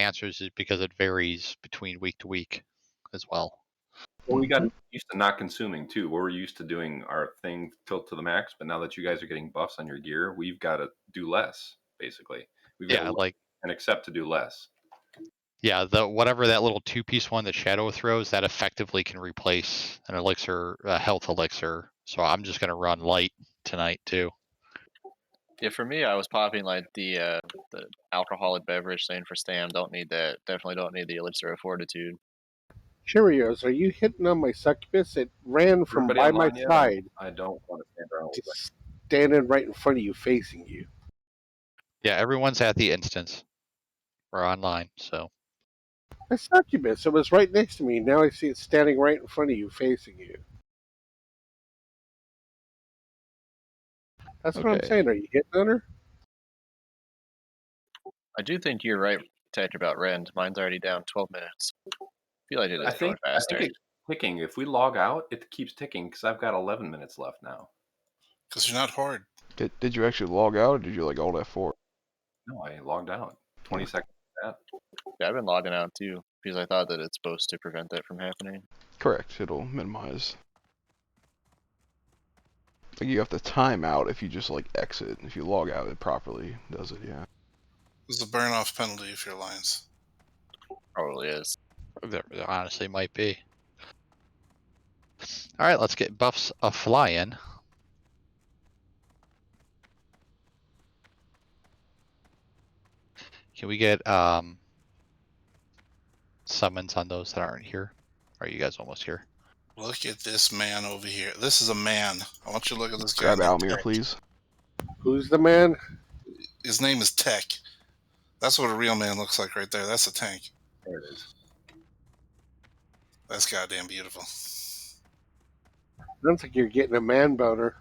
answers is because it varies between week to week as well. Well, we got used to not consuming too. We're used to doing our thing tilt to the max, but now that you guys are getting buffs on your gear, we've got to do less. Basically, we've got to like and accept to do less. Yeah, the whatever that little 2-piece one that Shadow throws, that effectively can replace an elixir, a health elixir. So I'm just gonna run light tonight too. Yeah, for me, I was popping like the alcoholic beverage thing for Stam. Don't need that. Definitely don't need the elixir of fortitude. Cheerios, are you hitting on my succubus? It ran from Everybody by my online yet? side, I don't want to stand around. just standing right in front of you, facing you. Yeah, everyone's at the instance. We're online, so. My succubus, it was right next to me. Now I see it standing right in front of you, facing you. That's what I'm saying. Are you hitting on her? I do think you're right, Ted, about Rend. Mine's already down 12 minutes. I feel like it is going faster. I think it's ticking. If we log out, it keeps ticking because I've got 11 minutes left now. Because you're not hard. Did you actually log out, or did you like Alt F4? No, I logged out. 20 seconds of that. Yeah, I've been logging out too because I thought that it's supposed to prevent that from happening. Correct. It'll minimize. Like you have to time out if you just like exit. If you log out, it properly does it. Yeah. There's a burn-off penalty if you're Alliance. Probably is. There honestly might be. All right, let's get buffs a flying. Can we get summons on those that aren't here? Are you guys almost here? Look at this man over here. This is a man. I want you to look at this guy. Grab Almir, please. Who's the man? His name is Tech. That's what a real man looks like right there. That's a tank. There it is. That's goddamn beautiful. Sounds like you're getting a man boner.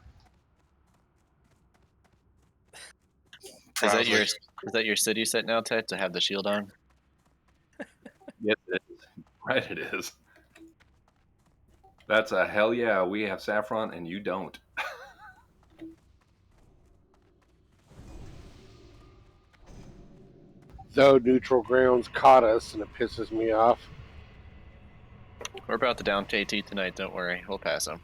Is that your city set now, Ted, to have the shield on? Yes, it is. Right, it is. That's a hell yeah. We have Saffron and you don't. Though neutral grounds caught us, and it pisses me off. We're about to down KT tonight. Don't worry, we'll pass him.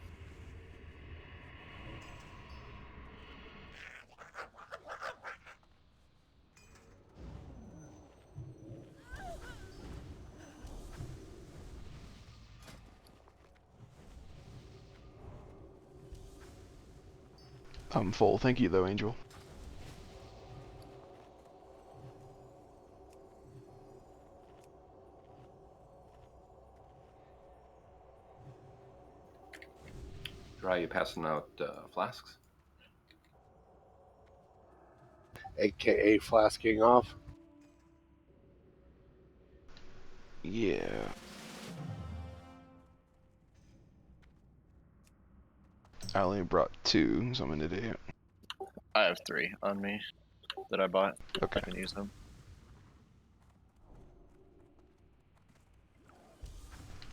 I'm full. Thank you, though, Angel. Are you passing out flasks? AKA flasking off. Yeah. I only brought 2, so I'm an idiot. I have 3 on me that I bought. Okay. I can use them.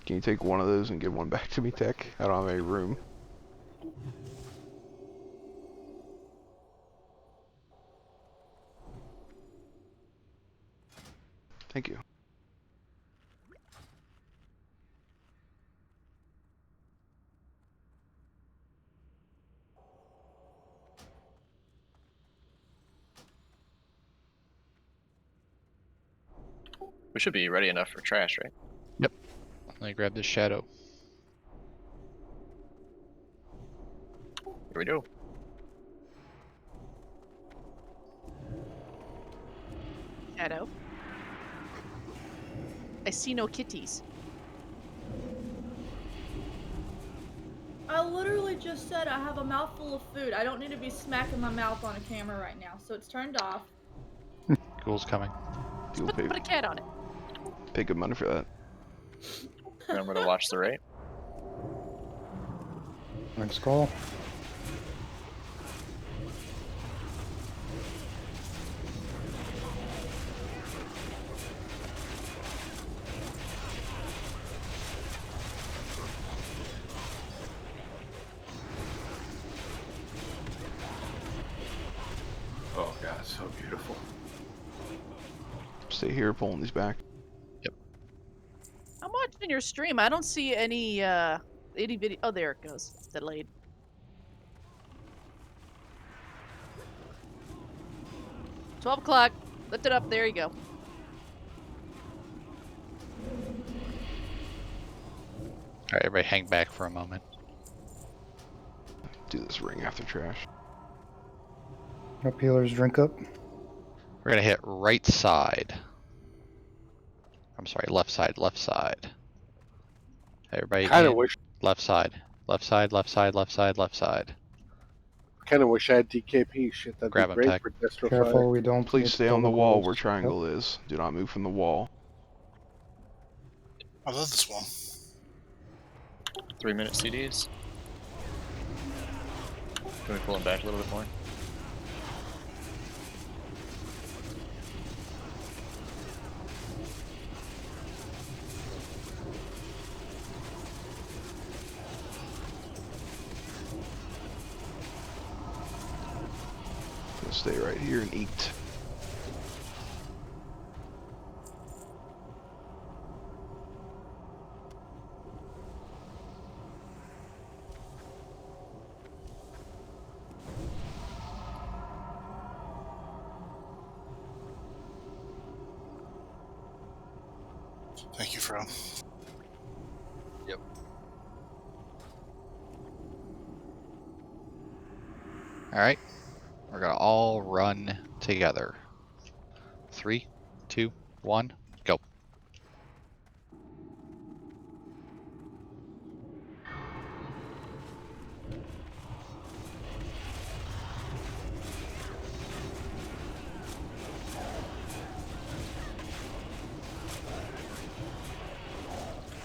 Can you take one of those and give one back to me, Tech? I don't have any room. Thank you. We should be ready enough for trash, right? Yep. Let me grab this shadow. Here we go. Shadow. I see no kitties. I literally just said I have a mouthful of food. I don't need to be smacking my mouth on a camera right now, so it's turned off. Ghoul's coming. Put a cat on it. Pay good money for that. Remember to watch the rate. Next call. stay here pulling these back. I'm watching your stream. I don't see any video. Oh, there it goes. It's delayed. $12. Lift it up. There you go. All right, everybody, hang back for a moment. Do this ring after trash. Up healers, drink up. We're gonna hit right side. I'm sorry, left side, left side. Everybody, Kind of in. wish. Left side, left side, left side, left side, left side. Kind of wish I had DKP. Shit, that'd Grab be 'em, great Tech. for Destro Careful, Fire. we don't. Please need stay on the double wall goals. where triangle is. Do not move from the wall. I love this wall. 3-minute CDs. Can we pull them back a little bit more? Gonna stay right here and eat. Thank you, Fro. Yep. All right, we're gonna all run together. 3, 2, 1, go.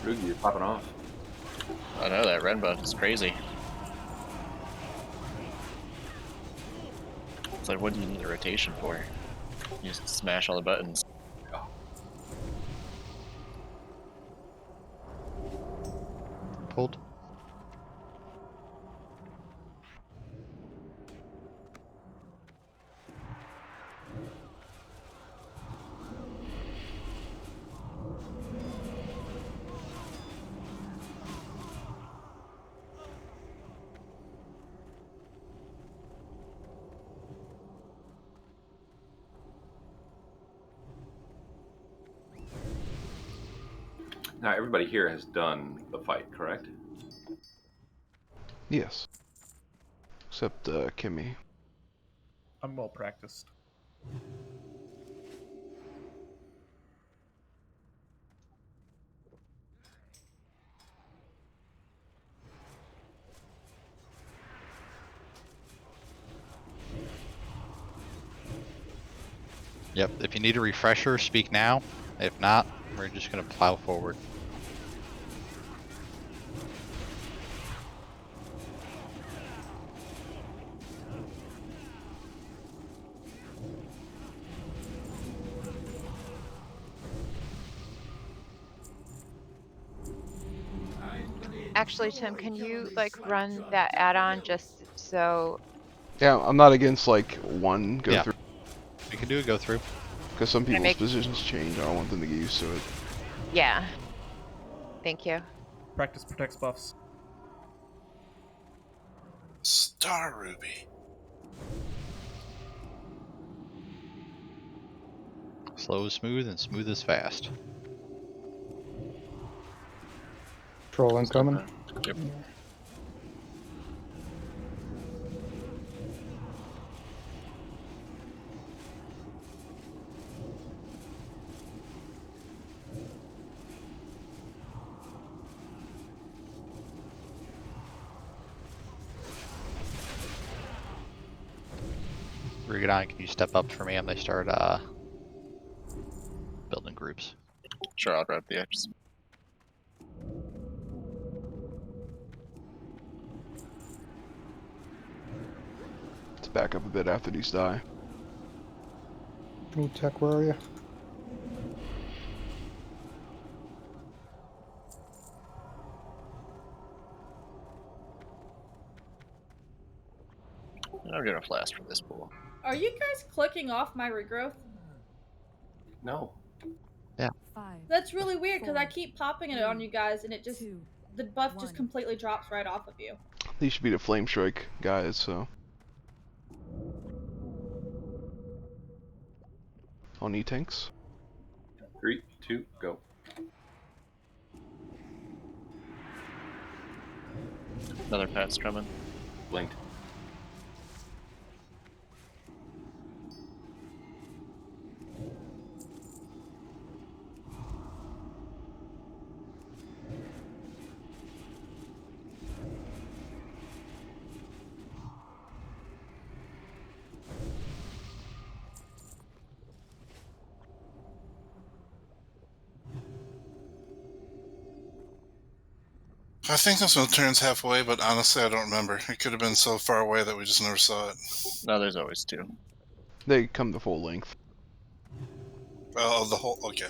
Rugi, you're popping off. I know that red buff is crazy. It's like, what do you need a rotation for? You just smash all the buttons. Pulled. Now everybody here has done the fight, correct? Yes. Except Kimmy. I'm well practiced. Yep, if you need a refresher, speak now. If not, we're just gonna plow forward. Actually, Tim, can you like run that add-on just so? Yeah, I'm not against like one go Yeah. through. We can do a go through. Because some Can I people's make- positions change. I don't want them to get used to it. Yeah. Thank you. Practice protects buffs. Star Ruby. Slow is smooth and smooth is fast. Troll incoming. Yep. Rigadon, can you step up for me and they start building groups? Sure, I'll grab the edges. Let's back up a bit after these die. Ooh, Tech, where are you? I'm gonna blast for this pool. Are you guys clicking off my regrowth? No. That's really weird because I keep popping it on you guys and it just the buff just completely drops right off of you. These should be the flame strike guys, so I'll need tanks. 3, 2, go. Another pet's coming. Blinked. I think this one turns halfway, but honestly, I don't remember. It could have been so far away that we just never saw it. No, there's always 2. They come the full length. Oh, the whole. Okay.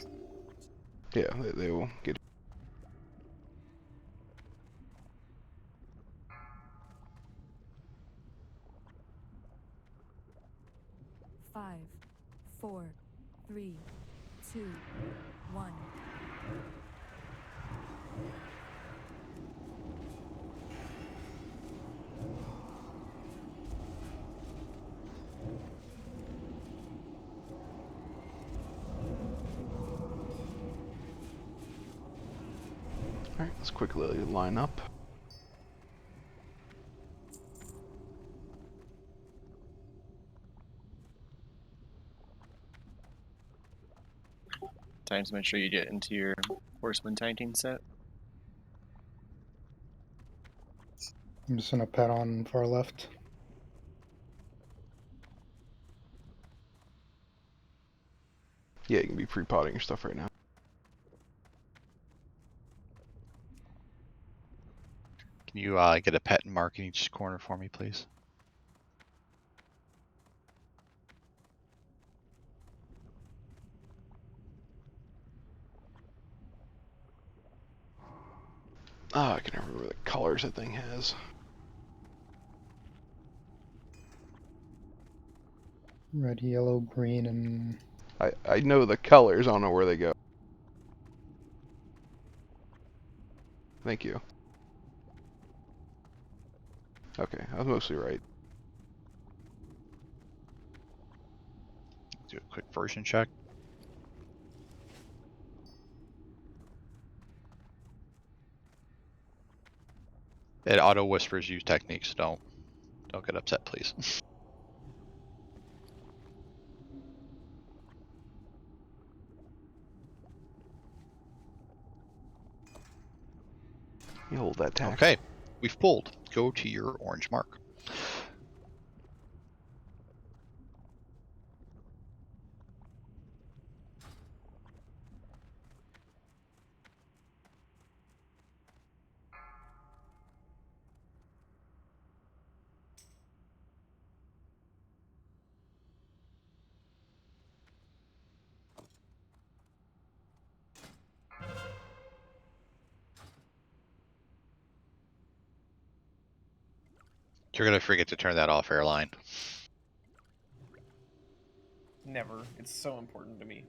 Yeah, they will get. Five, 4, 3, 2, 1. Alright, let's quickly line up. Time to make sure you get into your horseman tanking set. I'm just gonna pet on far left. Yeah, you can be pre-potting your stuff right now. Can you get a pet and mark in each corner for me, please? Oh, I can remember the colors that thing has. Red, yellow, green, and I know the colors, I don't know where they go. Thank you. Okay, I was mostly right. Do a quick version check. It auto whispers use techniques. Don't get upset, please. You hold that tack. Okay, we've pulled. Go to your orange mark. You're gonna forget to turn that off, airline. Never. It's so important to me.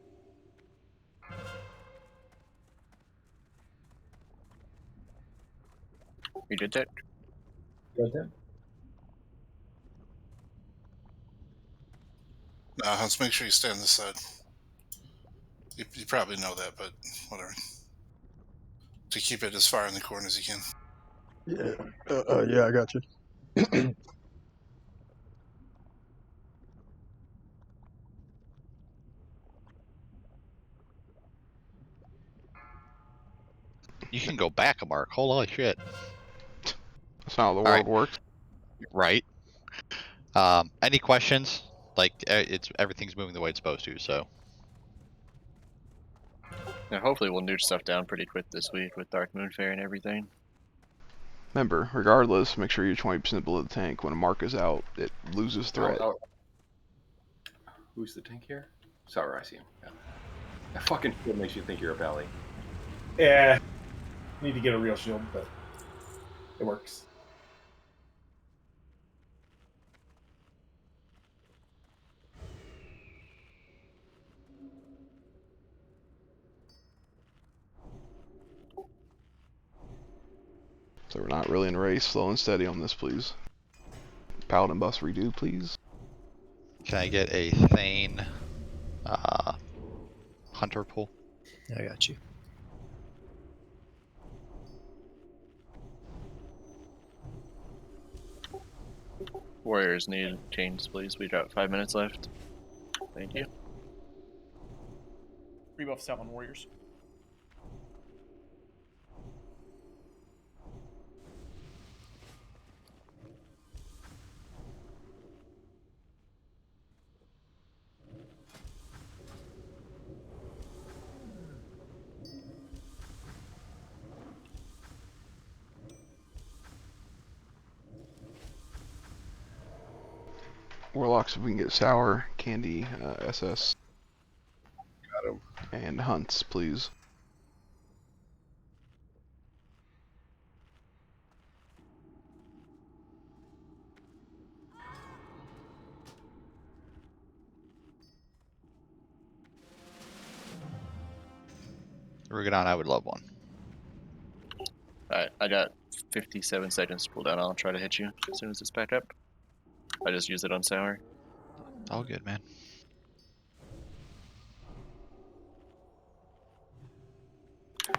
You did that? Go then. Let's make sure you stay on this side. You probably know that, but whatever. To keep it as far in the corner as you can. Yeah, yeah, I got you. You can go back a mark. Holy shit. That's not how the All world right. works. Right. Any questions? Like, everything's moving the way it's supposed to, so. Now, hopefully we'll nuke stuff down pretty quick this week with Dark Moon Fair and everything. Remember, regardless, make sure you're 20% below the tank. When a mark is out, it loses threat. Who's the tank here? Sorry, I see him. Yeah. That fucking shit makes you think you're a belly. Yeah. Need to get a real shield, but it works. So we're not really in a race. Slow and steady on this, please. Paladin bus redo, please. Can I get a Thane hunter pull? I got you. Warriors need chains, please. We got 5 minutes left. Thank you. Rebuff 7 warriors. Warlocks, if we can get Sour, Candy, SS. Got him. And Hunts, please. Rugadon, I would love one. Alright, I got 57 seconds to pull down. I'll try to hit you as soon as it's back up. I just used it on Sour. All good, man.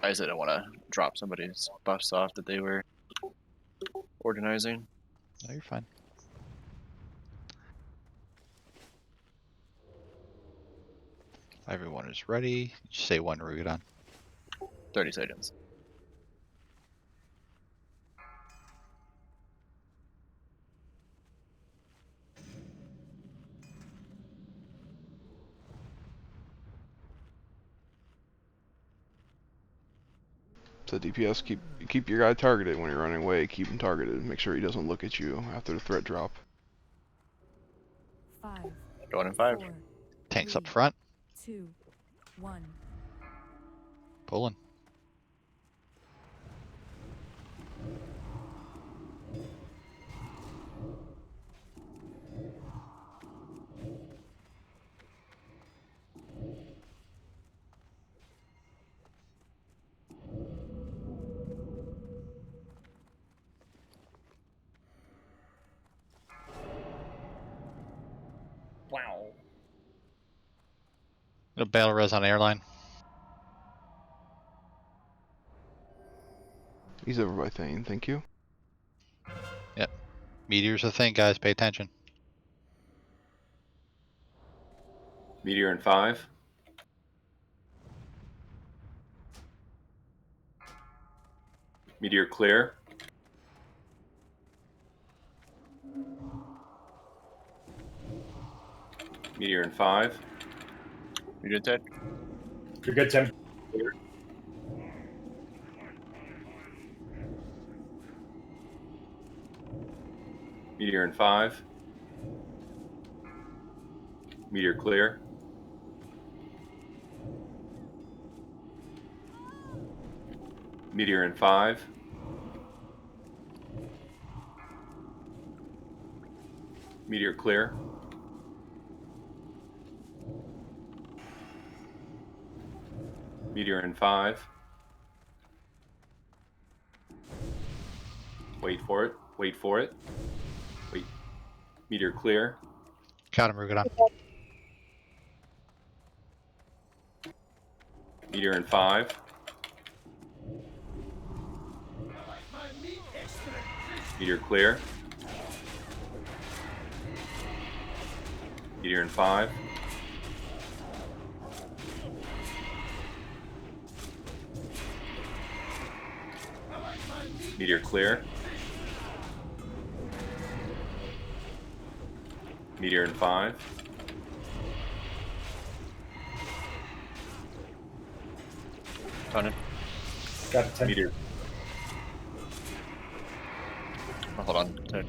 I just didn't want to drop somebody's buffs off that they were organizing. No, you're fine. Everyone is ready. Just say one, Rugadon. 30 seconds. So DPS, keep your guy targeted when you're running away. Keep him targeted. Make sure he doesn't look at you after the threat drop. 5. Going in 5. 4, Tanks 3, up front. 2, 1. Pulling. Wow. A battle res on airline. He's over by Thane, thank you. Yep. Meteor's a thing, guys. Pay attention. Meteor in 5. Meteor clear. Meteor in 5. You good, Ted? You're good, Tim. Clear. Meteor in 5. Meteor clear. Meteor in 5. Meteor clear. Meteor in 5. Wait for it. Wait for it. Wait. Meteor clear. Got him, Rugadon. Meteor in 5. Meteor clear. Meteor in 5. Meteor clear. Meteor in 5. Conan. Got it, Tim. Meteor. Oh, hold on, Ted.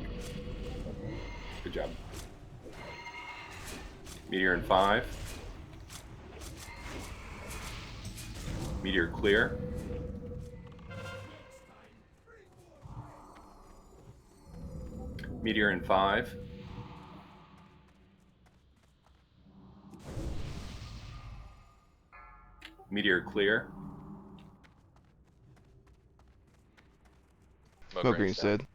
Good job. Meteor in 5. Meteor clear. Meteor in 5. Meteor clear. Smoke green's dead.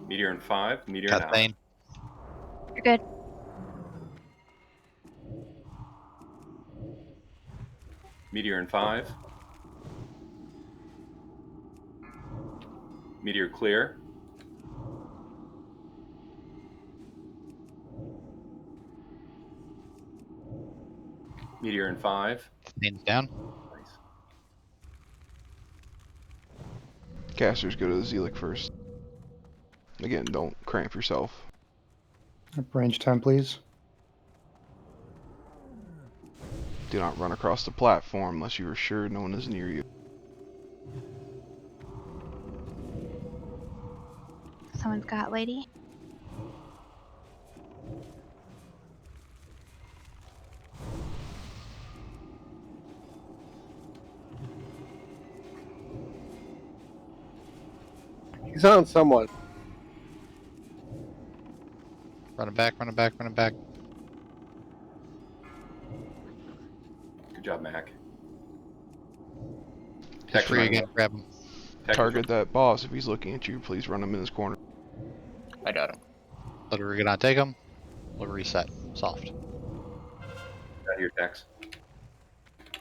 Meteor in 5. Meteor in Got out. Thane. You're good. Meteor in 5. Meteor clear. Meteor in 5. Thane's down. Nice. Casters go to the Zealot first. Again, don't cramp yourself. Range 10, please. Do not run across the platform unless you are sure no one is near you. Someone's got lady. He's on someone. Running back, running back, running back. Good job, Mac. He's free again. Grab him. Target that boss. If he's looking at you, please run him in his corner. I got him. Literally gonna take him. We'll reset. Soft. Got your Tex.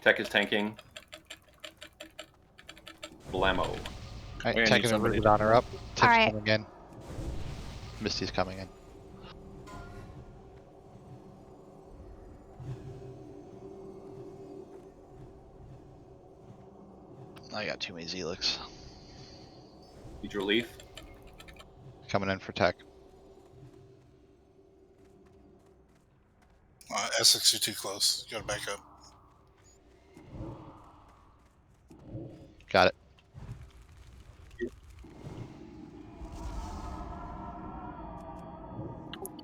Tech is tanking. Blammo. Alright, Tekken and Rubidon are up. Tip's Alright. coming in. Misty's coming in. I got too many Zelix. Need relief. Coming in for tech. Essex, you're too close. You gotta back up. Got it.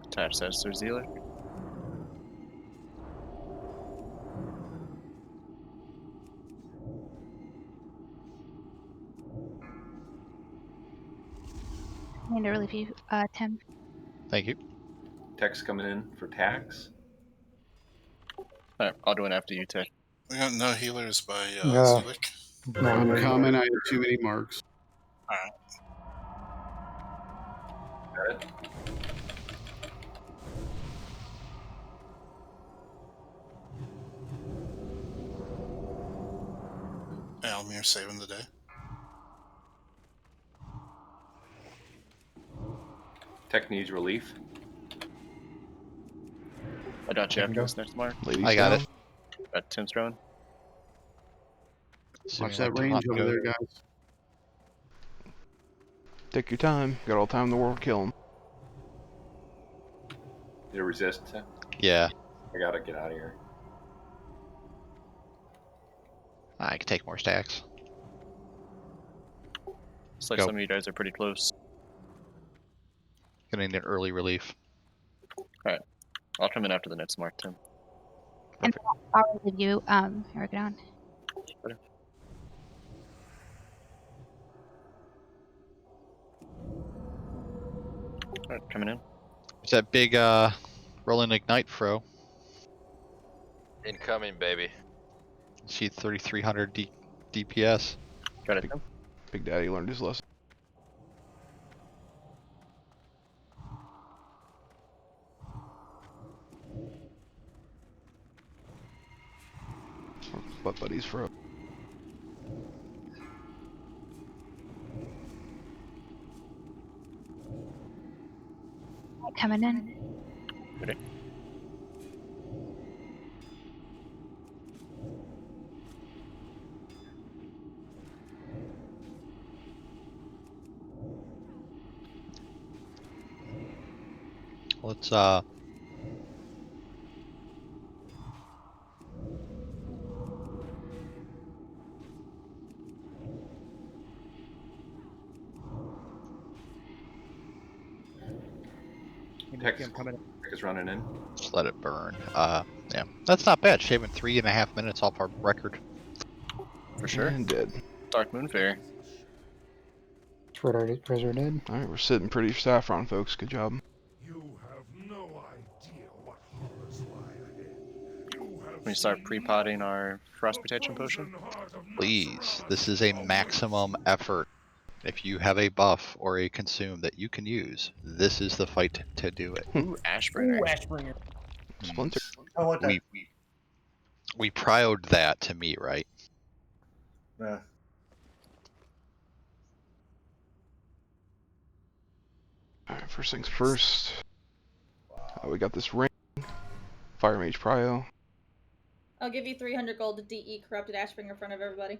Attach that to Zealer. I need to relieve you, Tim. Thank you. Tech's coming in for tax. Alright, I'll do it after you, Tech. We got no healers by Yeah. Zelik. I'm coming. I have too many marks. Alright. Got it. Almir saving the day. Tech needs relief. I got you after this next mark. Ladies I got down. it. Got Tim's drone. Watch that range over there, guys. Take your time. Got all time in the world to kill him. Did it resist? Yeah. I gotta get out of here. I can take more stacks. Looks like Go. some of you guys are pretty close. Gonna need an early relief. Alright. I'll come in after the next mark, Tim. And I'll relieve you, Aragon. Alright, coming in. It's that big rolling ignite fro. Incoming, baby. See 3300 DPS. Got it, Tim. Big Daddy learned his lesson. Butt buddies for Coming in. Ready? Let's Tech is running in. just let it burn. Yeah, that's not bad. Shaving 3.5 minutes off our record. For sure. and dead. Dark Moon Fairy. That's what our Razor did. Alright, we're sitting pretty saffron, folks. Good job. You have no idea what horrors lie ahead. You have we start pre-potting our frost protection potion? Please, this is a maximum effort. If you have a buff or a consume that you can use, this is the fight to do it. Ooh, Ashbringer. Ooh, Ashbringer. Splinter. I want that. We prioed that to meet, right? Yeah. Alright, first things first. We got this ring. Fire Mage Prio. I'll give you 300 gold to DE corrupted Ashbringer in front of everybody.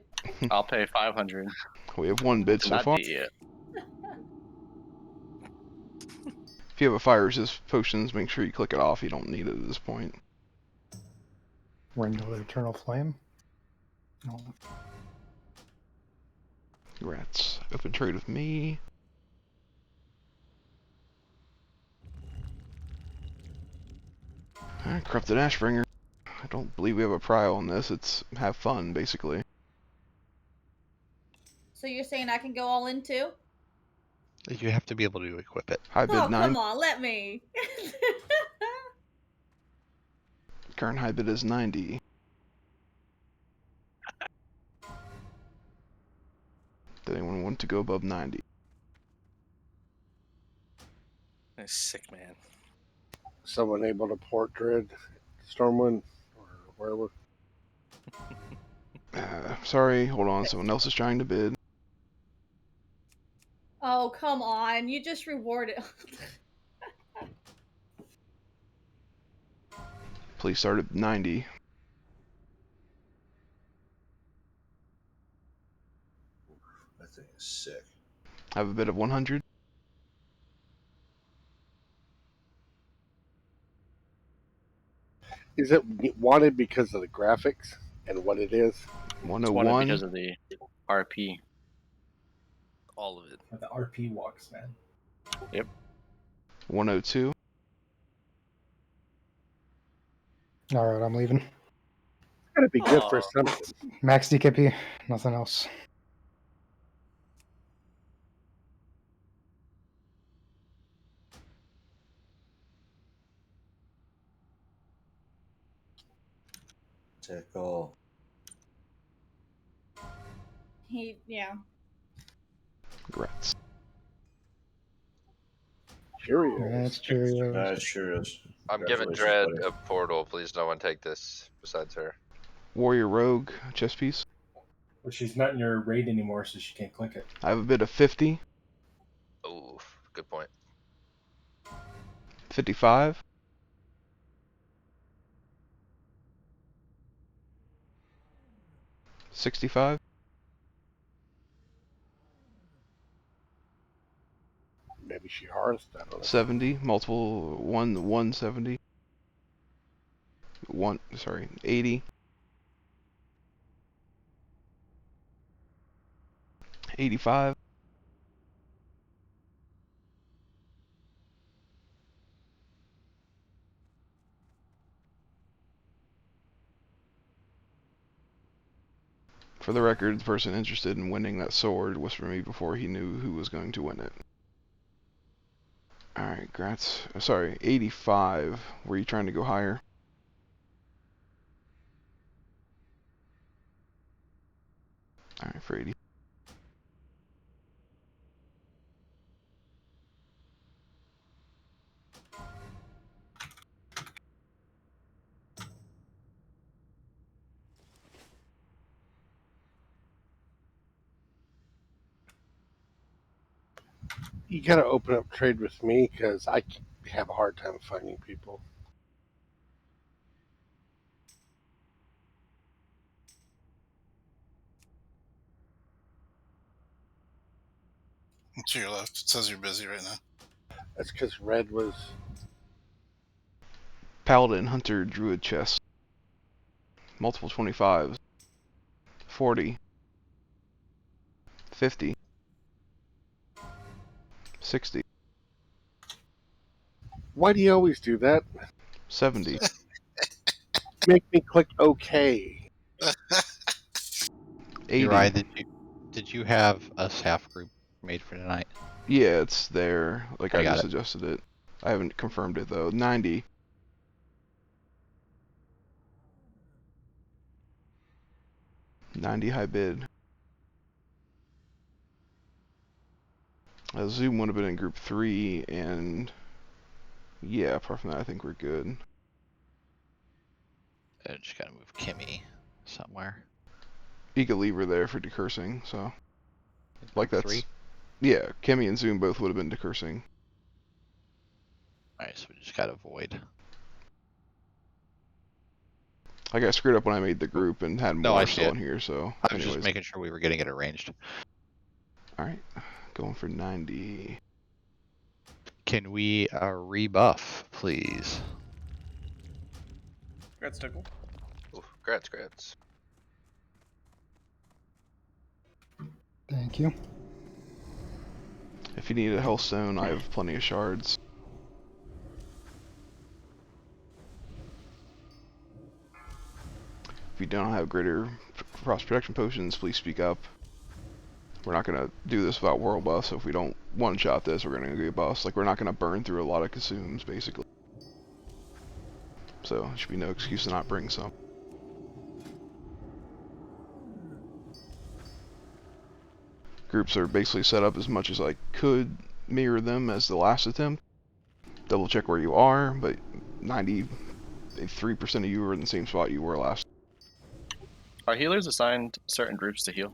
I'll pay 500. We have one bid so Not far. DE it. If you have a fire resist potions, make sure you click it off. You don't need it at this point. Ring of Eternal Flame. No. Congrats. Open trade with me. Alright, Corrupted Ashbringer. I don't believe we have a prio on this. It's have fun, basically. So you're saying I can go all in too? You have to be able to equip it. High bid Oh, 9. come on, let me. Current high bid is 90. Does anyone want to go above 90? That's sick, man. Someone able to port Dread, Stormwind, or wherever. Sorry, hold on. Someone else is trying to bid. Oh, come on. You just rewarded. Please start at 90. That thing is sick. Have a bid of 100. Is it wanted because of the graphics and what it is? 101. Because of the RP. All of it. The RP walks, man. Yep. 102. Alright, I'm leaving. Gotta be good for something. Max DKP, nothing else. Tickle. Yeah. Congrats. Cheerios. That's Cheerios. That sure is. I'm giving Dread a portal. Please, no one take this besides her. Warrior Rogue, chess piece. Well, she's not in your raid anymore, so she can't click it. I have a bid of 50. Oh, good point. 55. 65. Maybe she harnessed. I don't know. 70. Multiple 170. 80. 85. For the record, the person interested in winning that sword was for me before he knew who was going to win it. Alright, Gratz. Sorry, 85. Were you trying to go higher? Alright, for 80. You gotta open up trade with me because I have a hard time finding people. To your left. It says you're busy right now. That's because Red was Paladin, Hunter, Druid chest. Multiple 25s. 40. 50. 60. Why do you always do that? 70. Make me click OK. 80. Uri, did you have a staff group made for tonight? Yeah, it's there. Like I got just it. adjusted it. I haven't confirmed it though. 90. 90 high bid. Zoom would have been in group 3, and yeah, apart from that, I think we're good. I just gotta move Kimmy somewhere. You could leave her there for decursing, so. Like that's. 3? Yeah, Kimmy and Zoom both would have been decursing. Alright, so we just gotta avoid. I got screwed up when I made the group and had more still in here, so. I was just making sure we were getting it arranged. Alright, going for 90. Can we rebuff, please? Congrats, Tickle. Ooh, grats. Thank you. If you need a health stone, I have plenty of shards. If you don't have greater frost protection potions, please speak up. We're not gonna do this without world buffs, so if we don't one-shot this, we're gonna get buffs. Like, we're not gonna burn through a lot of consumes, basically. So, there should be no excuse to not bring some. Groups are basically set up as much as I could mirror them as the last attempt. Double check where you are, but 93% of you are in the same spot you were last. Are healers assigned certain groups to heal?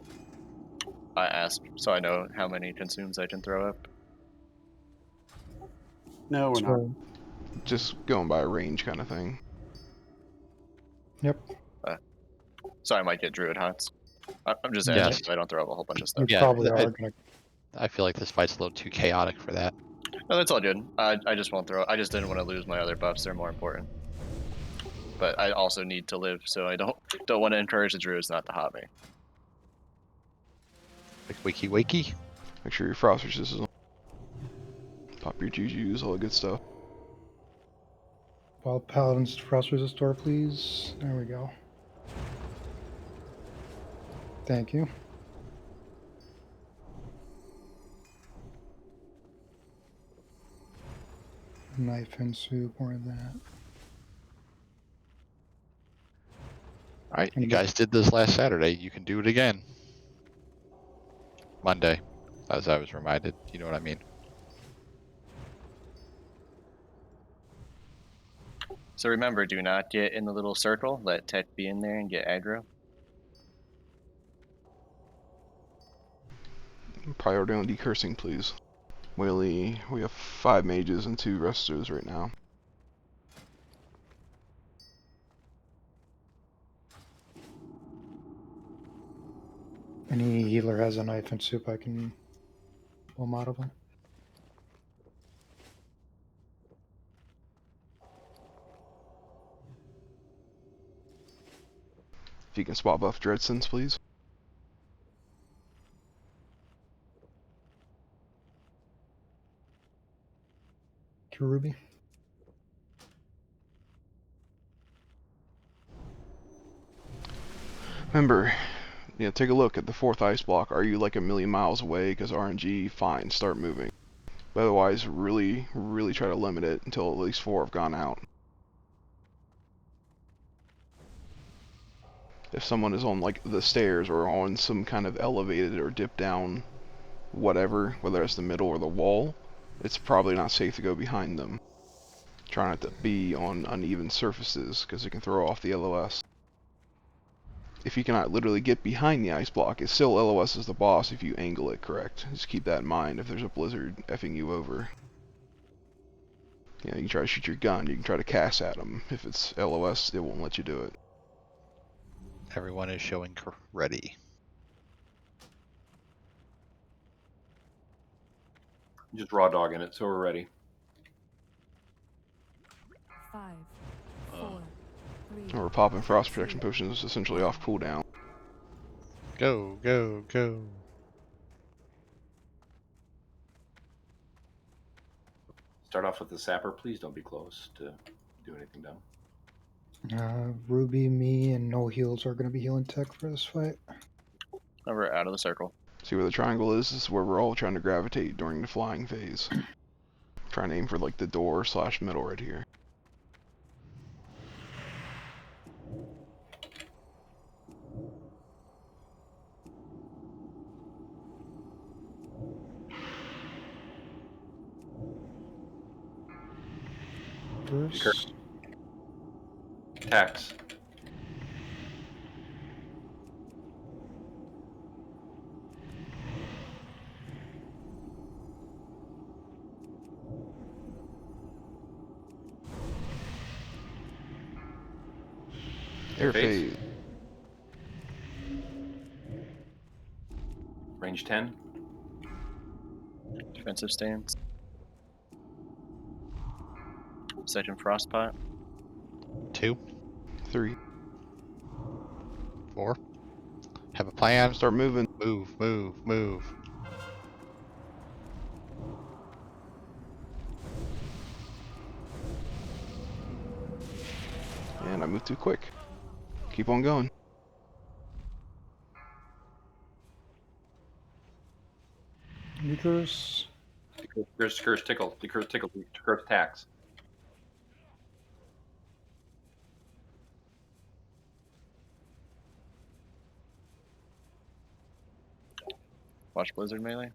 I asked, so I know how many consumes I can throw up. No, we're not. Just going by a range kind of thing. Yep. So I might get druid hots. I'm just asking if I don't throw up a whole bunch of stuff. You probably are gonna. I feel like this fight's a little too chaotic for that. No, that's all good. I just won't throw. I just didn't want to lose my other buffs. They're more important. But I also need to live, so I don't want to encourage the druids not to hot me. Like wakey. Make sure your frost resist is on. Pop your jujus, all the good stuff. Wild Paladins Frost Resistor, please. There we go. Thank you. Knife and soup, or that. Alright, you guys did this last Saturday. You can do it again. Monday, as I was reminded. You know what I mean? So remember, do not get in the little circle. Let Tech be in there and get aggro. Priority on decursing, please. We have 5 mages and 2 restos right now. Any healer has a knife and soup, I can pull them out of them. If you can spot buff Dreadsons, please. Ruby. Remember, take a look at the 4th ice block. Are you like a million miles away because RNG? Fine, start moving. But otherwise, really try to limit it until at least 4 have gone out. If someone is on like the stairs or on some kind of elevated or dip down whatever, whether it's the middle or the wall, it's probably not safe to go behind them. Try not to be on uneven surfaces because it can throw off the LOS. If you cannot literally get behind the ice block, it still LOS is the boss if you angle it correct. Just keep that in mind if there's a blizzard effing you over. You can try to shoot your gun, you can try to cast at them. If it's LOS, it won't let you do it. Everyone is showing ready. Just raw dogging it, so we're ready. 5, 4, 3. We're popping frost protection potions essentially off cooldown. Go. Start off with the sapper. Please don't be close to do anything dumb. Ruby, me, and no heals are going to be healing Tech for this fight. Over out of the circle. See where the triangle is? This is where we're all trying to gravitate during the flying phase. Trying to aim for like the door / middle right here. Decurse. Tax. Air phase. Range 10. Defensive stance. Second frostbite. 2, 3. 4. Have a plan. Start moving. Move, move, move. And I moved too quick. Keep on going. Decurse. Decurse tickle. Decurse tickle. Decurse tax. Watch Blizzard melee.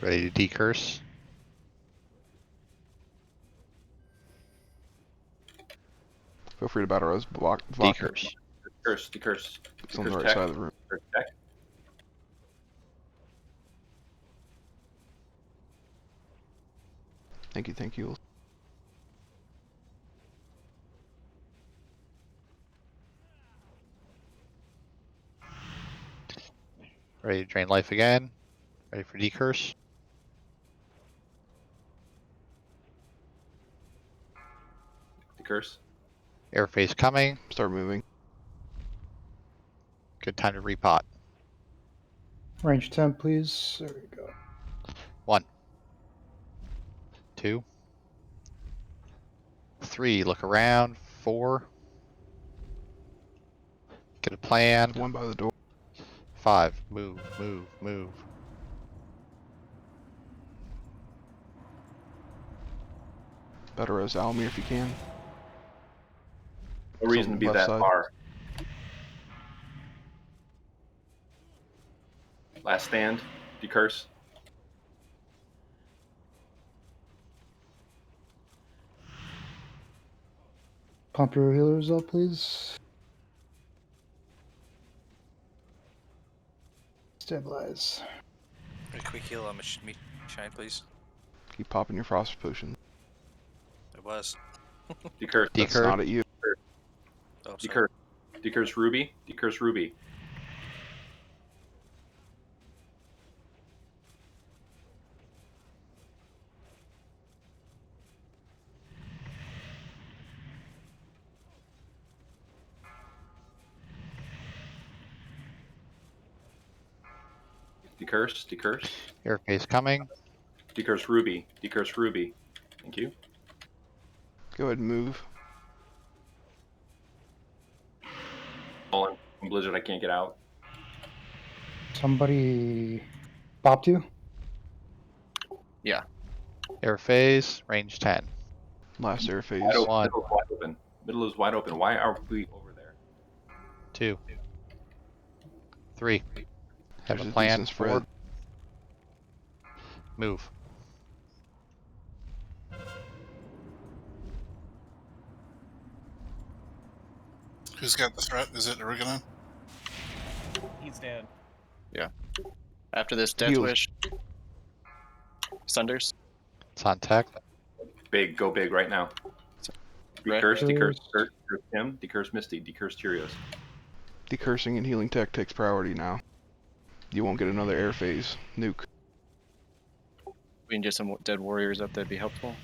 Ready to decurse. Feel free to battle us. Block. Decurse. Decurse. It's on the right side of the room. Thank you, thank you. Ready to drain life again. Ready for decurse. Decurse. Air phase coming. Start moving. Good time to repot. Range 10, please. There we go. 1, 2, 3. Look around. 4. Get a plan. 1 by the door. 5. Move, move, move. Better as Almir if you can. No reason to be left that side. far. Last stand. Decurse. Pump your healers up, please. Stabilize. A quick heal on me shine, please. Keep popping your frost potion. It was. Decurse. That's not at you. Oh, Decurse. Decurse Ruby. Decurse Ruby. Decurse. Decurse. Air phase coming. Decurse Ruby. Decurse Ruby. Thank you. Go ahead and move. Fallen from Blizzard. I can't get out. Somebody popped you? Yeah. Air phase. Range 10. Last air phase. Wide open. 1. Middle is wide open. Middle is wide open. Why are we over there? 2. 3. Have There's a a plan. decent 4. spread. Move. Who's got the threat? Is it Origanon? He's dead. Yeah. After this, Death Heals. Wish. Sunders. It's on tech. Big. Go big right now. Right. Decurse. Decurse. Decurse Tim. Decurse Misty. Decurse Cheerios. Decursing and healing tech takes priority now. You won't get another air phase. Nuke. We can get some dead warriors up, that'd be helpful.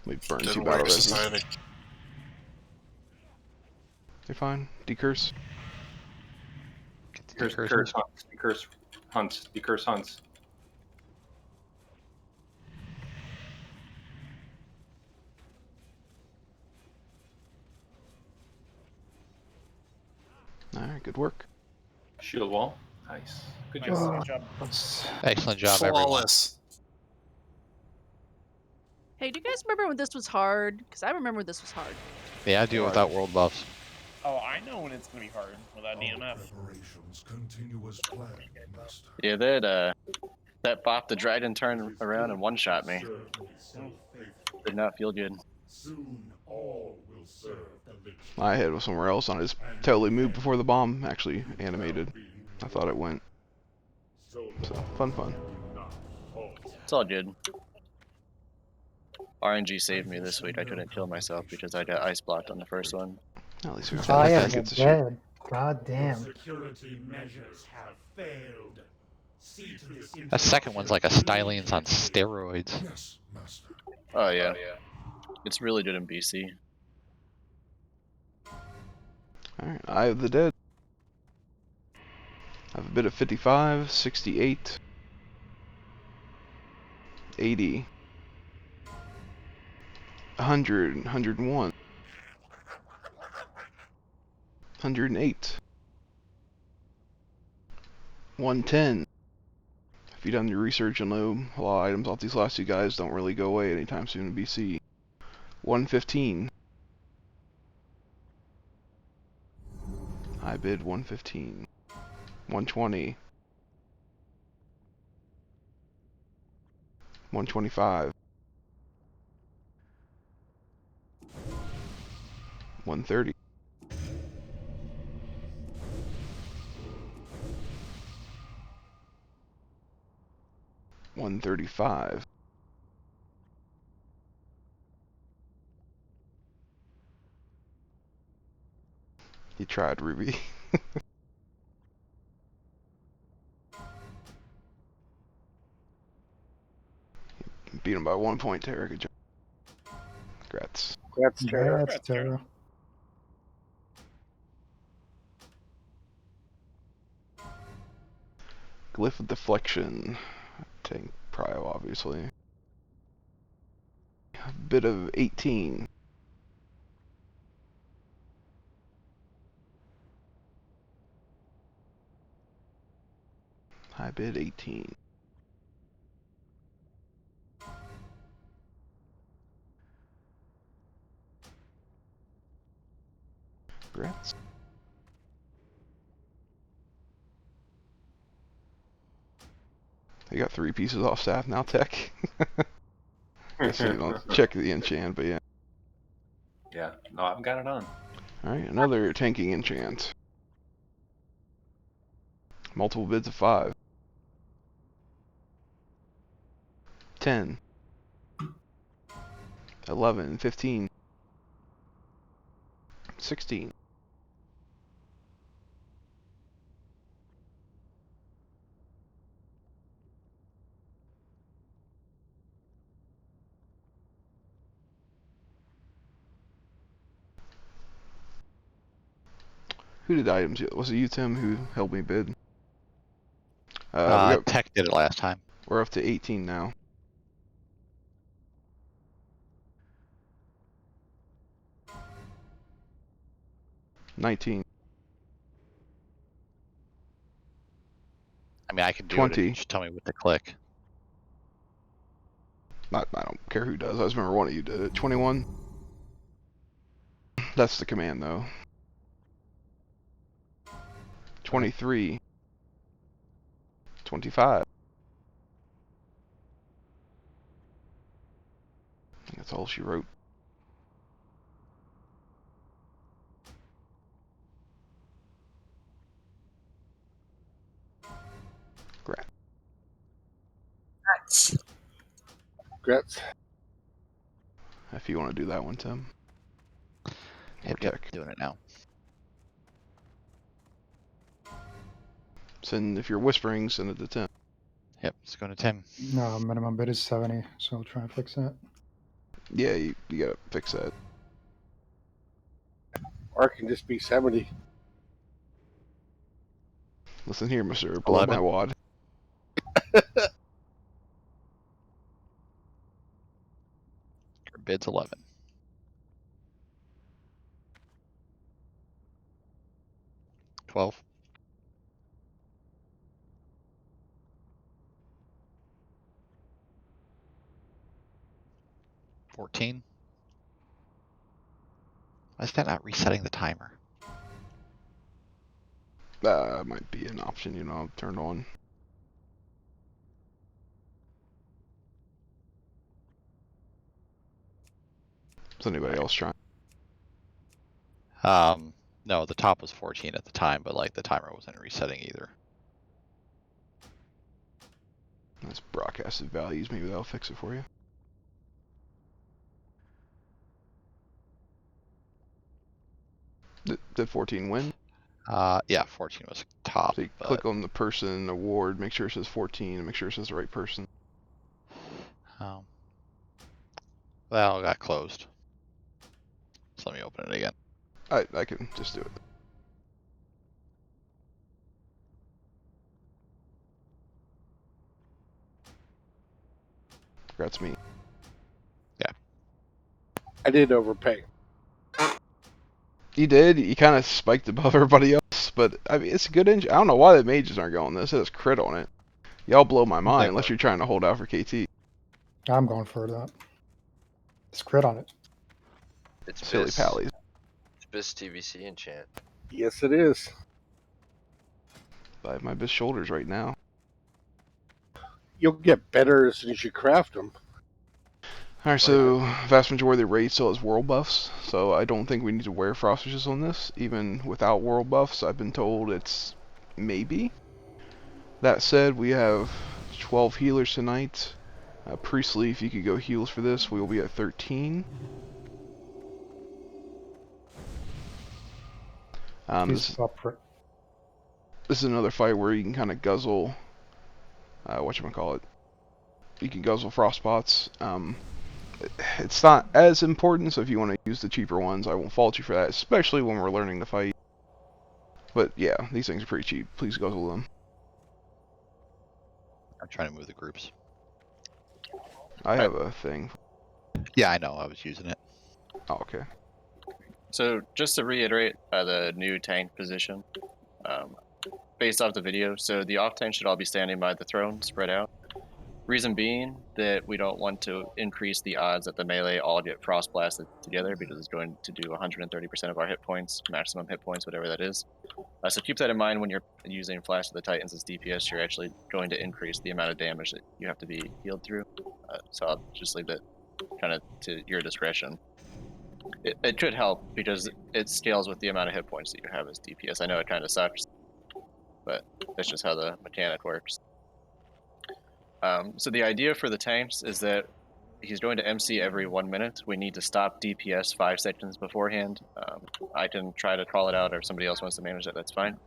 We burn Dead 2 Warrior battle reses. Society. You're fine. Decurse. Get the Decurse decurses. Hunts. Decurse Hunts. Decurse Hunts. Alright, good work. Shield wall. Nice. Good Nice. job. Good job. Excellent job, everyone. Flawless. Hey, do you guys remember when this was hard? Because I remember when this was hard. Yeah, I do it without world buffs. Oh, I know when it's gonna be hard without DMF. Yeah, that That bop the dragon turned around and one-shot me. Did not feel good. My head was somewhere else, and I just totally moved before the bomb actually animated. I thought it went. So, fun. It's all good. RNG saved me this week. I couldn't kill myself because I got ice blocked on the first one. At least we Oh, I got gotta gets get a shoot. dead. God damn. Security measures have failed. See to this That second one's like a Stylians on steroids. Yes, master. Oh yeah. It's really good in BC. Alright, Eye of the Dead. I have a bit of 55, 68, 80, 100, 101, 108, 110. If you've done your research, you'll know a lot of items off these last two guys don't really go away anytime soon in BC. 115. I bid 115. 120. 125. 130. 135. He tried, Ruby. Beat him by 1 point, Tara. Good job. Congrats. Congrats, Tara. That's Tara. Glyph of Deflection. Tank Prio, obviously. A bit of 18. I bid 18. Congrats. You got 3 pieces off staff now, Tech. Guess you don't check the enchant, but yeah. Yeah, no, I've got it on. Alright, another tanking enchant. Multiple bids of 5. 10. 11, 15. 16. Who did items? Was it you, Tim, who helped me bid? Tech did it last time. We're up to 18 now. $19. I mean, I can do 20. it if you just tell me what to click. I don't care who does. I just remember one of you did it. 21. That's the command, though. 23. 25. I think that's all she wrote. Congrats. Congrats. If you want to do that one, Tim. Yep, doing it now. Send, if you're whispering, send it to Tim. Yep, it's going to Tim. No, minimum bid is 70, so I'll try and fix that. Yeah, you gotta fix that. Or it can just be 70. Listen here, Mr. Blow my wad. Your bid's 11. $12. $14. Why is that not resetting the timer? Might be an option, turned on. Is anybody else trying? No, the top was 14 at the time, but like the timer wasn't resetting either. That's broadcasted values. Maybe that'll fix it for you. Did 14 win? Yeah, 14 was top. So you but... click on the person award, make sure it says 14, and make sure it says the right person. Well, it got closed. So let me open it again. I can just do it. That's me. Yeah. I did overpay. You did. You kind of spiked above everybody else, but I mean, it's a good engine. I don't know why the mages aren't going this. It has crit on it. Y'all blow my mind unless you're trying to hold out for KT. I'm going for that. It's crit on it. It's Silly Bis. pallies. It's Bis TBC enchant. Yes, it is. I have my best shoulders right now. You'll get better as soon as you craft them. Alright, so vast majority of the raid still has world buffs, so I don't think we need to wear frost wishes on this. Even without world buffs, I've been told it's maybe. That said, we have 12 healers tonight. Priestley, if you could go heals for this, we will be at 13. This is another fight where you can kind of guzzle, whatchamacallit, you can guzzle frostbots. It's not as important, so if you want to use the cheaper ones, I won't fault you for that, especially when we're learning to fight. But yeah, these things are pretty cheap. Please guzzle them. I'm trying to move the groups. I have a thing. Yeah, I know. I was using it. Oh, okay. So just to reiterate the new tank position, based off the video, so the off tank should all be standing by the throne, spread out. Reason being that we don't want to increase the odds that the melee all get frost blasted together because it's going to do 130% of our hit points, maximum hit points, whatever that is. So keep that in mind when you're using Flash of the Titans as DPS. You're actually going to increase the amount of damage that you have to be healed through. So I'll just leave that kind of to your discretion. It could help because it scales with the amount of hit points that you have as DPS. I know it kind of sucks, but that's just how the mechanic works. So the idea for the tanks is that he's going to MC every 1 minute. We need to stop DPS 5 seconds beforehand. I can try to call it out, or if somebody else wants to manage that, that's fine.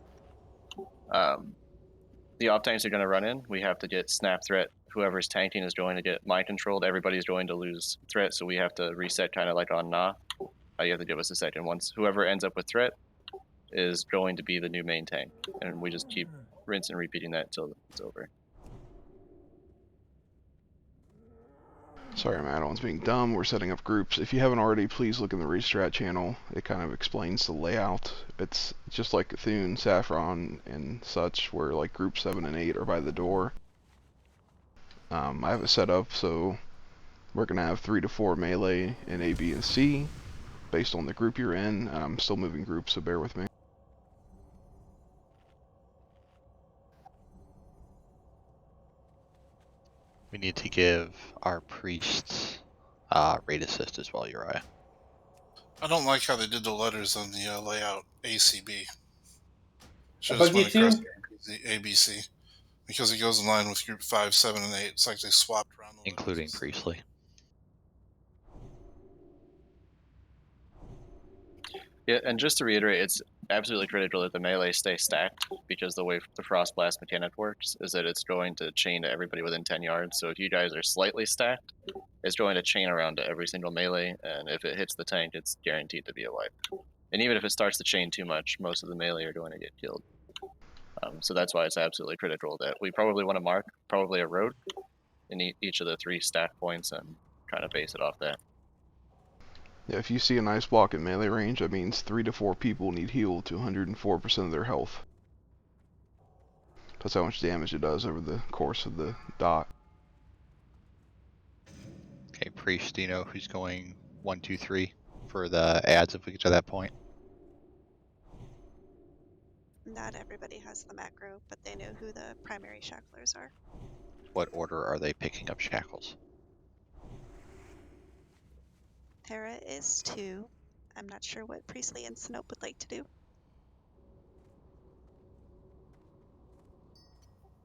The off tanks are going to run in. We have to get snap threat. Whoever's tanking is going to get mind controlled. Everybody's going to lose threat, so we have to reset kind of like on Nah. You have to give us a second. Once whoever ends up with threat is going to be the new main tank, and we just keep rinse and repeating that until it's over. Sorry, Madeline's being dumb. We're setting up groups. If you haven't already, please look in the Restrat channel. It kind of explains the layout. It's just like Cthulhu, Saffron, and such, where like group 7 and 8 are by the door. I have it set up so we're going to have 3 to 4 melee in A, B, and C based on the group you're in. I'm still moving groups, so bear with me. We need to give our priests raid assist as well, Uriah. I don't like how they did the letters on the layout ACB. Should Bug have you spun across too? the ABC because it goes in line with group 5, 7, and 8. It's like they swapped around the including Priestley. Yeah, and just to reiterate, it's absolutely critical that the melee stay stacked because the way the Frost Blast mechanic works is that it's going to chain to everybody within 10 yards. So if you guys are slightly stacked, it's going to chain around to every single melee, and if it hits the tank, it's guaranteed to be a wipe. And even if it starts to chain too much, most of the melee are going to get killed. So that's why it's absolutely critical that we probably want to mark probably a road in each of the 3 stack points and kind of base it off that. Yeah, if you see a nice block in melee range, that means 3 to 4 people need healed to 104% of their health. That's how much damage it does over the course of the dot. Okay, Priest, do you know who's going 1, 2, 3 for the ads if we get to that point? Not everybody has the macro, but they know who the primary shacklers are. What order are they picking up shackles? Terra is 2. I'm not sure what Priestley and Sinope would like to do.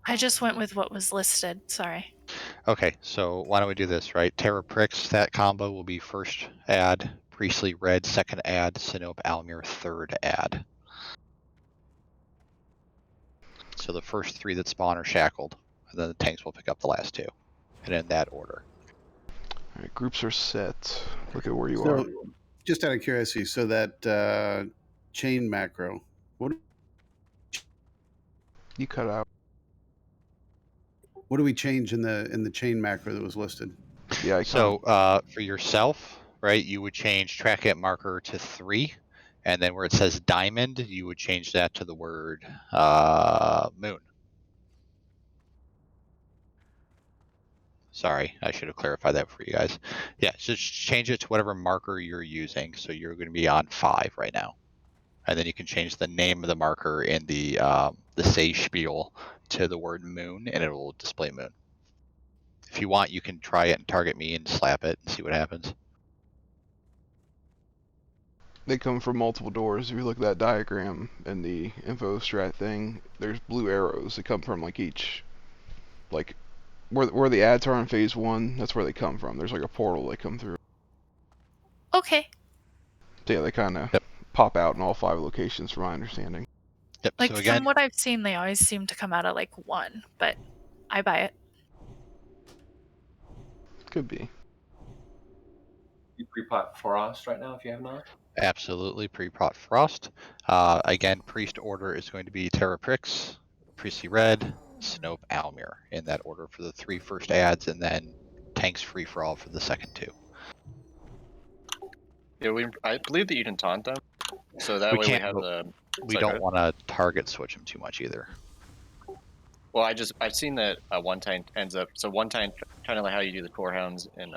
I just went with what was listed. Sorry. Okay, so why don't we do this, right? Terra Prix, that combo will be first add, Priestley Red, second add, Sinope Almir, third add. So the first 3 that spawn are shackled, and then the tanks will pick up the last 2, and in that order. All right, groups are set. Look at where you So, are. just out of curiosity, so that chain macro, what You cut out. what do we change in the chain macro that was listed? The icon. So for yourself, right, you would change track at marker to 3, and then where it says diamond, you would change that to the word moon. Sorry, I should have clarified that for you guys. Yeah, so just change it to whatever marker you're using. So you're going to be on 5 right now, and then you can change the name of the marker in the say spiel to the word moon, and it will display moon. If you want, you can try it and target me and slap it and see what happens. They come from multiple doors. If you look at that diagram in the info strat thing, there's blue arrows that come from like each, like where the ads are in phase 1. That's where they come from. There's like a portal they come through. Okay. So yeah, they kind of pop out in all 5 locations, from my understanding. Yep. Like So again, from what I've seen, they always seem to come out at like 1, but I buy it. Could be. You pre-pot Frost right now if you have not. absolutely pre-pot Frost. Again, priest order is going to be Terra Prix, Priestley Red, Sinope Almir in that order for the 3 first ads, and then tanks free for all for the second 2. Yeah, I believe that you can taunt them, so that way we have the. We don't want to target switch them too much either. Well, I've seen that one tank ends up, so one tank, kind of like how you do the core hounds in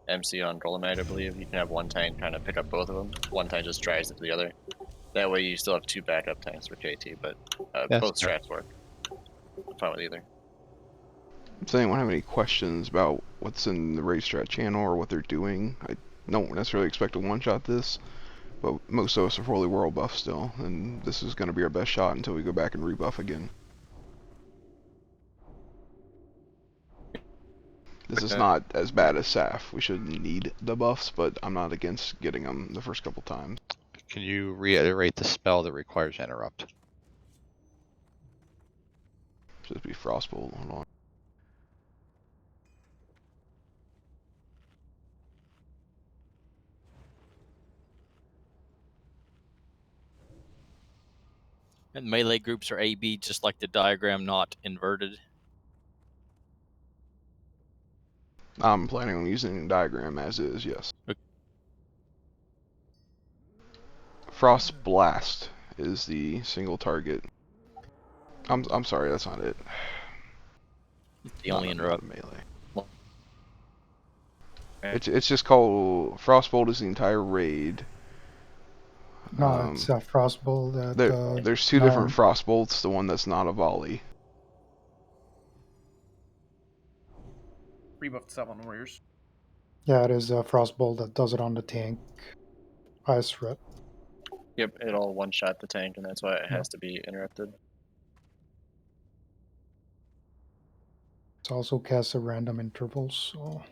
MC on Dolomite, I believe. You can have one tank kind of pick up both of them. One tank just drags it to the other. That way you still have 2 backup tanks for KT, but both strats work. I'm fine with either. Does anyone have any questions about what's in the raid strat channel or what they're doing? I don't necessarily expect to one-shot this, but most of us are fully world buff still, and this is going to be our best shot until we go back and rebuff again. This is not as bad as SAF. We shouldn't need the buffs, but I'm not against getting them the first couple times. Can you reiterate the spell that requires interrupt? Should be Frostbolt. Hold on. And melee groups are AB, just like the diagram, not inverted. I'm planning on using the diagram as is, yes. Okay. Frost Blast is the single target. I'm sorry, that's not it. The only interrupt. Melee. It's just called Frostbolt is the entire raid. No, it's a Frostbolt. There's 2 different Frostbolts. The one that's not a volley. Rebuffed 7 warriors. Yeah, it is a Frostbolt that does it on the tank. Ice threat. Yep, it'll one-shot the tank, and that's why it has to be interrupted. It's also cast at random intervals, so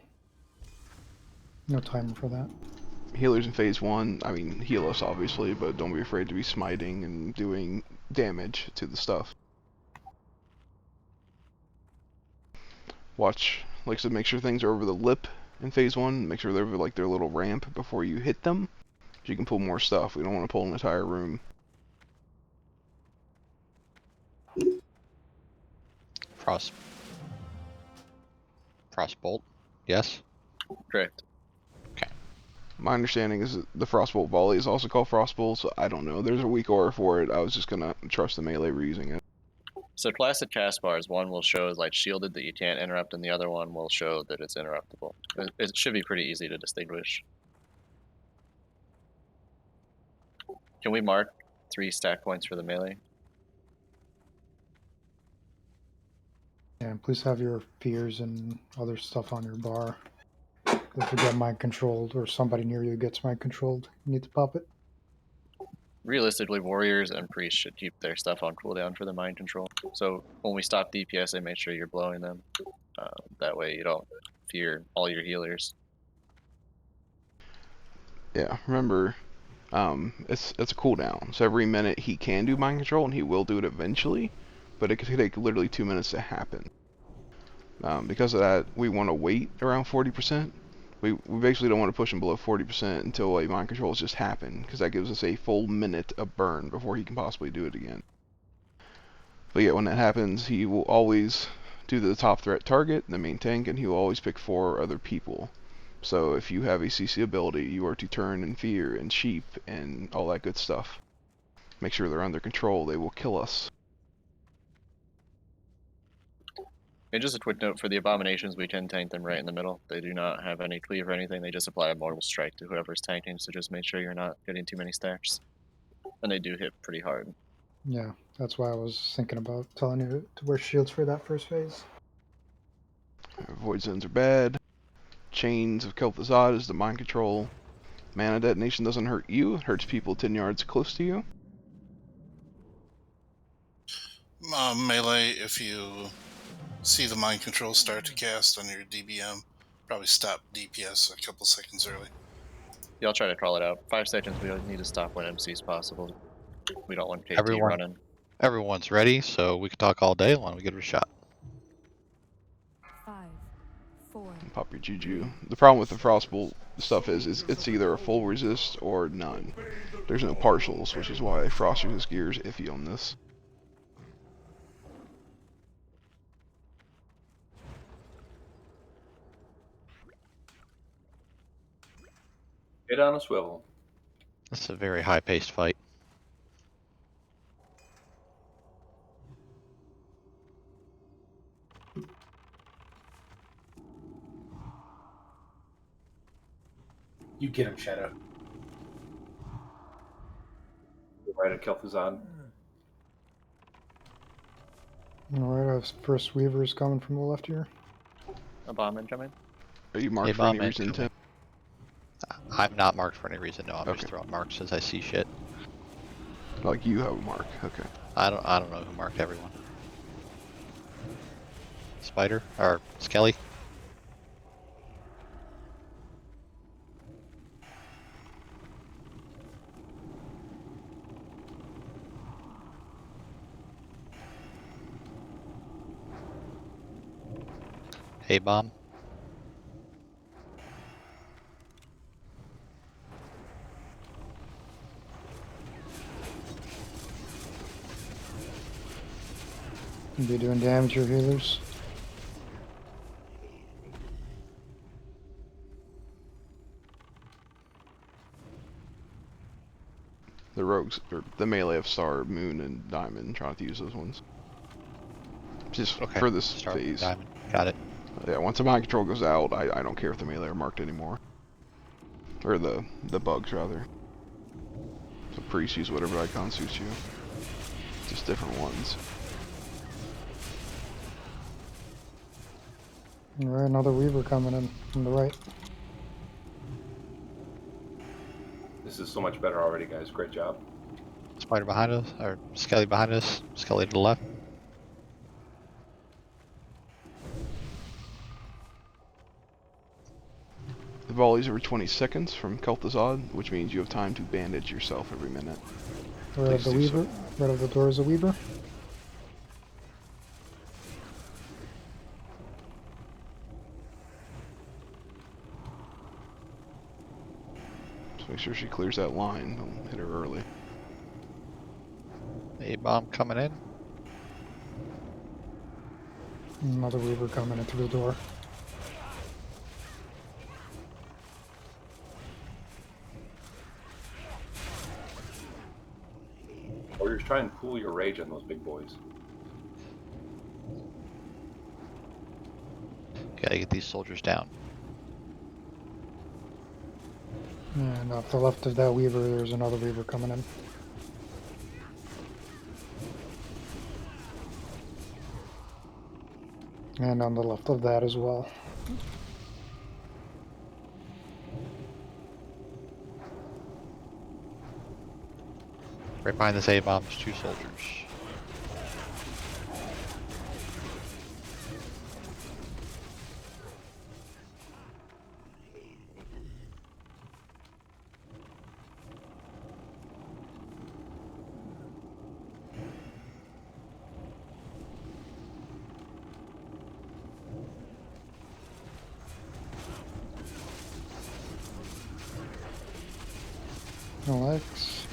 no timer for that. Healers in phase 1, I mean, heal us obviously, but don't be afraid to be smiting and doing damage to the stuff. Watch, like I said, make sure things are over the lip in phase 1, make sure they're over like their little ramp before you hit them, so you can pull more stuff. We don't want to pull an entire room. Frostbolt, yes? Correct. Okay. My understanding is that the Frostbolt volley is also called Frostbolt, so I don't know. There's a weak aura for it. I was just gonna trust the melee reusing it. So classic cast bars, one will show like shielded that you can't interrupt, and the other one will show that it's interruptible. It should be pretty easy to distinguish. Can we mark 3 stack points for the melee? And please have your fears and other stuff on your bar. If you get mind controlled or somebody near you gets mind controlled, you need to pop it. Realistically, warriors and priests should keep their stuff on cooldown for the mind control. So when we stop DPS, make sure you're blowing them. That way you don't fear all your healers. Yeah, remember, it's a cooldown. So every minute he can do mind control, and he will do it eventually, but it could take literally 2 minutes to happen. Because of that, we want to wait around 40%. We basically don't want to push him below 40% until a mind control has just happened, because that gives us a full minute of burn before he can possibly do it again. But yeah, when that happens, he will always do the top threat target, the main tank, and he will always pick 4 other people. So if you have a CC ability, you are to turn and fear and sheep and all that good stuff. Make sure they're under control, they will kill us. And just a quick note for the abominations, we can tank them right in the middle. They do not have any cleave or anything. They just apply a mortal strike to whoever's tanking. So just make sure you're not getting too many stacks. And they do hit pretty hard. Yeah, that's why I was thinking about telling you to wear shields for that first phase. Void zones are bad. Chains of Kel'Thuzad is the mind control. Mana detonation doesn't hurt you, it hurts people 10 yards close to you. Melee, if you see the mind control start to cast on your DBM, probably stop DPS a couple seconds early. Yeah, I'll try to call it out. 5 seconds, we need to stop when MC is possible. We don't want KT running. Everyone's ready, so we can talk all day long. We give it a shot. 5, 4. Pop your Juju. The problem with the Frostbolt stuff is it's either a full resist or none. There's no partials, which is why Froster's gear is iffy on this. Get on a swivel. This is a very high-paced fight. You get him, Shadow. Right at Kel'Thuzad. Alright, our first Weaver's coming from the left here. A bomb incoming. Are you marked for any reason, Tim? I'm not marked for any reason, no. I'm just throwing marks as I see shit. Like you have a mark, okay. I don't know who marked everyone. Spider? Or Skelly? Hey, bomb. Be doing damage to your healers. The rogues, or the melee of Star, Moon, and Diamond, try not to use those ones. Just for this Star, phase. Diamond. Got it. Yeah, once the mind control goes out, I don't care if the melee are marked anymore. Or the bugs, rather. So priest, use whatever icon suits you. Just different ones. Alright, another Weaver coming in from the right. This is so much better already, guys. Great job. Spider behind us, or Skelly behind us, Skelly to the left. The volley's every 20 seconds from Kel'Thuzad, which means you have time to bandage yourself every minute. Right of the Weaver. Right of the door is a Weaver. Just make sure she clears that line. Don't hit her early. A bomb coming in. Another Weaver coming in through the door. Warriors, try and cool your rage on those big boys. Gotta get these soldiers down. And off the left of that Weaver, there's another Weaver coming in. And on the left of that as well. Right behind this A-bomb, there's 2 soldiers. Alex.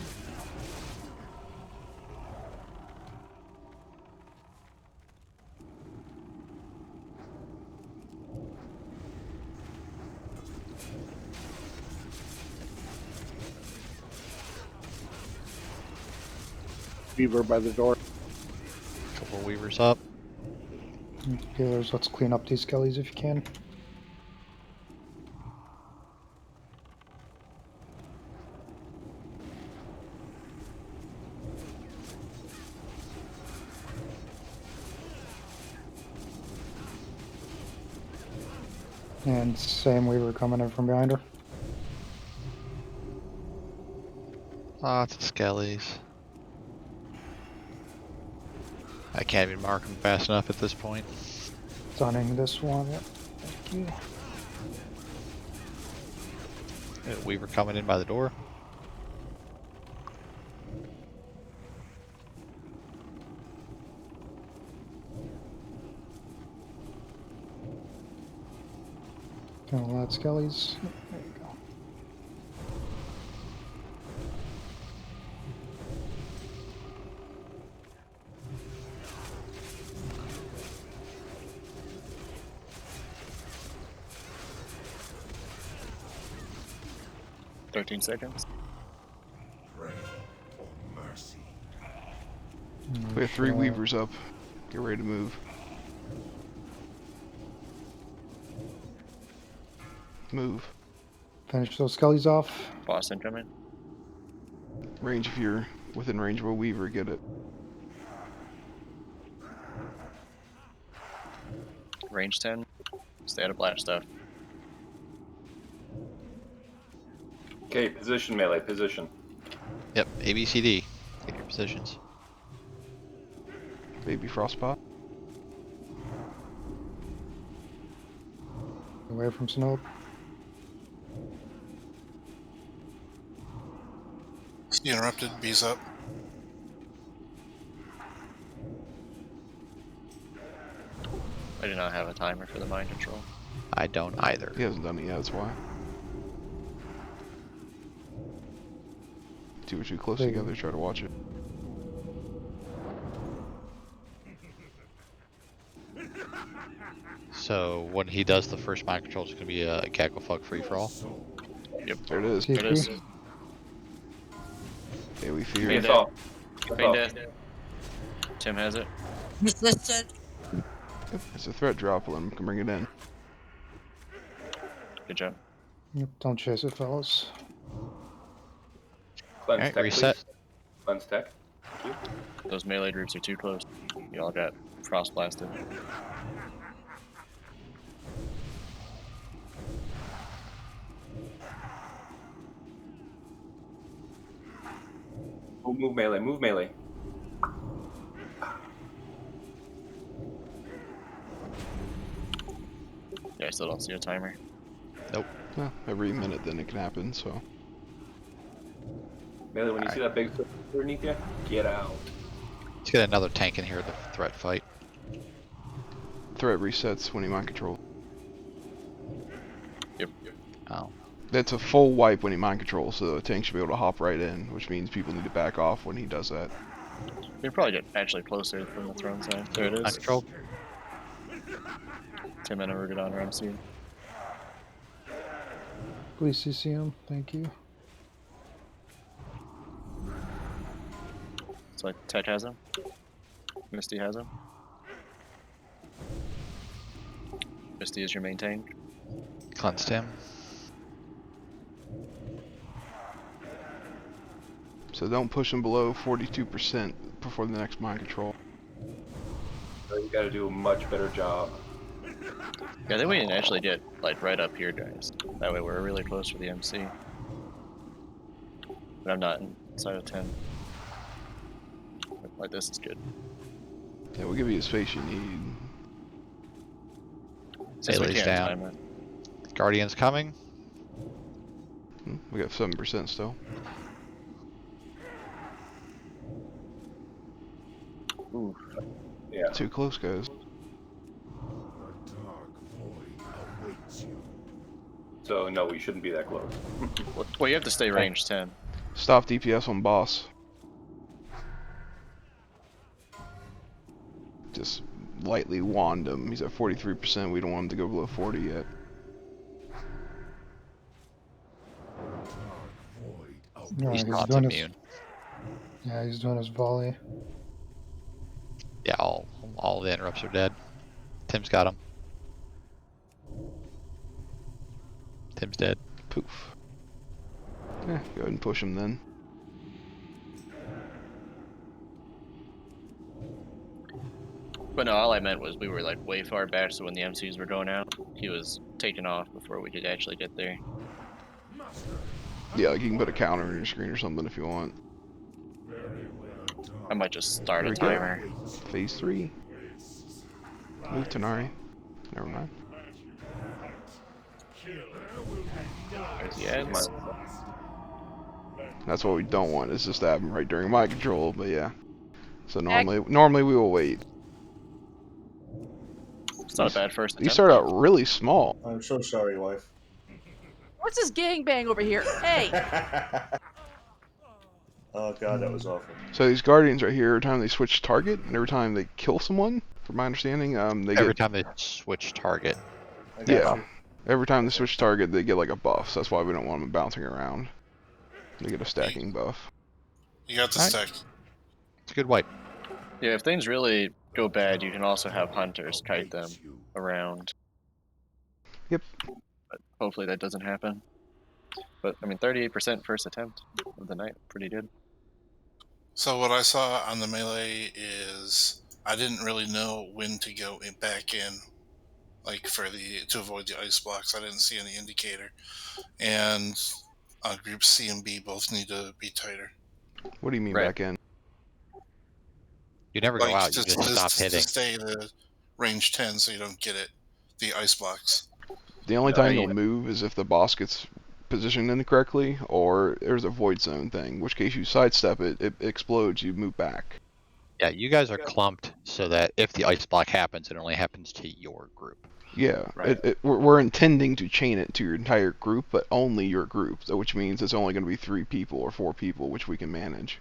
Beaver by the door. Couple weavers up. Healers, let's clean up these skellies if you can. And same weaver coming in from behind her. Lots of skellies. I can't even mark them fast enough at this point. Stunning this one. Yep. Thank you. Weaver coming in by the door. Kill that skellies. There you go. "13 seconds." We have 3 weavers up. Get ready to move. Move. Finish those skellies off. Boss incoming. Range if you're within range of a weaver, get it. Range 10. Stay out of black stuff. Okay, position melee, position. Yep, ABCD. Take your positions. Baby frostbot. Away from Snow. He interrupted. Bees up. I do not have a timer for the mind control. I don't either. He hasn't done it yet, that's why. 2 or 2 close together, try to watch it. So when he does the first mind control, it's going to be a gaggle fuck free for all. Yep. There it is. There it is. Daily fear. Feign death. Feign death. Tim has it. Resisted. It's a threat drop, let him can bring it in. Good job. Yep, don't chase it, fellas. Cleanse Alright, tech, reset. please. Cleanse tech. Thank you. Those melee groups are too close. You all got frost blasted. Move melee, move melee. Yeah, I still don't see a timer. Nope. Well, every minute then it can happen, so. Melee, when you see that big underneath you, get out. Let's get another tank in here, the threat fight. Threat resets when you mind control. Yep. Oh. That's a full wipe when he mind controls, so the tank should be able to hop right in, which means people need to back off when he does that. We can probably get actually closer from the throne side. There it is. Mind control. 10 minute root on MC. Please CC him. Thank you. So Tech has him. Misty has him. Misty is your main tank. Cleansed him. So don't push him below 42% before the next mind control. So you gotta do a much better job. Yeah, I think we can actually get like right up here, guys. That way we're really close for the MC. But I'm not inside of 10. Like, this is good. Yeah, we'll give you the space you need. Since we Melee's can't down. time it. Guardian's coming. We got 7% still. Ooh. Yeah. Too close, guys. So no, we shouldn't be that close. Well, you have to stay range 10. Stop DPS on boss. Just lightly wand him. He's at 43%. We don't want him to go below 40 yet. No, He's he's not doing immune. Yeah, he's doing his volley. Yeah, all the interrupts are dead. Tim's got him. Tim's dead. Poof. Yeah, go ahead and push him then. But no, all I meant was we were like way far back, so when the MCs were going out, he was taking off before we could actually get there. Yeah, like you can put a counter on your screen or something if you want. I might just start There a we go. timer. Phase 3. Move Tanari. Never mind. There's the ads. That's what we don't want, is to stab him right during my control, but yeah. So normally we will wait. It's not a bad first attempt. You start out really small. I'm so sorry, wife. What's this gangbang over here? Hey! Oh god, that was awful. So these guardians right here, every time they switch target, and every time they kill someone, from my understanding, they Every get... time they switch target. Yeah. Every time they switch target, they get like a buff, so that's why we don't want them bouncing around. They get a stacking buff. You got the stack. It's a good wipe. Yeah, if things really go bad, you can also have hunters kite them around. Yep. But hopefully that doesn't happen. But, I mean, 38% first attempt of the night. Pretty good. So what I saw on the melee is I didn't really know when to go back in, like to avoid the ice blocks. I didn't see any indicator, and groups C and B both need to be tighter. What do you mean back in? You never go out. You Just just stop hitting. To stay the range 10 so you don't get it, the ice blocks. The only time you'll move is if the boss gets positioned incorrectly, or there's a void zone thing, in which case you sidestep it, it explodes, you move back. Yeah, you guys are clumped so that if the ice block happens, it only happens to your group. Yeah, Right. we're intending to chain it to your entire group, but only your group, so which means it's only going to be 3 people or 4 people, which we can manage.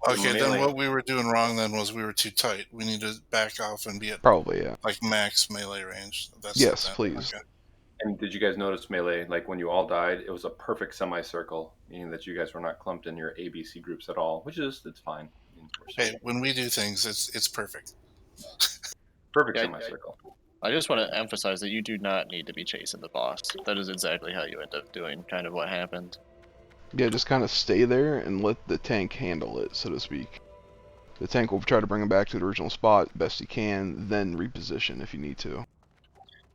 Okay, then what we were doing wrong then was we were too tight. We need to back off and be at Probably, yeah. like max melee range. That's Yes, please. Okay. And did you guys notice melee? Like when you all died, it was a perfect semicircle, meaning that you guys were not clumped in your ABC groups at all, it's fine. I mean, Hey, when we do things, it's perfect. Perfect semicircle. I just want to emphasize that you do not need to be chasing the boss. That is exactly how you end up doing kind of what happened. Yeah, just kind of stay there and let the tank handle it, so to speak. The tank will try to bring him back to the original spot best he can, then reposition if you need to.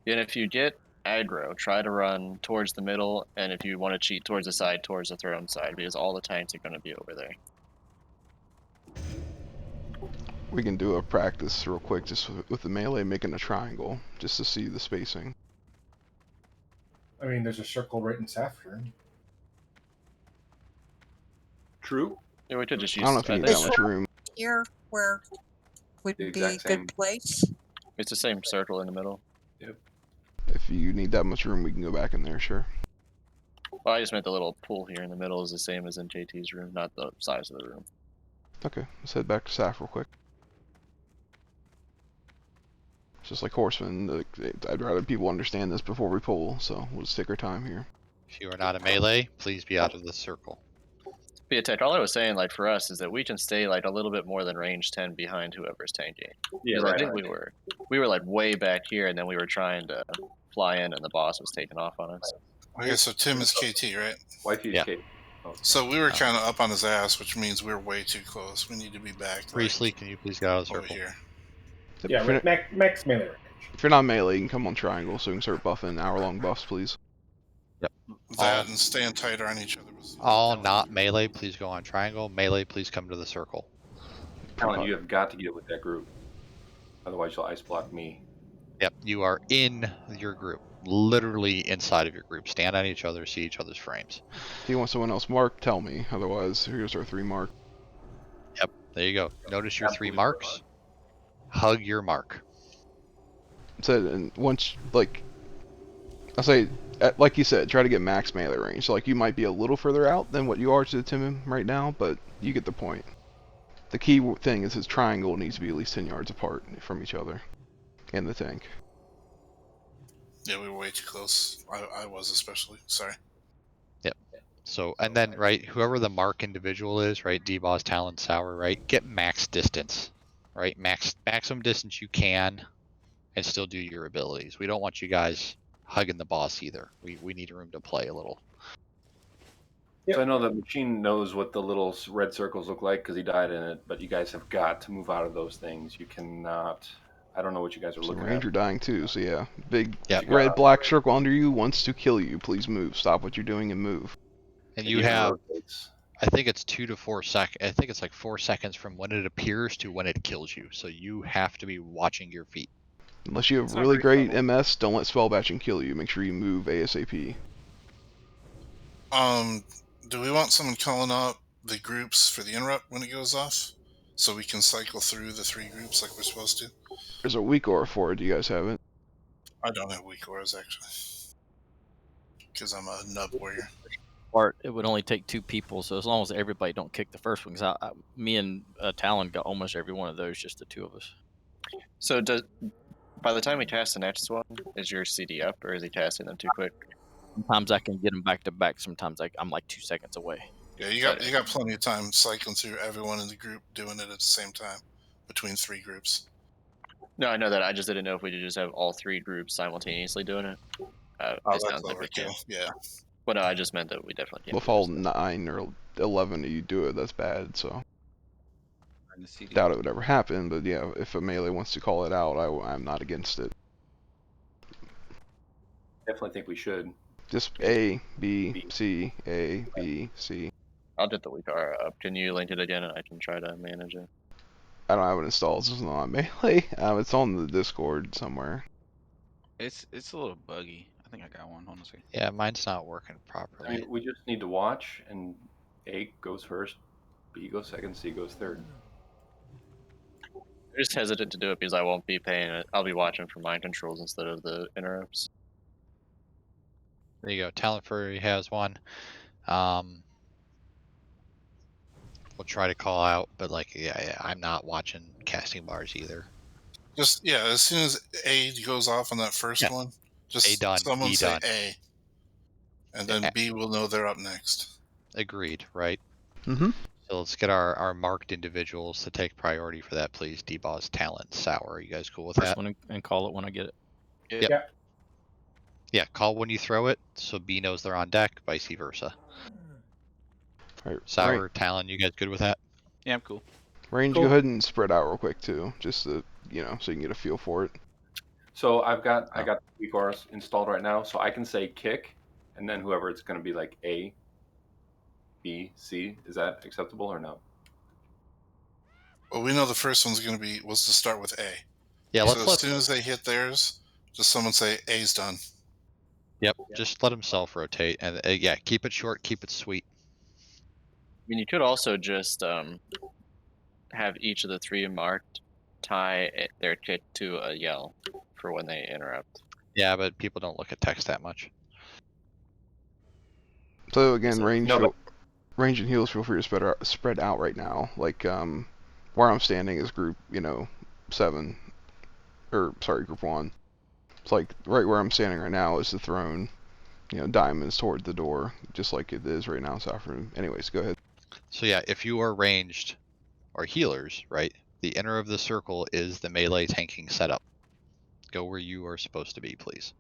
And if you get aggro, try to run towards the middle, and if you want to cheat towards the side, towards the throne side, because all the tanks are going to be over there. We can do a practice real quick just with the melee making a triangle, just to see the spacing. I mean, there's a circle right in Saffron. True. Yeah, we could just use. I don't know if you need that much room. Here, where would The be a exact same. good place. It's the same circle in the middle. Yep. If you need that much room, we can go back in there, sure. Well, I just meant the little pool here in the middle is the same as in JT's room, not the size of the room. Okay, let's head back to Saf real quick. It's just like Horseman, I'd rather people understand this before we pull, so we'll just take our time here. If you are not a melee, please be out of the circle. But yeah, Tech, all I was saying, like, for us, is that we can stay, like, a little bit more than range 10 behind whoever's tanking. Yeah, Because I right, think right. we were, like, way back here, and then we were trying to fly in, and the boss was taking off on us. Okay, so Tim is KT, right? Wifey's Yeah. Kate. Oh. So we were kind of up on his ass, which means we're way too close. We need to be back. Priestley, can you please get out of the over circle? here. Yeah, max melee range. If you're not melee, you can come on triangle, so we can start buffing hour-long buffs, please. Yep. That and staying tighter on each other. All not melee, please go on triangle. Melee, please come to the circle. Talon, you have got to get with that group. Otherwise, you'll ice block me. Yep, you are in your group, literally inside of your group. Stand on each other, see each other's frames. If you want someone else marked, tell me. Otherwise, here's our 3 mark. Yep, there you go. Notice your 3 Absolutely marks. Hug your mark. So, and once, like, I say, like you said, try to get max melee range. So, like, you might be a little further out than what you are to the Timon right now, but you get the point. The key thing is his triangle needs to be at least 10 yards apart from each other. And the tank. Yeah, we were way too close. I was especially. Sorry. Yep. So, and then, right, whoever the mark individual is, right, D-Boss, Talon, Sour, right, get max distance, right, maximum distance you can, and still do your abilities. We don't want you guys hugging the boss either. We need room to play a little. So I know the machine knows what the little red circles look like because he died in it, but you guys have got to move out of those things. You cannot. I don't know what you guys are So looking Ranger at. dying too, so yeah. Big Yep. red black circle under you wants to kill you. Please move. Stop what you're doing and move. And It you even have, rotates. I think it's 2 to 4 seconds. I think it's like 4 seconds from when it appears to when it kills you. So you have to be watching your feet. Unless you have It's not really very great MS, don't let spell batching kill you. Make sure you move ASAP. Do we want someone calling up the groups for the interrupt when it goes off? So we can cycle through the 3 groups like we're supposed to? There's a weak aura for it. Do you guys have it? I don't have weak auras, actually. Because I'm a nub warrior. Part it would only take 2 people, so as long as everybody don't kick the first one, because me and Talon got almost every one of those, just the 2 of us. So by the time we cast the next one, is your CD up, or is he casting them too quick? Sometimes I can get them back to back. Sometimes I'm like 2 seconds away. Yeah, you got plenty of time cycling through everyone in the group doing it at the same time between 3 groups. No, I know that. I just didn't know if we could just have all 3 groups simultaneously doing it. It that's sounds like we can. Yeah. Well, no, I just meant that we definitely can. Well, if all 9 or 11 of you do it, that's bad, so. Doubt it would ever happen, but yeah, if a melee wants to call it out, I'm not against it. Definitely think we should. Just A, B, C, A, B, C. I'll get the weak aura up. Can you link it again, and I can try to manage it? I don't have it installed, so it's not on melee. It's on the Discord somewhere. It's a little buggy. I think I got one, honestly. Yeah, mine's not working properly. I mean, we just need to watch, and A goes first, B goes second, C goes third. I'm just hesitant to do it because I won't be paying it. I'll be watching for mind controls instead of the interrupts. There you go. Talent Fury has one. We'll try to call out, but like, yeah, I'm not watching casting bars either. Just, yeah, as soon as A goes off on that first one, just A done, someone B say done. A. And then B will know they're up next. Agreed, right? Mm-hmm. So let's get our marked individuals to take priority for that, please. D-Boss, Talent, Sour. Are you guys cool with First that? one and call it when I get it. Yep. Yeah. Yeah, call when you throw it, so B knows they're on deck, vice versa. All right, Sour, Talon, you guys good with that? Yeah, I'm cool. Range, Cool. go ahead and spread out real quick too, just to, you know, so you can get a feel for it. So I got the weak auras installed right now, so I can say kick, and then whoever it's going to be like A, B, C. Is that acceptable or no? Well, we know the first one's going to was to start with A. Yeah, so as soon as they hit theirs, just someone say A's done. Yep, just let them self-rotate, and yeah, keep it short, keep it sweet. I mean, you could also just have each of the 3 marked tie their kick to a yell for when they interrupt. Yeah, but people don't look at text that much. So again, range No, and heals feel free to spread out right now. Like where I'm standing is group, 7, or sorry, group 1. It's like right where I'm standing right now is the throne. Diamonds toward the door, just like it is right now, Saffron. Anyways, go ahead. So yeah, if you are ranged or healers, right, the inner of the circle is the melee tanking setup. Go where you are supposed to be, please.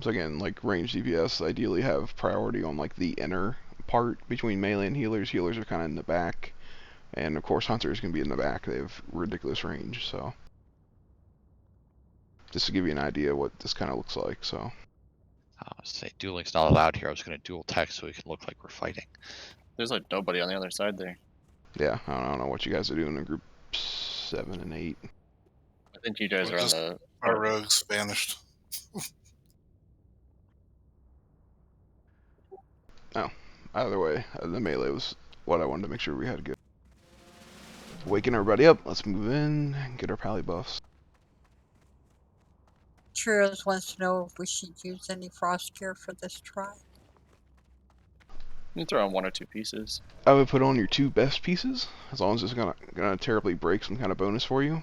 So again, like range DPS ideally have priority on like the inner part between melee and healers. Healers are kind of in the back, and of course hunters can be in the back. They have ridiculous range, so just to give you an idea what this kind of looks like. So Say dueling's not allowed here. I was going to dual text so we can look like we're fighting. There's like nobody on the other side there. Yeah, I don't know what you guys are doing in group 7 and 8. I think you guys We're are on just- the. Our rogues vanished. Oh, either way, the melee was what I wanted to make sure we had good. Waking everybody up. Let's move in and get our pally buffs. Trios wants to know if we should use any frost gear for this try. You throw on 1 or 2 pieces. I would put on your 2 best pieces, as long as it's gonna terribly break some kind of bonus for you.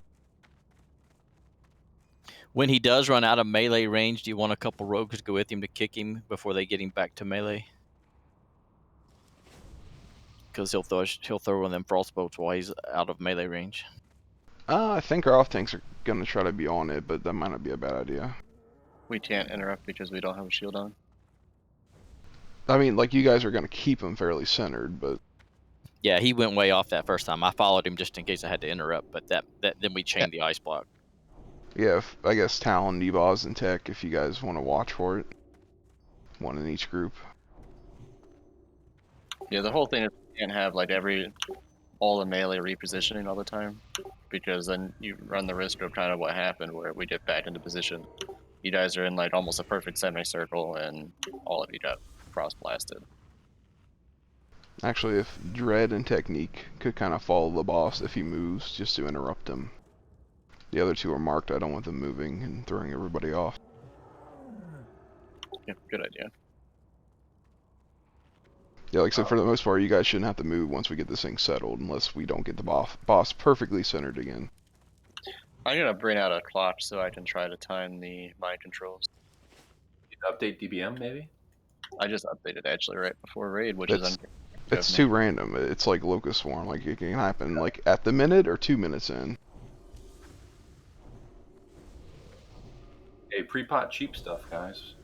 When he does run out of melee range, do you want a couple rogues to go with him to kick him before they get him back to melee? Because he'll throw one of them frost bolts while he's out of melee range. I think our off tanks are gonna try to be on it, but that might not be a bad idea. We can't interrupt because we don't have a shield on. I mean, like, you guys are gonna keep him fairly centered, but Yeah, he went way off that first time. I followed him just in case I had to interrupt, but then we chained the ice block. yeah, I guess Talon, Nebaz, and Tech, if you guys want to watch for it. 1 in each group. Yeah, the whole thing is you can't have like all the melee repositioning all the time, because then you run the risk of kind of what happened where we get back into position. You guys are in like almost a perfect semicircle, and all of you got frost blasted. Actually, if Dread and Technique could kind of follow the boss if he moves, just to interrupt him. The other 2 are marked. I don't want them moving and throwing everybody off. Yeah, good idea. Yeah, like I said, for the most part, you guys shouldn't have to move once we get this thing settled, unless we don't get the boss perfectly centered again. I'm gonna bring out a clock so I can try to time the mind controls. Update DBM maybe? I just updated actually right before raid, which is It's too random. It's like Locust Swarm. Like, it can happen like at the minute or 2 minutes in. Hey, pre-pot cheap stuff, guys.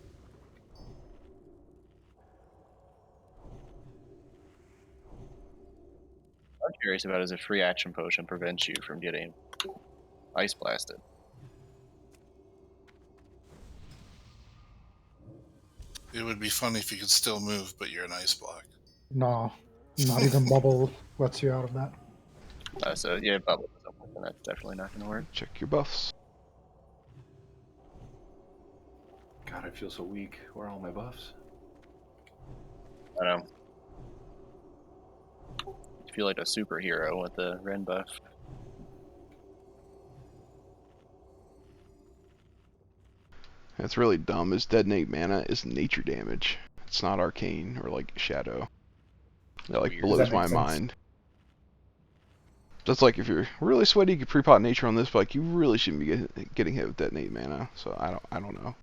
I'm curious about is if free action potion prevents you from getting ice blasted. It would be funny if you could still move, but you're an ice block. No, not even bubble lets you out of that. So yeah, bubble doesn't work, and that's definitely not gonna work. Check your buffs. God, I feel so weak. Where are all my buffs? I know. I feel like a superhero with the Ren buff. That's really dumb. Is detonate mana is nature damage. It's not arcane or like shadow. That like Weird. blows That my makes sense. mind. That's like if you're really sweaty, you could pre-pot nature on this, but like you really shouldn't be getting hit with detonate mana. So I don't know.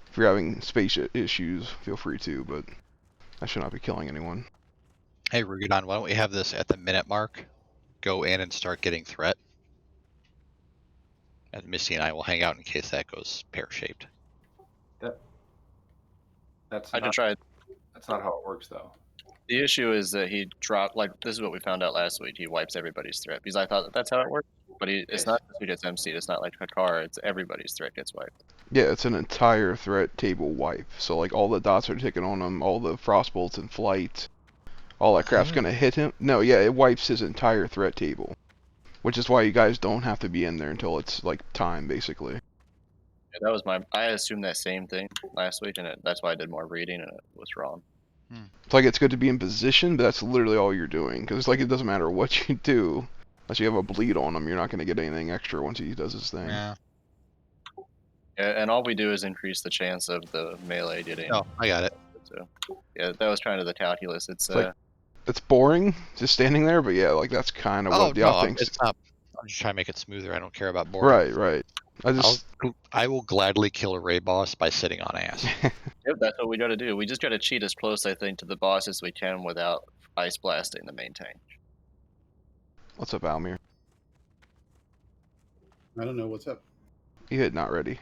If you're having space issues, feel free to, but I should not be killing anyone. Hey, Rugadon, why don't we have this at the minute mark? Go in and start getting threat. And Missy and I will hang out in case that goes pear-shaped. That's I not, could try. that's not how it works, though. The issue is that he dropped, like, this is what we found out last week. He wipes everybody's threat because I thought that's how it works. But it's not just who gets MC'd. It's not like Kakar. It's everybody's threat gets wiped. Yeah, it's an entire threat table wipe. So like all the dots are ticking on him, all the frostbolts in flight, all that crap's gonna hit him. No, yeah, it wipes his entire threat table. Which is why you guys don't have to be in there until it's like time, basically. Yeah, that was I assumed that same thing last week, and that's why I did more reading, and it was wrong. It's like it's good to be in position, but that's literally all you're doing. Because like it doesn't matter what you do, unless you have a bleed on him, you're not gonna get anything extra once he does his thing. Yeah. Yeah, and all we do is increase the chance of the melee getting. Oh, I got it. So, yeah, that was kind of the calculus. It's It's boring just standing there, but yeah, like that's kind of what the off things. It's not. I'm just trying to make it smoother. I don't care about boring. Right. I will gladly kill a raid boss by sitting on ass. Yep, that's what we got to do. We just got to cheat as close, I think, to the boss as we can without ice blasting the main tank. What's up, Almir? I don't know what's up. You hit not ready.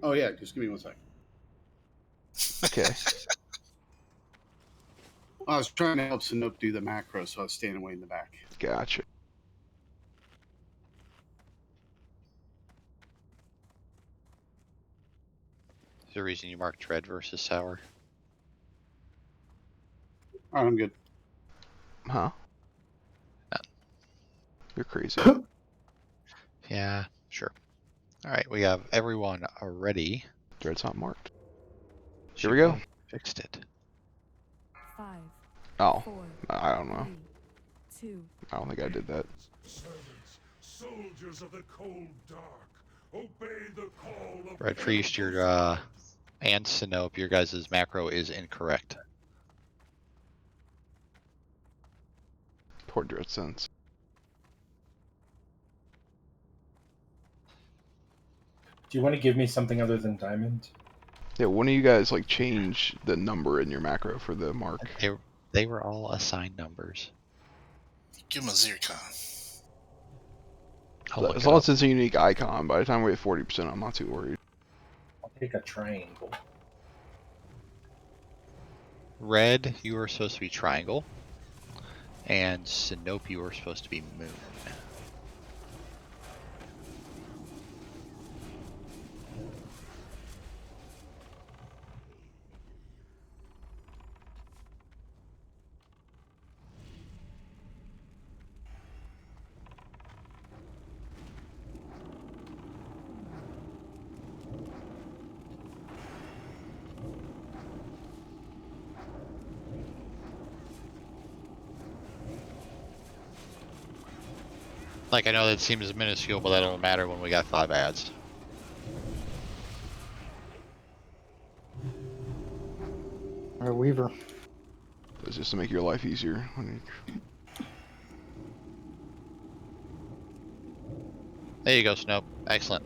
Oh yeah, just give me 1 second. Okay. I was trying to help Sanook do the macro, so I was standing way in the back. Gotcha. Is there a reason you marked Dread versus Sour? All right, I'm good. Huh? You're crazy. Yeah, sure. All right, we have everyone ready. Dread's not marked. Here we go. Fixed it. 5, Oh, 4, I don't know. 3, 2. I don't think I did that. Servants, soldiers of the cold dark, obey the call of Red Priest, your and Sinope, your guys' macro is incorrect. Poor Dread Sense. Do you want to give me something other than diamond? Yeah, when do you guys like change the number in your macro for the mark? They were all assigned numbers. Give him a zircon. As long as it's a unique icon, by the time we hit 40%, I'm not too worried. I'll take a triangle. Red, you were supposed to be triangle. And Sinope, you were supposed to be moon. Like, I know that seems minuscule, but that don't matter when we got 5 ads. Alright, Weaver. It's just to make your life easier. There you go, Snope. Excellent.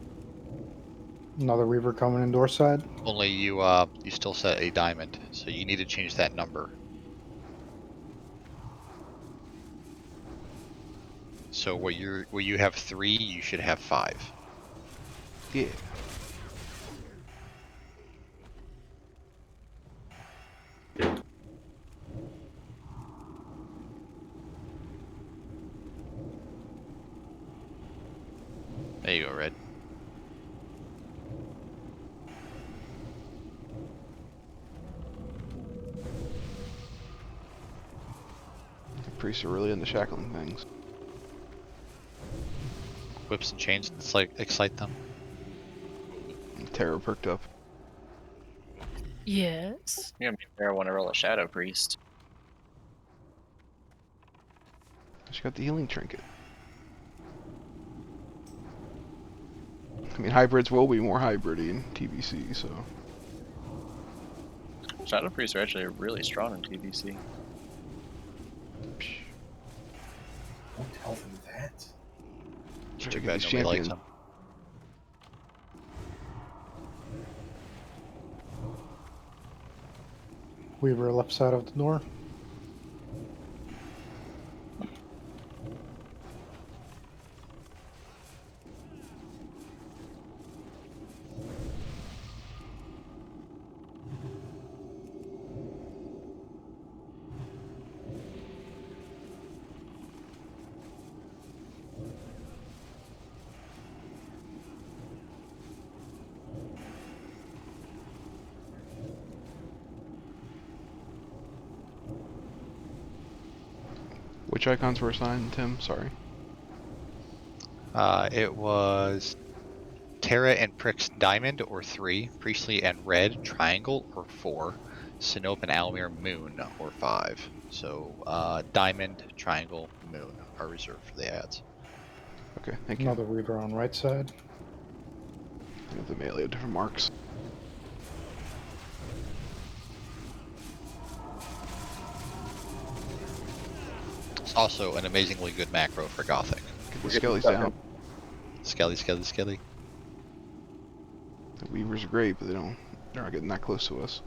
Another Weaver coming indoor side. Only you you still set a diamond, so you need to change that number. So where you have 3, you should have 5. Yeah. There you go, Red. The priests are really into shackling things. Whips and chains, excite them. Terror perked up. Yes. Yeah, maybe I want to roll a Shadow Priest. She got the healing trinket. I mean, hybrids will be more hybridy in TBC, so. Shadow Priests are actually really strong in TBC. Don't tell them that. Too Check bad these nobody likes champions. them. Weaver left side of the door. Which icons were assigned, Tim? Sorry. It was Terra and Prix Diamond or 3, Priestly and Red Triangle or 4, Sinope and Almir Moon or 5. So Diamond, Triangle, Moon are reserved for the ads. Okay, thank you. Another Weaver on right side. I think the melee have different marks. It's also an amazingly good macro for Gothic. Get the skellies down. Skelly. The Weavers are great, but they're not getting that close to us.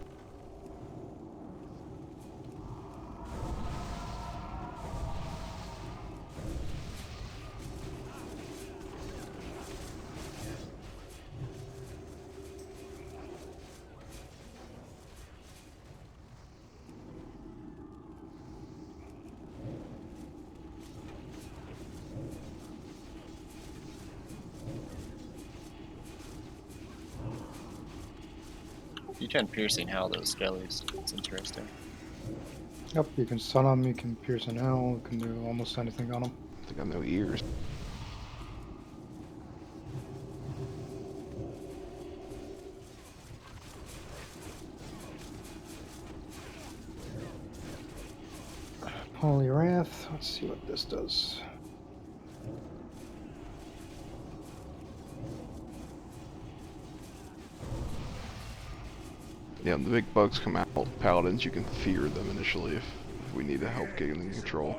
You can piercing hell those skellies. It's interesting. Yep, you can stun them, you can pierce an L, you can do almost anything on them. They got no ears. Holy Wrath. Let's see what this does. Yeah, the big bugs come out. Paladins, you can fear them initially if we need to help get them in control.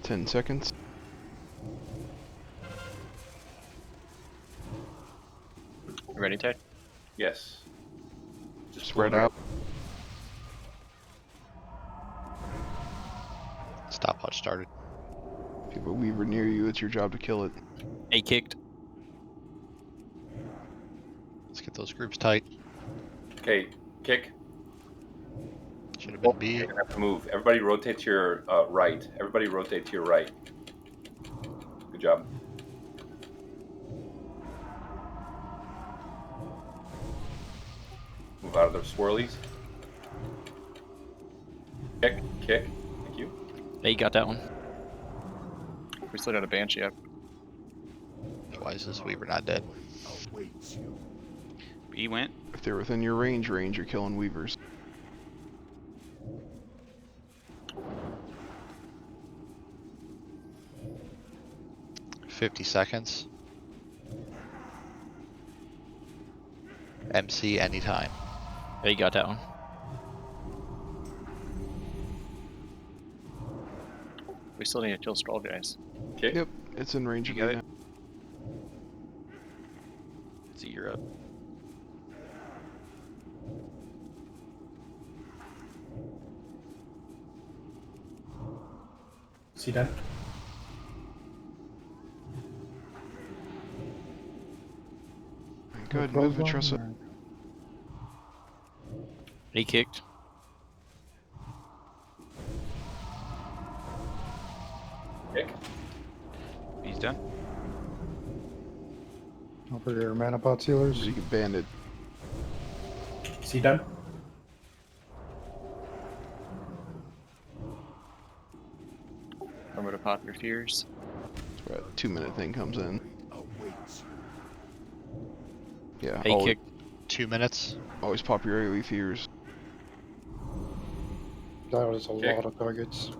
10 seconds. Ready, Ted? Yes. Just spread out. Stopwatch started. If you have a Weaver near you, it's your job to kill it. A kicked. Let's get those groups tight. Okay, kick. Should have been B. You're gonna have to move. Everybody rotate to your right. Everybody rotate to your right. Good job. Move out of the swirlies. Kick, kick. Thank you. A got that one. We still got a Banshee up. Why is this Weaver not dead? B went. If they're within your range, you're killing Weavers. $50. MC anytime. A got that one. We still need to kill Skull guys. Okay. Yep, it's in range of you now. See, you're up. See done? Good, move Vitressa. A kicked. Kick. He's done. Over your mana pot sealers. You can bandit. See done? Remember to pop your fears. Right, 2-minute thing comes in. Yeah, A kick. 2 minutes. Always pop your AoE fears. That was a lot of targets.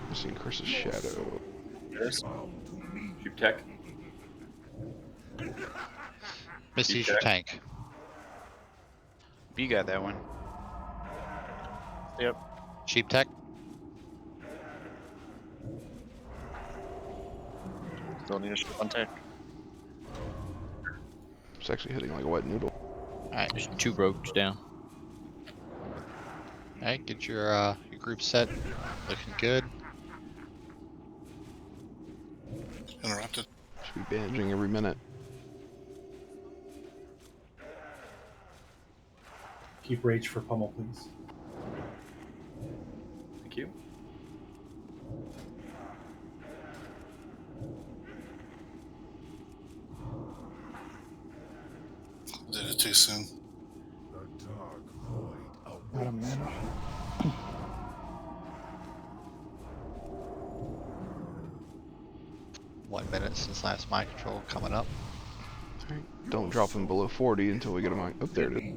Missing Curse's Shadow. There's Shoot tech. Misty, use your tank. B got that one. Yep. Cheap tech. Still need a ship on tech. It's actually hitting like a wet noodle. Alright. There's 2 rogues down. Alright, get your group set. Looking good. Interrupted. Should be bandaging every minute. Keep rage for pummel, please. Thank you. Did it too soon. Out of mana. One minute since last mind control coming up. Alright, don't drop him below 40 until we get him on. Oh, there it is.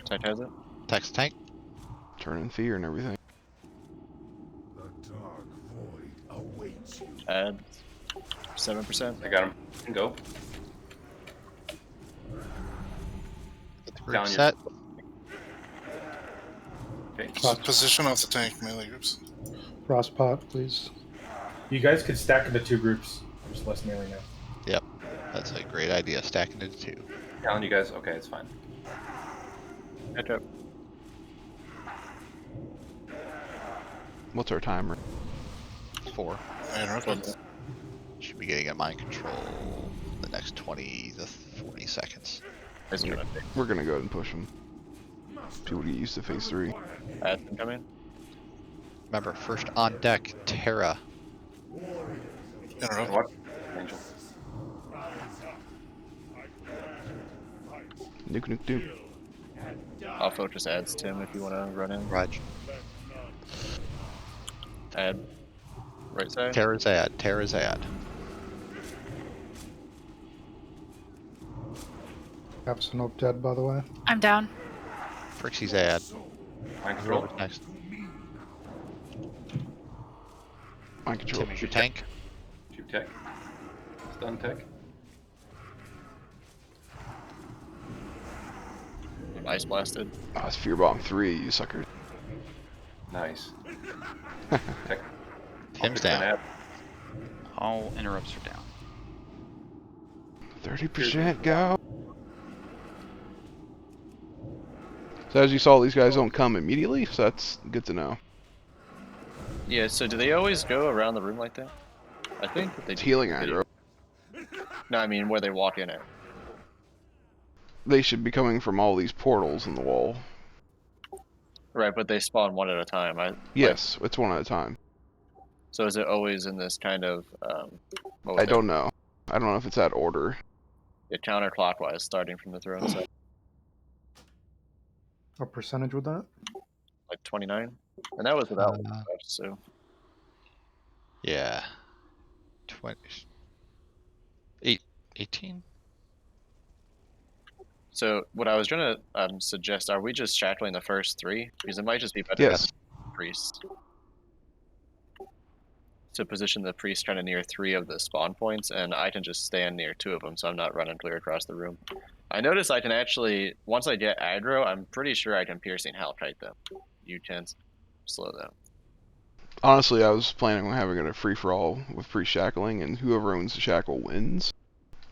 Tech has it. Text tank. Turn in fear and everything. Add 7%. I got him. Go. Get the group set. Okay. Position off the tank, melee groups. Frost pot, please. You guys could stack into 2 groups. There's less melee now. Yep. That's a great idea. Stacking into 2. Telling you guys, okay, it's fine. Catch up. What's our timer? 4. Interrupted. Should be getting a mind control in the next 20 to 40 seconds. We're gonna go ahead and push him. People get used to phase 3. Add them come in. Remember, first on deck, Terra. What? Angel. Nuke, nuke, nuke. I'll focus ads, Tim, if you want to run in. Raj. Ad. Right side. Terra's ad. Terra's ad. Capsule dead, by the way. I'm down. Frixie's ad. Mind control. Whoever's next. Mind control. Tim is your tank. Shoot tech. Stun tech. Ice blasted. Oh, it's Fear Bomb 3, you sucker. Nice. Tech. Tim's down. All interrupts are down. 30% go. So as you saw, these guys don't come immediately, so that's good to know. Yeah, so do they always go around the room like that? I think that they It's do. healing aggro. No, I mean where they walk in it. They should be coming from all these portals in the wall. Right, but they spawn one at a time. Yes, it's one at a time. So is it always in this kind of? I don't know. I don't know if it's that order. Yeah, counterclockwise, starting from the throne side. What percentage with that? Like 29, and that was without touch, so. Yeah. 20. 18? So what I was gonna suggest, are we just shackling the first 3? Because it might just be better Yes. to have the priest. To position the priest kind of near 3 of the spawn points, and I can just stand near 2 of them, so I'm not running clear across the room. I notice I can actually, once I get aggro, I'm pretty sure I can piercing Hellkite them. You can slow them. Honestly, I was planning on having it a free-for-all with pre-shackling, and whoever owns the shackle wins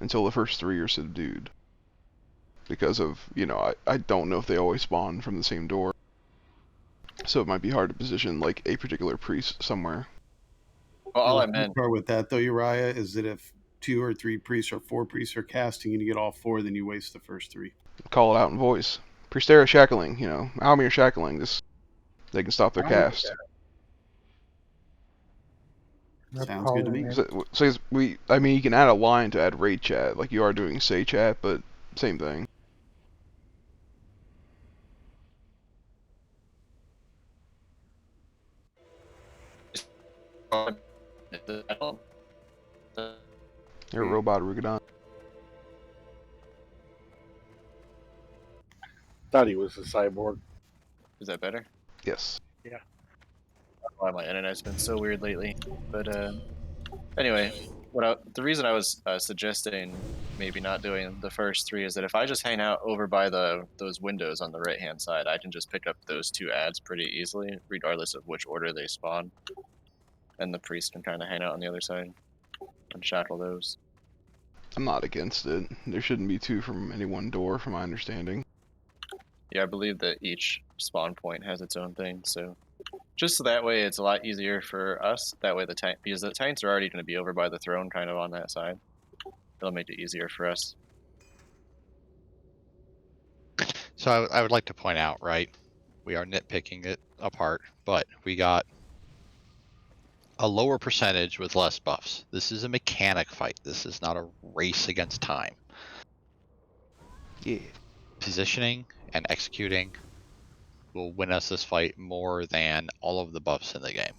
until the first 3 are subdued. Because of, you know, I don't know if they always spawn from the same door. So it might be hard to position, like, a particular priest somewhere. Well, all I The meant... part with that, though, Uriah, is that if 2 or 3 priests or 4 priests are casting and you get all 4, then you waste the first 3. Call it out in voice. Priestera shackling, you know, Almir shackling, just they can stop their cast. Sounds good to me. So I mean, you can add a line to add raid chat, like you are doing say chat, but same thing. You're a robot, Rugadon. Thought he was a cyborg. Is that better? Yes. Yeah. Why my internet's been so weird lately. But anyway, the reason I was suggesting maybe not doing the first 3 is that if I just hang out over by those windows on the right hand side, I can just pick up those 2 ads pretty easily, regardless of which order they spawn. And the priest can kind of hang out on the other side and shackle those. I'm not against it. There shouldn't be 2 from any one door, from my understanding. Yeah, I believe that each spawn point has its own thing, so just so that way it's a lot easier for us. That way the tank, because the tanks are already going to be over by the throne, kind of on that side. It'll make it easier for us. So I would like to point out, right? We are nitpicking it apart, but we got a lower percentage with less buffs. This is a mechanic fight. This is not a race against time. Yeah. Positioning and executing will win us this fight more than all of the buffs in the game.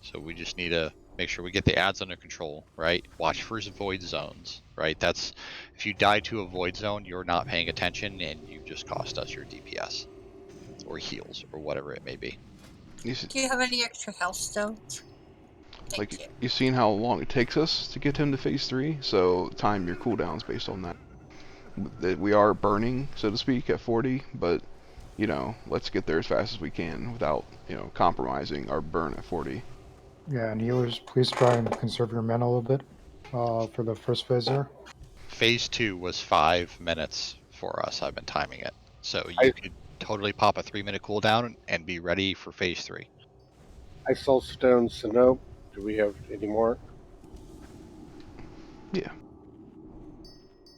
So we just need to make sure we get the ads under control, right? Watch for void zones, right? That's, if you die to a void zone, you're not paying attention and you just cost us your DPS or heals or whatever it may be. Do you have any extra health stones? Like, you've seen how long it takes us to get him to phase 3, so time your cooldowns based on that. We are burning, so to speak, at 40, but, you know, let's get there as fast as we can without, you know, compromising our burn at 40. Yeah, and healers, please try and conserve your mana a little bit for the first phase there. Phase 2 was 5 minutes for us. I've been timing it. So you could totally pop a 3-minute cooldown and be ready for phase 3. I sold stones, so no. Do we have any more? Yeah.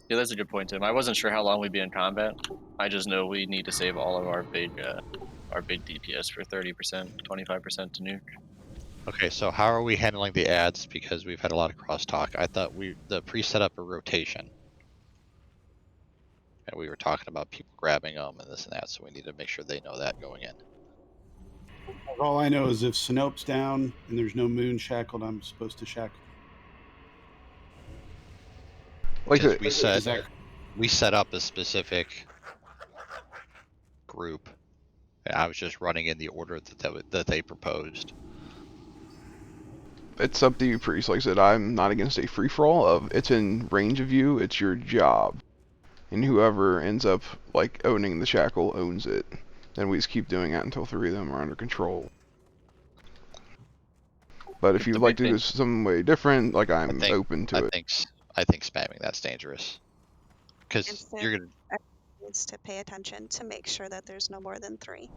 Yeah, that's a good point, Tim. I wasn't sure how long we'd be in combat. I just know we need to save all of our big our big DPS for 30%, 25% to nuke. Okay, so how are we handling the ads? Because we've had a lot of crosstalk. I thought the priest set up a rotation. And we were talking about people grabbing them and this and that, so we need to make sure they know that going in. All I know is if Sinope's down and there's no moon shackled, I'm supposed to shackle. Like Because we set up a specific group, and I was just running in the order that they proposed. it's up to you, priest. Like I said, I'm not against a free for all of it's in range of you. It's your job, and whoever ends up like owning the shackle owns it. Then we just keep doing that until 3 of them are under control. But if you'd like to do some way different, like I'm open to it. I think spamming that's dangerous. Because you're gonna needs to pay attention to make sure that there's no more than 3.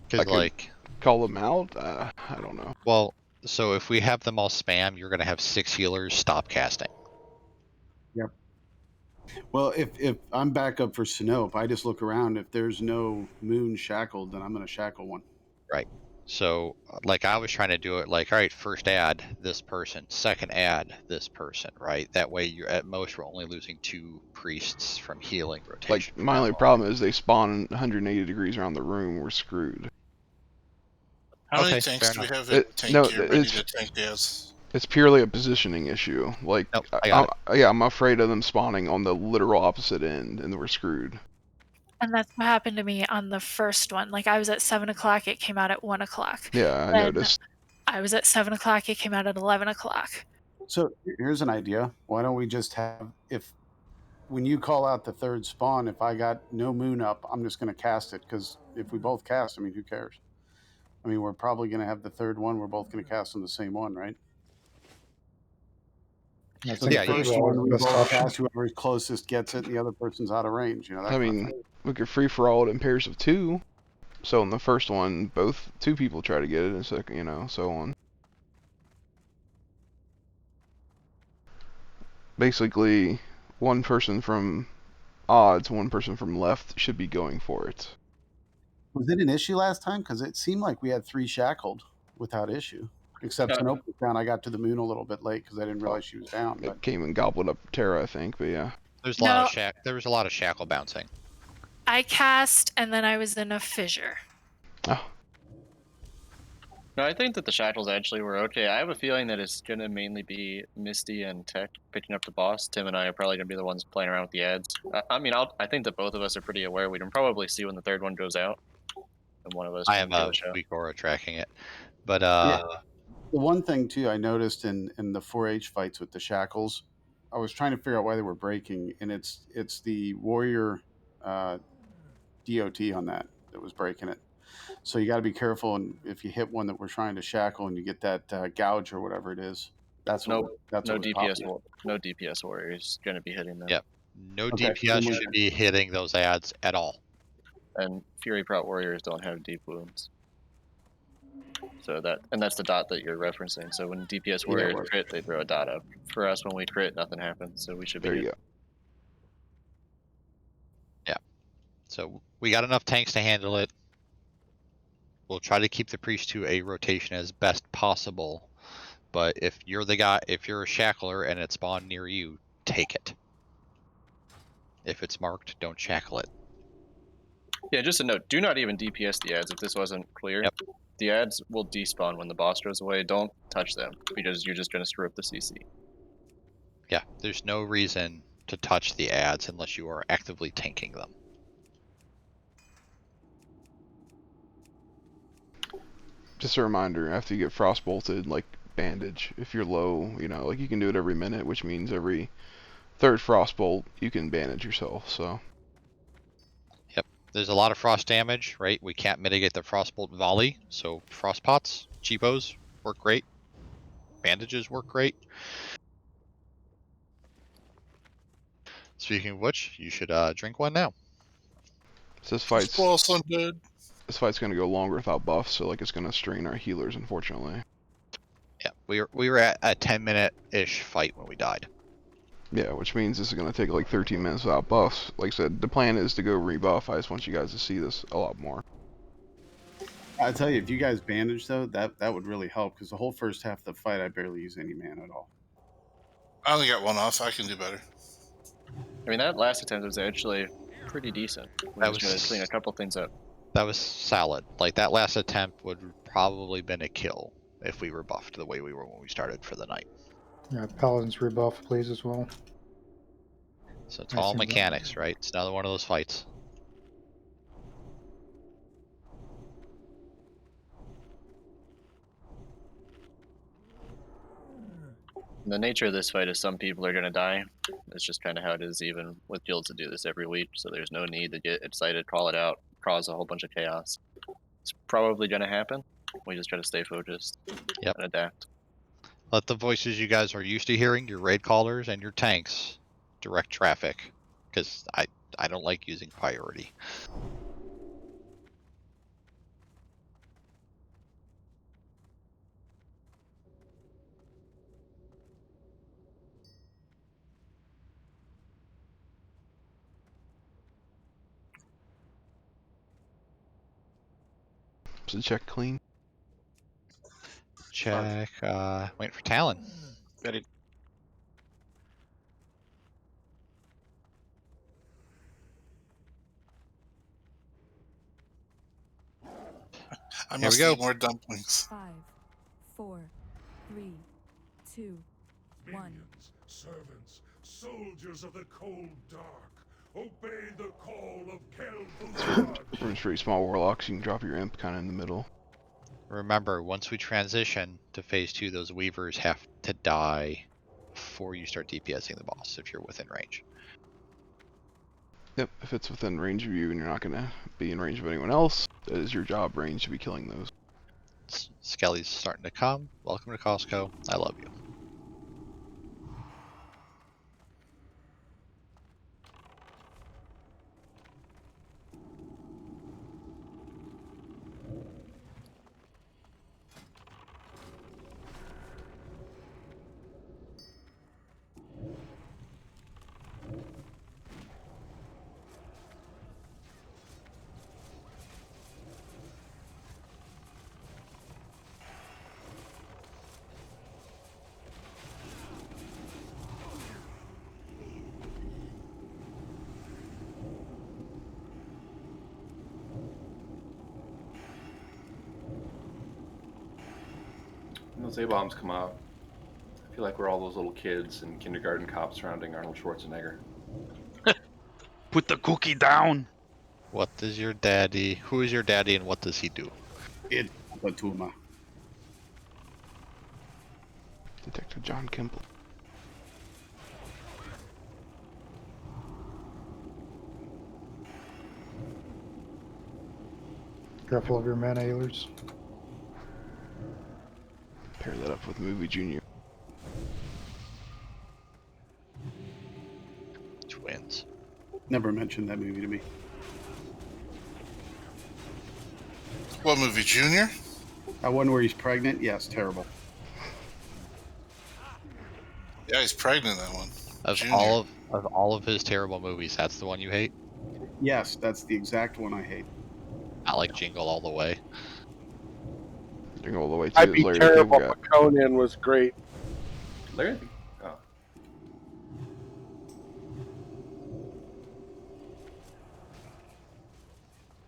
Because like call them out. I don't know. Well, so if we have them all spam, you're gonna have 6 healers stop casting. Yep. Well, if I'm back up for Sinope, I just look around. If there's no moon shackled, then I'm going to shackle one. Right. So, like, I was trying to do it like, all right, first add this person, second add this person, right? That way, you're at most we're only losing 2 priests from healing rotation. Like, my only problem is they spawn 180 degrees around the room. We're screwed. How many tanks do we have in tank gear ready to tank the ads? It's purely a positioning issue. Like, I'm afraid of them spawning on the literal opposite end, and we're screwed. And that's what happened to me on the first one. Like, I was at 7 o'clock, it came out at 1 o'clock. Yeah, I noticed. I was at 7 o'clock, it came out at 11 o'clock. So here's an idea. Why don't we just have, when you call out the 3rd spawn, if I got no moon up, I'm just going to cast it. Because if we both cast, I mean, who cares? I mean, we're probably going to have the 3rd one. We're both going to cast on the same one, right? So the first one we both cast, whoever's closest gets it, and the other person's out of range. You know. I mean, we could free for all it in pairs of 2. So in the first one, 2 people try to get it, and second, so on. Basically, 1 person from odds, 1 person from left should be going for it. Was it an issue last time? Because it seemed like we had 3 shackled without issue. Except Sinope was down. I got to the moon a little bit late because I didn't realize she was down. It came and gobbled up Terra, I think, but yeah. There was a lot of shackle bouncing. I cast, and then I was in a fissure. Oh. No, I think that the shackles actually were okay. I have a feeling that it's going to mainly be Misty and Tech picking up the boss. Tim and I are probably going to be the ones playing around with the ads. I think that both of us are pretty aware. We can probably see when the 3rd one goes out. And one of us. I have a weak aura tracking it. But, The one thing, too, I noticed in the 4H fights with the shackles, I was trying to figure out why they were breaking, and it's the warrior DOT on that was breaking it. So you got to be careful, and if you hit one that we're trying to shackle and you get that gouge or whatever it is, that's no DPS warrior is going to be hitting them. Yep. No DPS should be hitting those ads at all. And Fury Prot warriors don't have deep wounds. So that's the dot that you're referencing. So when DPS warriors crit, they throw a dot up. For us, when we crit, nothing happens. So we should be. There you go. Yeah. So we got enough tanks to handle it. We'll try to keep the priest to a rotation as best possible. But if you're a shackler and it's spawned near you, take it. If it's marked, don't shackle it. Yeah, just a note. Do not even DPS the ads if this wasn't clear. Yep. The ads will despawn when the boss goes away. Don't touch them because you're just going to screw up the CC. Yeah, there's no reason to touch the ads unless you are actively tanking them. Just a reminder, after you get frost bolted, like bandage. If you're low, like you can do it every minute, which means every 3rd frost bolt you can bandage yourself. So. Yep, there's a lot of frost damage, right? We can't mitigate the frostbolt volley, so frost pots, cheapos work great. Bandages work great. Speaking of which, you should drink one now. So this fight's going to go longer without buffs, so it's going to strain our healers, unfortunately. Yeah, we were at a 10-minute-ish fight when we died. Yeah, which means this is going to take 13 minutes without buffs. Like I said, the plan is to go rebuff. I just want you guys to see this a lot more. I tell you, if you guys bandage though, that would really help because the whole first half of the fight, I barely use any mana at all. I only got one off. I can do better. I mean, that last attempt was actually pretty decent. We That just got to clean a was couple things up. that was solid. Like that last attempt would probably been a kill if we were buffed the way we were when we started for the night. Yeah, Paladin's rebuff, please, as well. So it's I all assume that- mechanics, right? It's another one of those fights. The nature of this fight is some people are going to die. That's just kind of how it is, even with guilds that do this every week. So there's no need to get excited, call it out, cause a whole bunch of chaos. It's probably going to happen. We just got to stay focused Yep. and adapt. Let the voices you guys are used to hearing, your raid callers and your tanks, direct traffic, because I don't like using priority. So check clean. Check. Wait for Talon. Ready. I Here must we go. eat more dumplings. 5, 4, 3, 2, 1. Minions, servants, soldiers of the cold dark, obey the call of Kel'Thuzad. For very small warlocks, you can drop your imp kind of in the middle. Remember, once we transition to phase 2, those weavers have to die before you start DPSing the boss if you're within range. Yep, if it's within range of you and you're not going to be in range of anyone else, that is your job range to be killing those. Skelly's starting to come. Welcome to Costco. I love you. When those A-bombs come out, I feel like we're all those little kids in kindergarten cops surrounding Arnold Schwarzenegger. Put the cookie down. What does your daddy? Who is your daddy and what does he do? It's Batuma. Detective John Kimble. Careful of your mana healers. Pair that up with Movie Junior. Twins. Never mentioned that movie to me. What movie, Junior? That one where he's pregnant? Yes, terrible. Yeah, he's pregnant in that one. Of Junior. all of his terrible movies, that's the one you hate? Yes, that's the exact one I hate. I like Jingle All the Way. Jingle All the Way I'd too. be Larry terrible, Cable but Conan was great. Larry? Oh.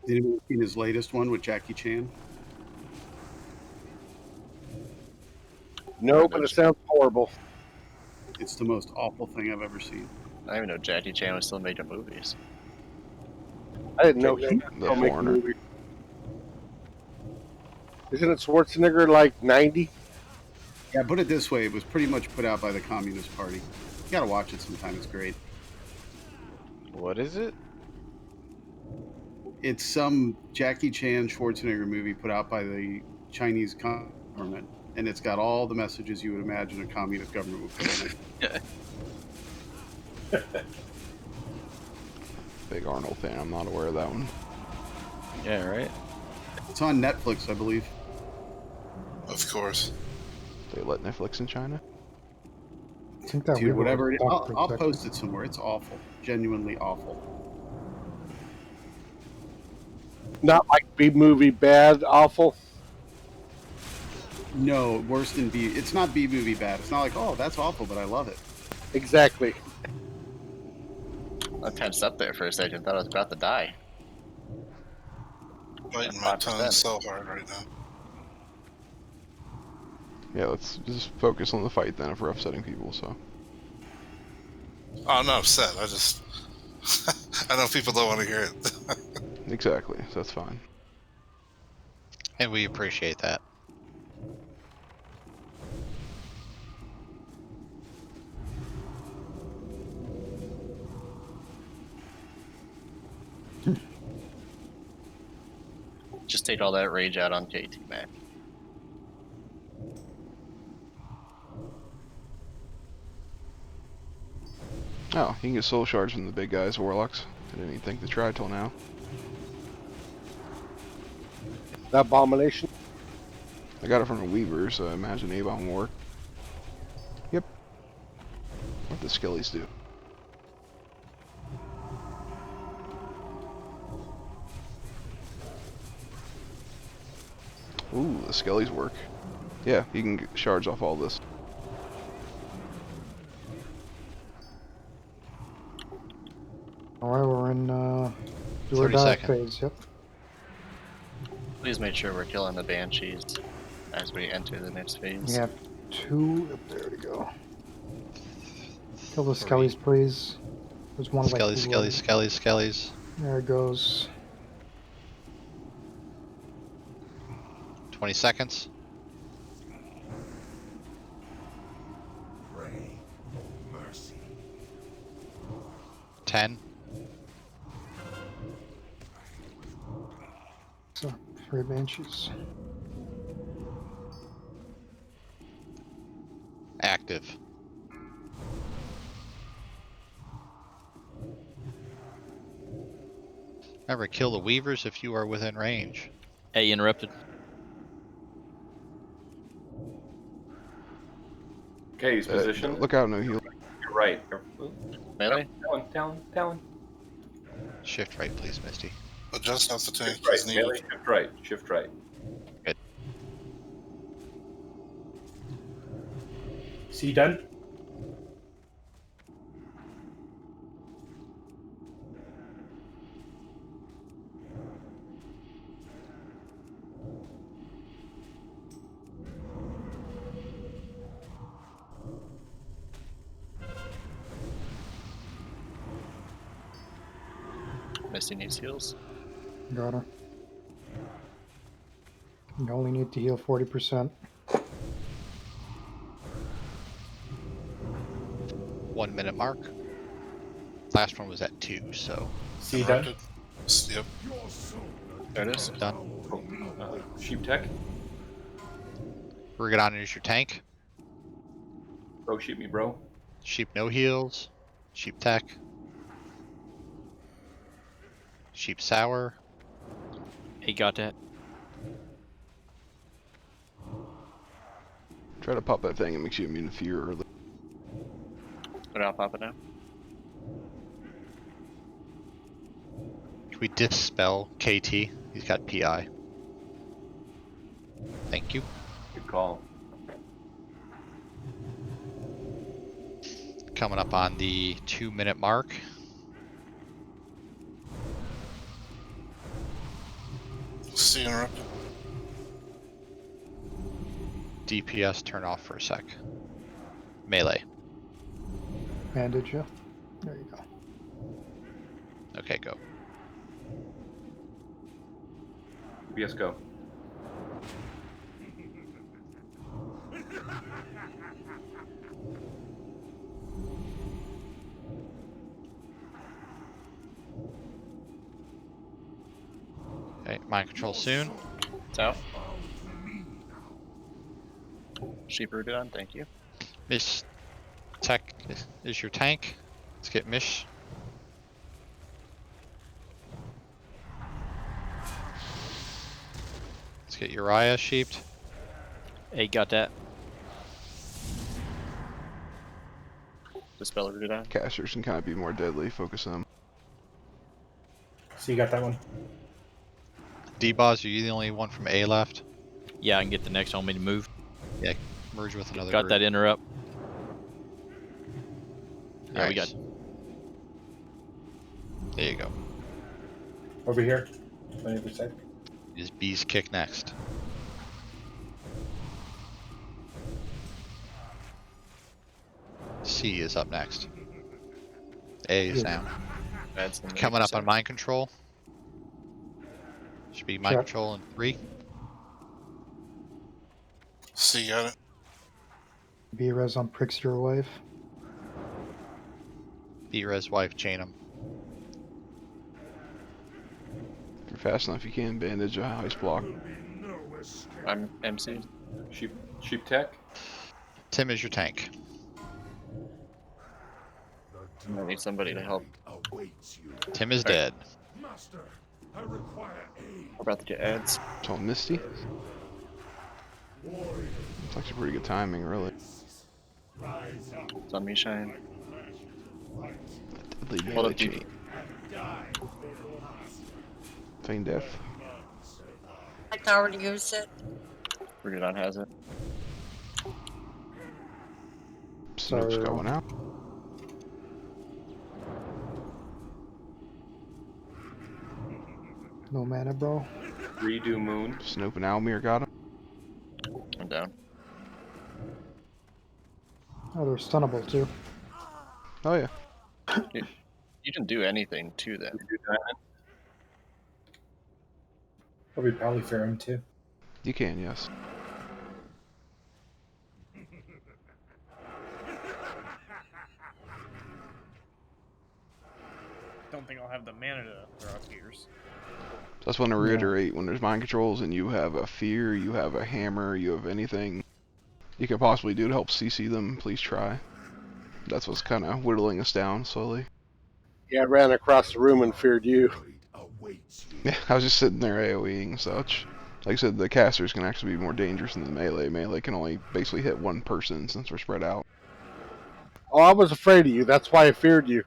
Did anyone see his latest one with Jackie Chan? No, but it sounds horrible. It's the most awful thing I've ever seen. I didn't even know Jackie Chan was still making movies. I didn't know he was The still making Foreigner. movies. Isn't it Schwarzenegger like 90? Yeah, put it this way, it was pretty much put out by the Communist Party. You gotta watch it sometime, it's great. What is it? It's some Jackie Chan Schwarzenegger movie put out by the Chinese government, and it's got all the messages you would imagine a communist government would put in it. Big Arnold fan. I'm not aware of that one. Yeah, right. It's on Netflix, I believe. Of course. They let Netflix in China? I think that Dude, Weaver whatever was it is, I'll protected. post it somewhere. It's awful. Genuinely awful. Not like B movie bad, awful. No, worse than B. It's not B movie bad. It's not like, oh, that's awful, but I love it. Exactly. I tensed up there for a second. Thought I was about to die. Biting my tongue so hard right now. Yeah, let's just focus on the fight then if we're upsetting people, so. Oh, I'm not upset. I just... I know people don't want to hear it. Exactly, so that's fine. And we appreciate that. Just take all that rage out on KT, man. Oh, you can get soul shards from the big guys, Warlocks. I didn't even think to try till now. The abomination. I got it from a Weaver, so I imagine A-bomb will work. Yep. What the Skellies do. Ooh, the Skellies work. Yeah, you can get shards off all this. Alright, we're in do or 30 die seconds. phase, yep. Please make sure we're killing the banshees as we enter the next phase. We have 2 there to go. Kill the 3. skellies, please. There's one like Skellies, Skellies, Skellies, Skellies. There it goes. 20 seconds. Pray for mercy. 10. So, 3 banshees. Active. Remember, kill the Weavers if you are within range. A interrupted. Okay, he's positioned. Look out, no heal. You're right. Melee? Talon. Shift right, please, Misty. Adjust off the tank. Shift right, He's needed. melee, shift right, shift right. Good. See, done? Misty needs heals. Got her. You only need to heal 40%. 1 minute mark. Last one was at 2, so. See, done? Yep. There it is. Done. Sheep tech. Rigadon is your tank. Bro, shoot me, bro. Sheep no heals. Sheep tech. Sheep sour. He got that. Try to pop that thing, it makes you immune to fear early. But I'll pop it now. Can we dispel KT? He's got PI. Thank you. Good call. Coming up on the 2 minute mark. See interrupted. DPS turn off for a sec. Melee. Bandage, yeah. There you go. Okay, go. BS go. Okay, mind control soon. It's out. Sheep rooted on, thank you. Mish Tech is your tank. Let's get Mish. Let's get Uriah sheeped. A got that. Dispel rooted on. Casters can kind of be more deadly, focus on them. So you got that one. D-Boz, are you the only one from A left? Yeah, I can get the next homie to move. Yeah, merge with another Got group. that interrupt. Yeah, All we right. got. There you go. Over here. 20%. Is B's kick next? C is up next. A is now. That's an Coming up on 8%. mind control. Should be mind Check. control in 3. C got it. B-res on pricks your wife. B-res wife, chain him. If you're fast enough, you can bandage a ice block. I'm MC. Sheep tech. Tim is your tank. I need somebody to help. Tim is All right. dead. Master, I require aid. We're about to get ads. So Misty. It's actually pretty good timing, really. It's on me, Shine. Deadly Hold melee up, DP. chain. Feign death. I already used it. Rigadon has it. Snoop's Sorry, going out. No mana, bro. Redo moon. Snoop and Almir got him. I'm down. Oh, they're stunnable too. Oh yeah. You can do anything to them. Probably Polyferrum too. You can, yes. Don't think I'll have the mana to throw out gears. So I just want to reiterate, when there's mind controls and you have a fear, you have a hammer, you have anything you could possibly do to help CC them, please try. That's what's kind of whittling us down slowly. Yeah, I ran across the room and feared you. Yeah, I was just sitting there AoEing and such. Like I said, the casters can actually be more dangerous than the melee. Melee can only basically hit one person since we're spread out. Oh, I was afraid of you. That's why I feared you.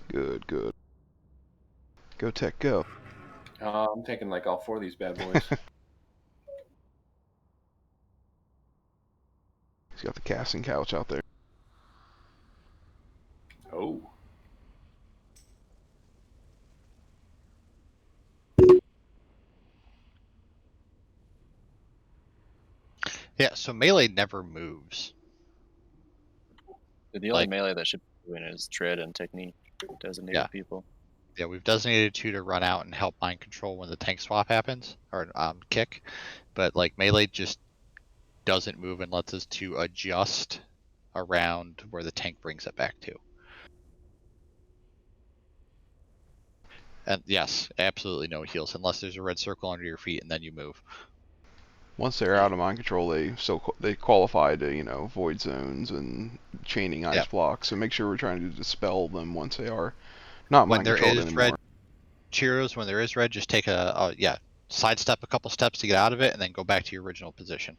Good, good. Go tech, go. I'm taking like all 4 of these bad boys. He's got the casting couch out there. Oh. Yeah, so melee never moves. The only melee that should be doing is tread and technique. Designated people. Yeah, we've designated 2 to run out and help mind control when the tank swap happens, or kick. But like melee just doesn't move and lets us to adjust around where the tank brings it back to. And yes, absolutely no heals unless there's a red circle under your feet and then you move. Once they're out of mind control, they qualify to void zones and chaining ice blocks. So make sure we're trying to dispel them once they are not mind controlled anymore. Red Cheerios, when there is red, just take sidestep a couple steps to get out of it and then go back to your original position.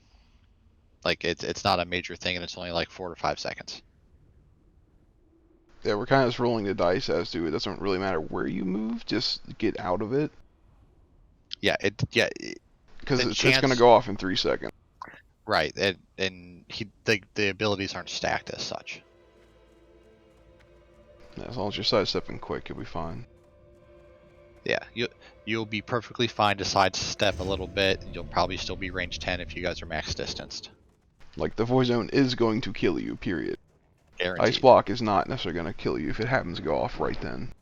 Like it's not a major thing and it's only like 4 to 5 seconds. Yeah, we're kind of just rolling the dice as to it doesn't really matter where you move, just get out of it. Yeah, because it's going to go off in 3 seconds. Right, and the abilities aren't stacked as such. Yeah, as long as you're sidestepping quick, you'll be fine. Yeah, you'll be perfectly fine to sidestep a little bit. You'll probably still be range 10 if you guys are max distanced. Like, the void zone is going to kill you, period. Guaranteed. Ice block is not necessarily going to kill you if it happens to go off right then.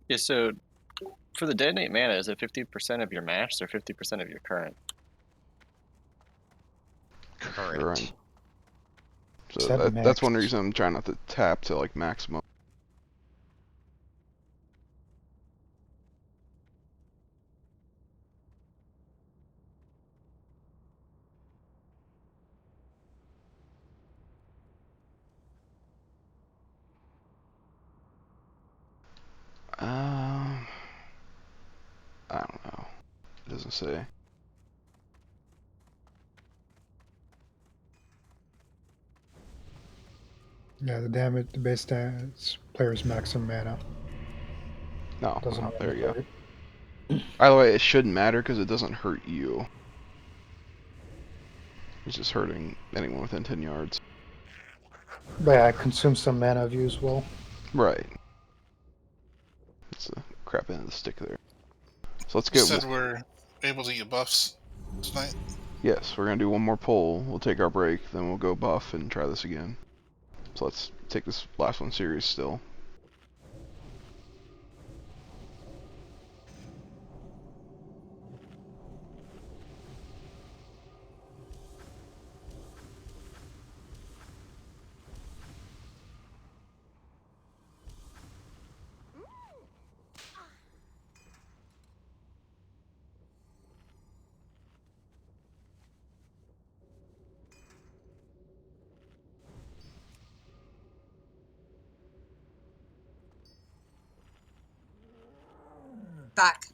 Yeah, so for the detonate mana, is it 50% of your max or 50% of your current? Current. So that's one reason I'm trying not to tap to like maximum. I don't know. gonna say. Yeah, the damage, the base stats, player's maximum mana. No, Doesn't well, there you hurt. go. By the way, it shouldn't matter because it doesn't hurt you. It's just hurting anyone within 10 yards. But yeah, it consumes some mana of you as well. Right. It's a crap end of the stick there. So let's You get. said we're able to get buffs tonight? Yes, we're gonna do one more poll. We'll take our break, then we'll go buff and try this again. So let's take this last one serious still. Back.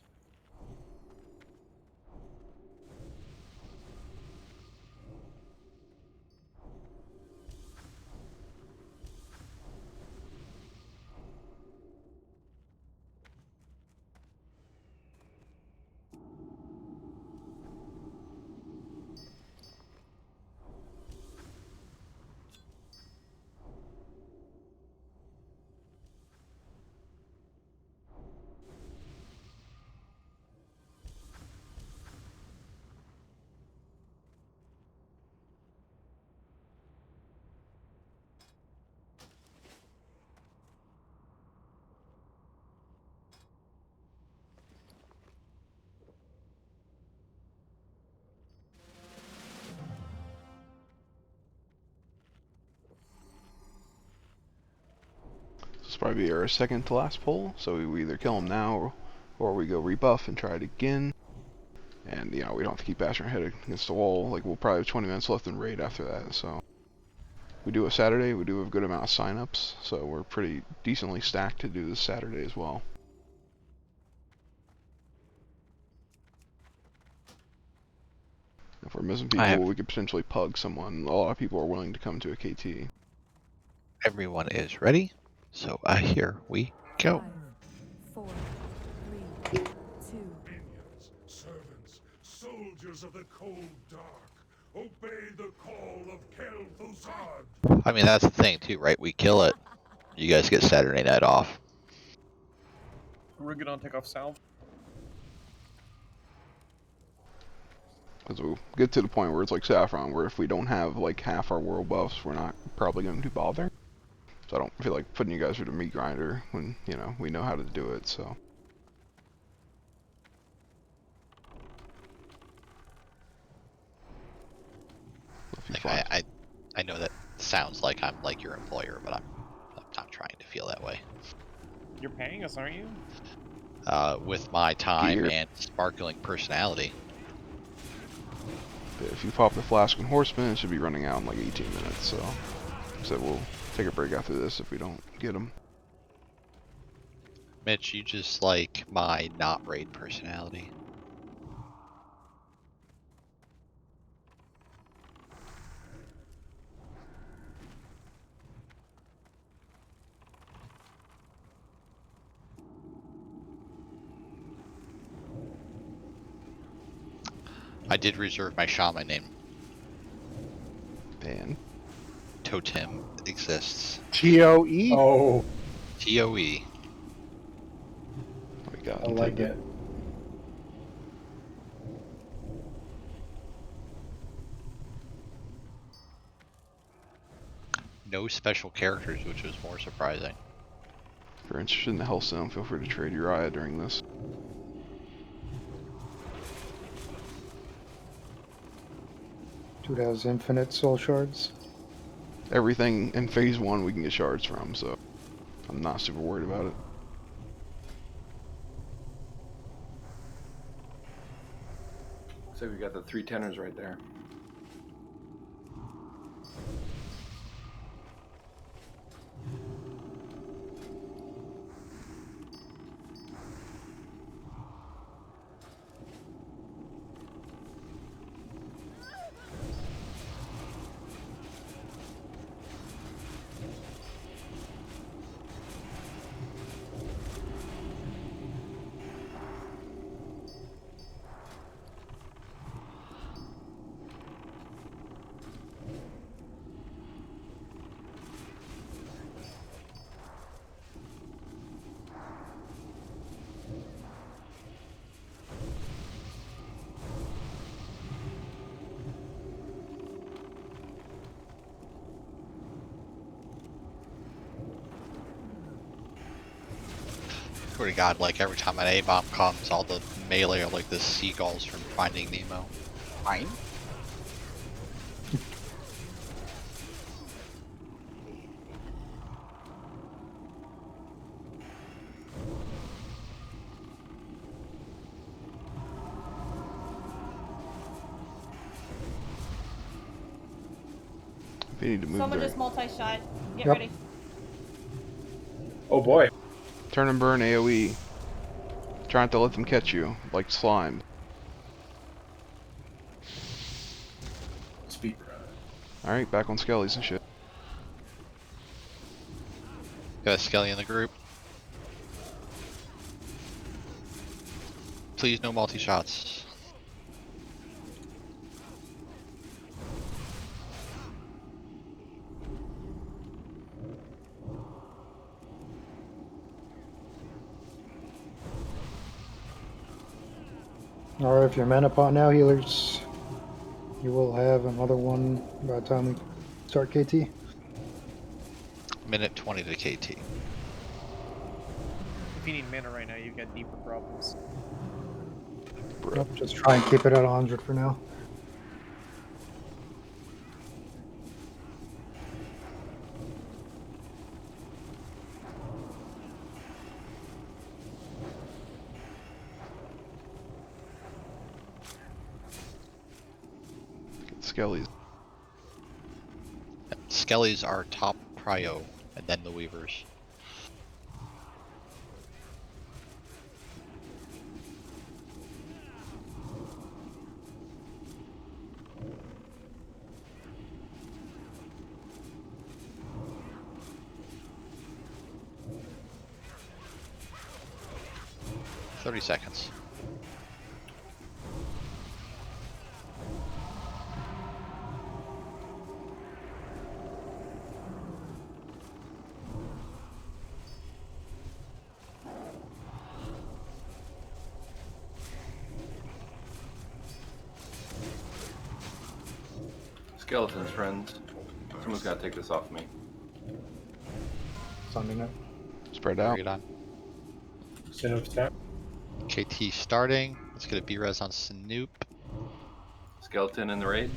This will probably be our second to last poll, so we either kill him now or we go rebuff and try it again. And, you know, we don't have to keep bashing our head against the wall. Like, we'll probably have 20 minutes left in raid after that, so. We do it Saturday, we do have a good amount of signups, so we're pretty decently stacked to do this Saturday as well. If we're missing people, we could potentially pug someone. A lot of people are willing to come to a KT. Everyone is ready, so here we go. 5, 4, 3, 2. Minions, servants, soldiers of the cold dark, obey the call of Kel'Thuzad. I mean, that's the thing too, right? We kill it. You guys get Saturday night off. We're gonna take off salve. Because we'll get to the point where it's like Saffron, where if we don't have like half our world buffs, we're not probably going to bother. So I don't feel like putting you guys through the meat grinder when, you know, we know how to do it, so. Like, I know that sounds like I'm like your employer, but I'm not trying to feel that way. You're paying us, aren't you? With my time and sparkling personality. But if you pop the Flask and Horseman, it should be running out in like 18 minutes, so. So we'll take a break after this if we don't get them. Mitch, you just like my not raid personality. I did reserve my shaman name. And? Totem exists. T-O-E? Oh. T-O-E. Oh my god. I like it. No special characters, which was more surprising. If you're interested in the Hellstone, feel free to trade Uriah during this. Dude has infinite soul shards. Everything in phase 1 we can get shards from, so I'm not super worried about it. So we got the 3 tenors right there. Swear to God, like every time an A-bomb comes, all the melee are like the seagulls from Finding Nemo. Fine. If you need to move Someone there. just multi-shot. Get Yep. ready. Oh boy. Turn and burn AoE. Try not to let them catch you, like slime. Speed. Alright, back on skellies and shit. Got a skelly in the group. Please, no multi-shots. Alright, if you're mana pot now, healers, you will have another one by the time we start KT. Minute 20 to KT. If you need mana right now, you've got deeper problems. Nope, just try and keep it at 100 for now. Skellies. Skellies are top prio, and then the Weavers. "30 seconds. Skeletons, friends. Someone's got to take this off me. Sending it. Spread out. Bring it on. Sinoop's down. KT starting. Let's get a B-res on Snoop. Skeleton in the raid.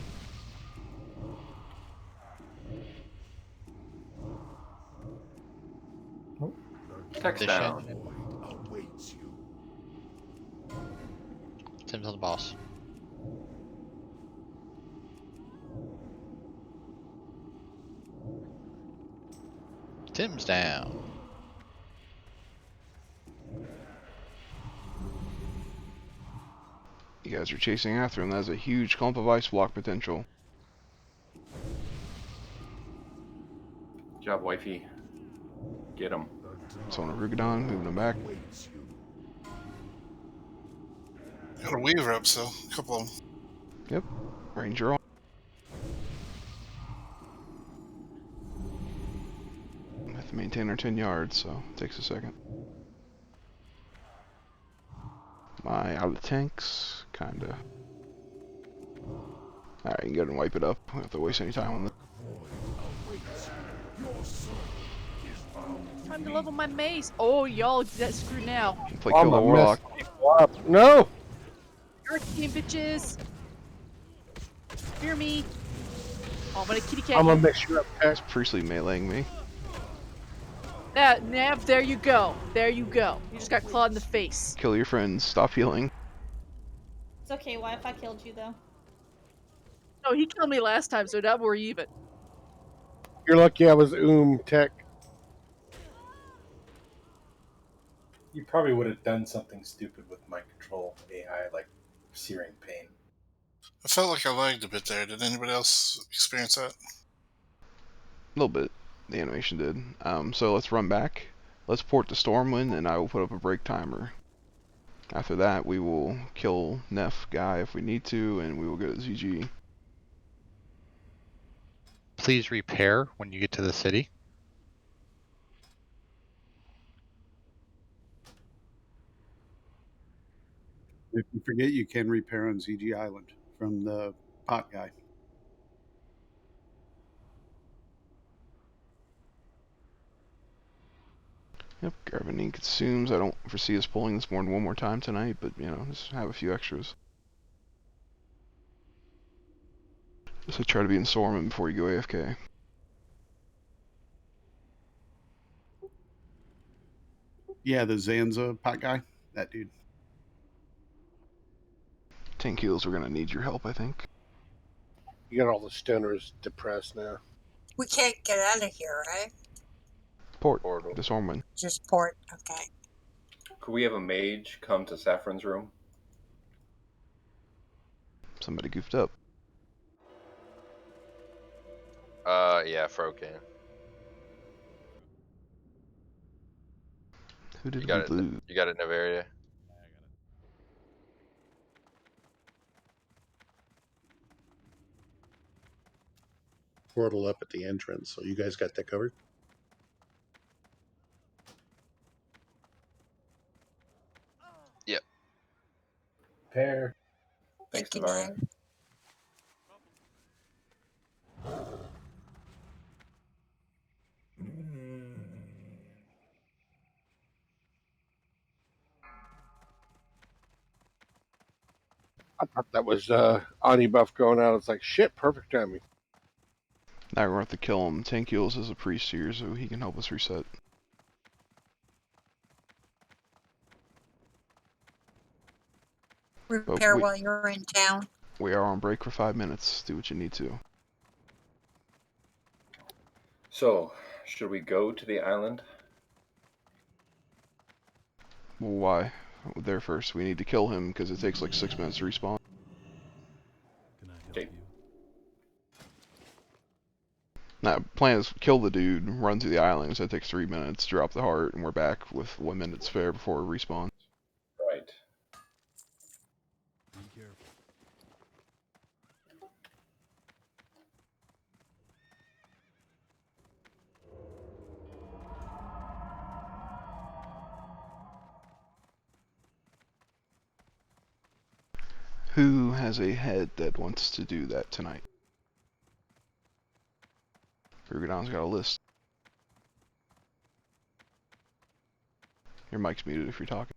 Text down. Awaits you. Tim's on the boss. Tim's down. You guys are chasing after him. That has a huge clump of ice block potential. Good job, wifey. Get him. It's on a Rugadon, moving him back. Got a Weaver up, so a couple of them. Yep. Ranger on. We have to maintain our 10 yards, so it takes a second. My out of tanks, kinda. Alright, you can go ahead and wipe it up. We don't have to waste any time on this. Time to level my mace. Oh, y'all, that's screwed now. Play Kill the Warlock. No! Earth team, bitches. Hear me. Oh, I'm gonna kitty cat. I'm gonna make sure It's Priestley meleeing me. That Nav, there you go. There you go. You just got clawed in the face. Kill your friends. Stop healing. It's okay, wife. I killed you though. No, he killed me last time, so now we're even. You're lucky I was tech. You probably would have done something stupid with mind control AI, like searing pain. I felt like I lagged a bit there. Did anybody else experience that? A little bit. The animation did. So let's run back. Let's port to Stormwind, and I will put up a break timer. After that, we will kill Neff guy if we need to, and we will go to ZG. Please repair when you get to the city. If you forget, you can repair on ZG Island from the pot guy. Yep, gravity consumes. I don't foresee us pulling this more than one more time tonight, but you know, just have a few extras. So try to be in Sorman before you go AFK. Yeah, the Zanza pot guy, that dude. 10 kills, we're gonna need your help, I think. You got all the stoners depressed now. We can't get out of here, right? Port, Portal. to Sorman. Just port. Okay. Could we have a mage come to Saffron's room? Somebody goofed up. Yeah, Fro can. Who did You we got it. lose? You got it, Novaria. Portal up at the entrance, so you guys got that covered? Yep. Pair. Thanks, Thank you, Navaria. man. I thought that was Ani buff going out. It's like shit, perfect timing. Now we're gonna have to kill him. 10 kills as a priest here, so he can help us reset. Repair while you're in town. We are on break for 5 minutes. Do what you need to. So, should we go to the island? Well, why? There first. We need to kill him because it takes like 6 minutes to respawn. Okay. Now, plan is kill the dude, run to the island, so that takes 3 minutes, drop the heart, and we're back with 1 minute spare before we respawn. Right. Who has a head that wants to do that tonight? Rugadon's got a list. Your mic's muted if you're talking.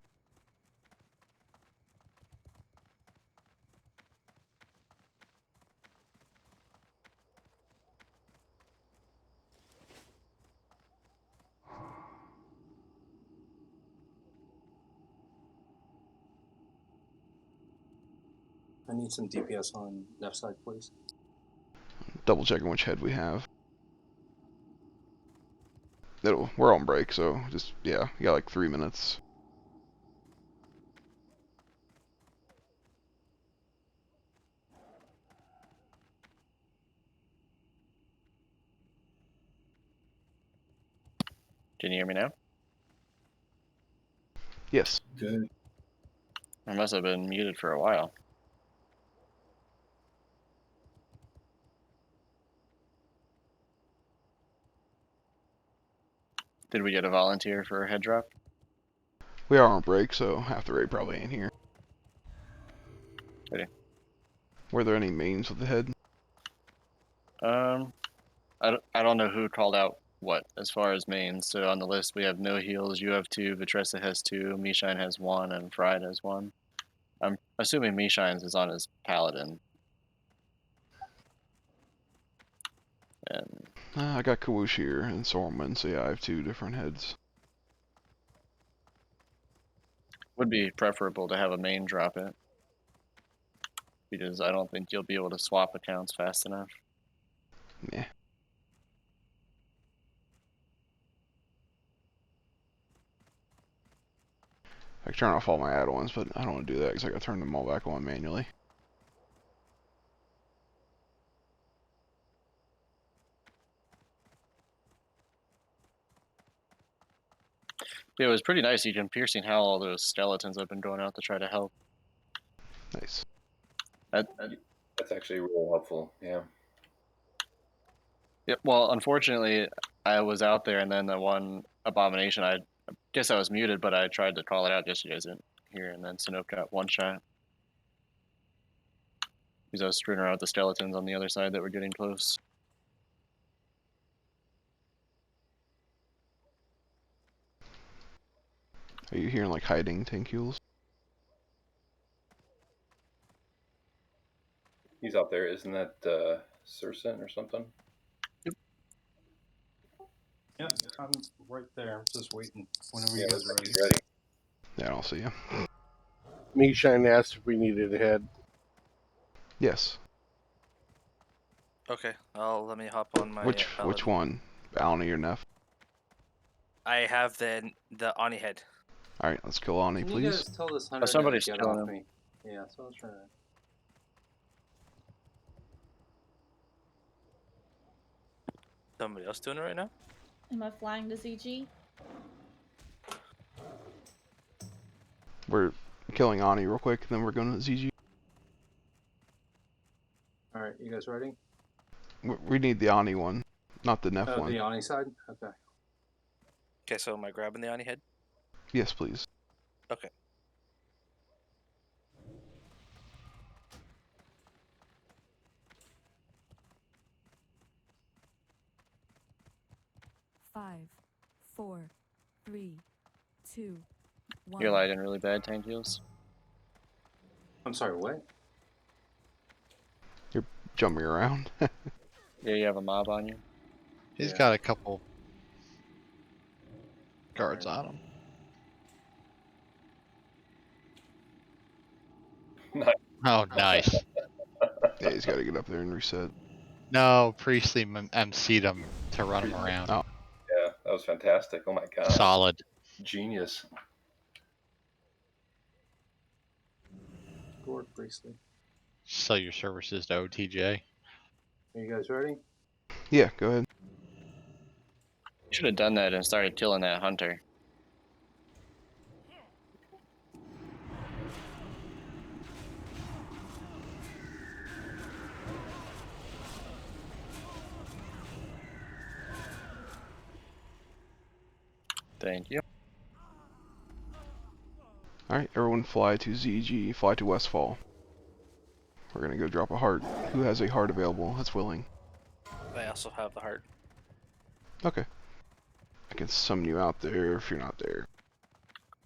I need some DPS on left side, please. Double checking which head we have. We're on break, so just, yeah, you got like 3 minutes. Can you hear me now? Yes. Good. I must have been muted for a while. Did we get a volunteer for a head drop? We are on break, so half the raid probably ain't here. Ready. Were there any mains with the head? I don't know who called out what as far as mains. So on the list we have no heals. You have 2. Vitressa has 2. Mishine has 1, and Fried has 1. I'm assuming Mishine's is on his paladin. And I got Kawoosh here and Sorman, so yeah, I have 2 different heads. would be preferable to have a main drop it, because I don't think you'll be able to swap accounts fast enough. Yeah. I can turn off all my add-ons, but I don't want to do that because I got to turn them all back on manually. It was pretty nice. You can piercing how all those skeletons have been going out to try to help. Nice. That's actually really helpful. Yeah. Yep. Well, unfortunately, I was out there, and then the one abomination, I guess I was muted, but I tried to call it out just so you guys didn't hear, and then Sanope got one shot. Because I was screwing around with the skeletons on the other side that were getting close. Are you hearing like hiding tankules? He's out there. Isn't that Sursen or something? Yeah, I'm right there. Just waiting. Whenever Yeah, you guys looks are like ready. he's ready. Yeah, I'll see you. Mishine asked if we needed a head. Yes. Okay, let me hop on my Which paladin. one? Bounty or Neff? I have the Ani head. All right, let's kill Ani, Can you please. guys tell this hunter somebody's to get killing off him. me? Yeah, someone's trying to. Somebody else doing it right now? Am I flying to ZG? We're killing Ani real quick, then we're going to ZG. All right, you guys ready? We need the Ani one, not the Neff Oh, one. the Ani side. Okay. Okay, so am I grabbing the Ani head? Yes, please. Okay. Five, 4, 3, 2, 1. You're lighting really bad, tank heals. I'm sorry. What? You're jumping around. Yeah, you have a mob on you. He's got a couple guards Alright. on him. Nice. Oh, nice. Yeah, he's got to get up there and reset. No, Priestley MC'd him to run him around. Oh. Yeah, that was fantastic. Oh my god. Solid. Genius. Gord Priestley. Sell your services to OTJ. Are you guys ready? Yeah, go ahead. You should have done that and started killing that hunter. Thank you. Alright, everyone fly to ZG, fly to Westfall. We're gonna go drop a heart. Who has a heart available that's willing? I also have the heart. Okay. I can summon you out there if you're not there.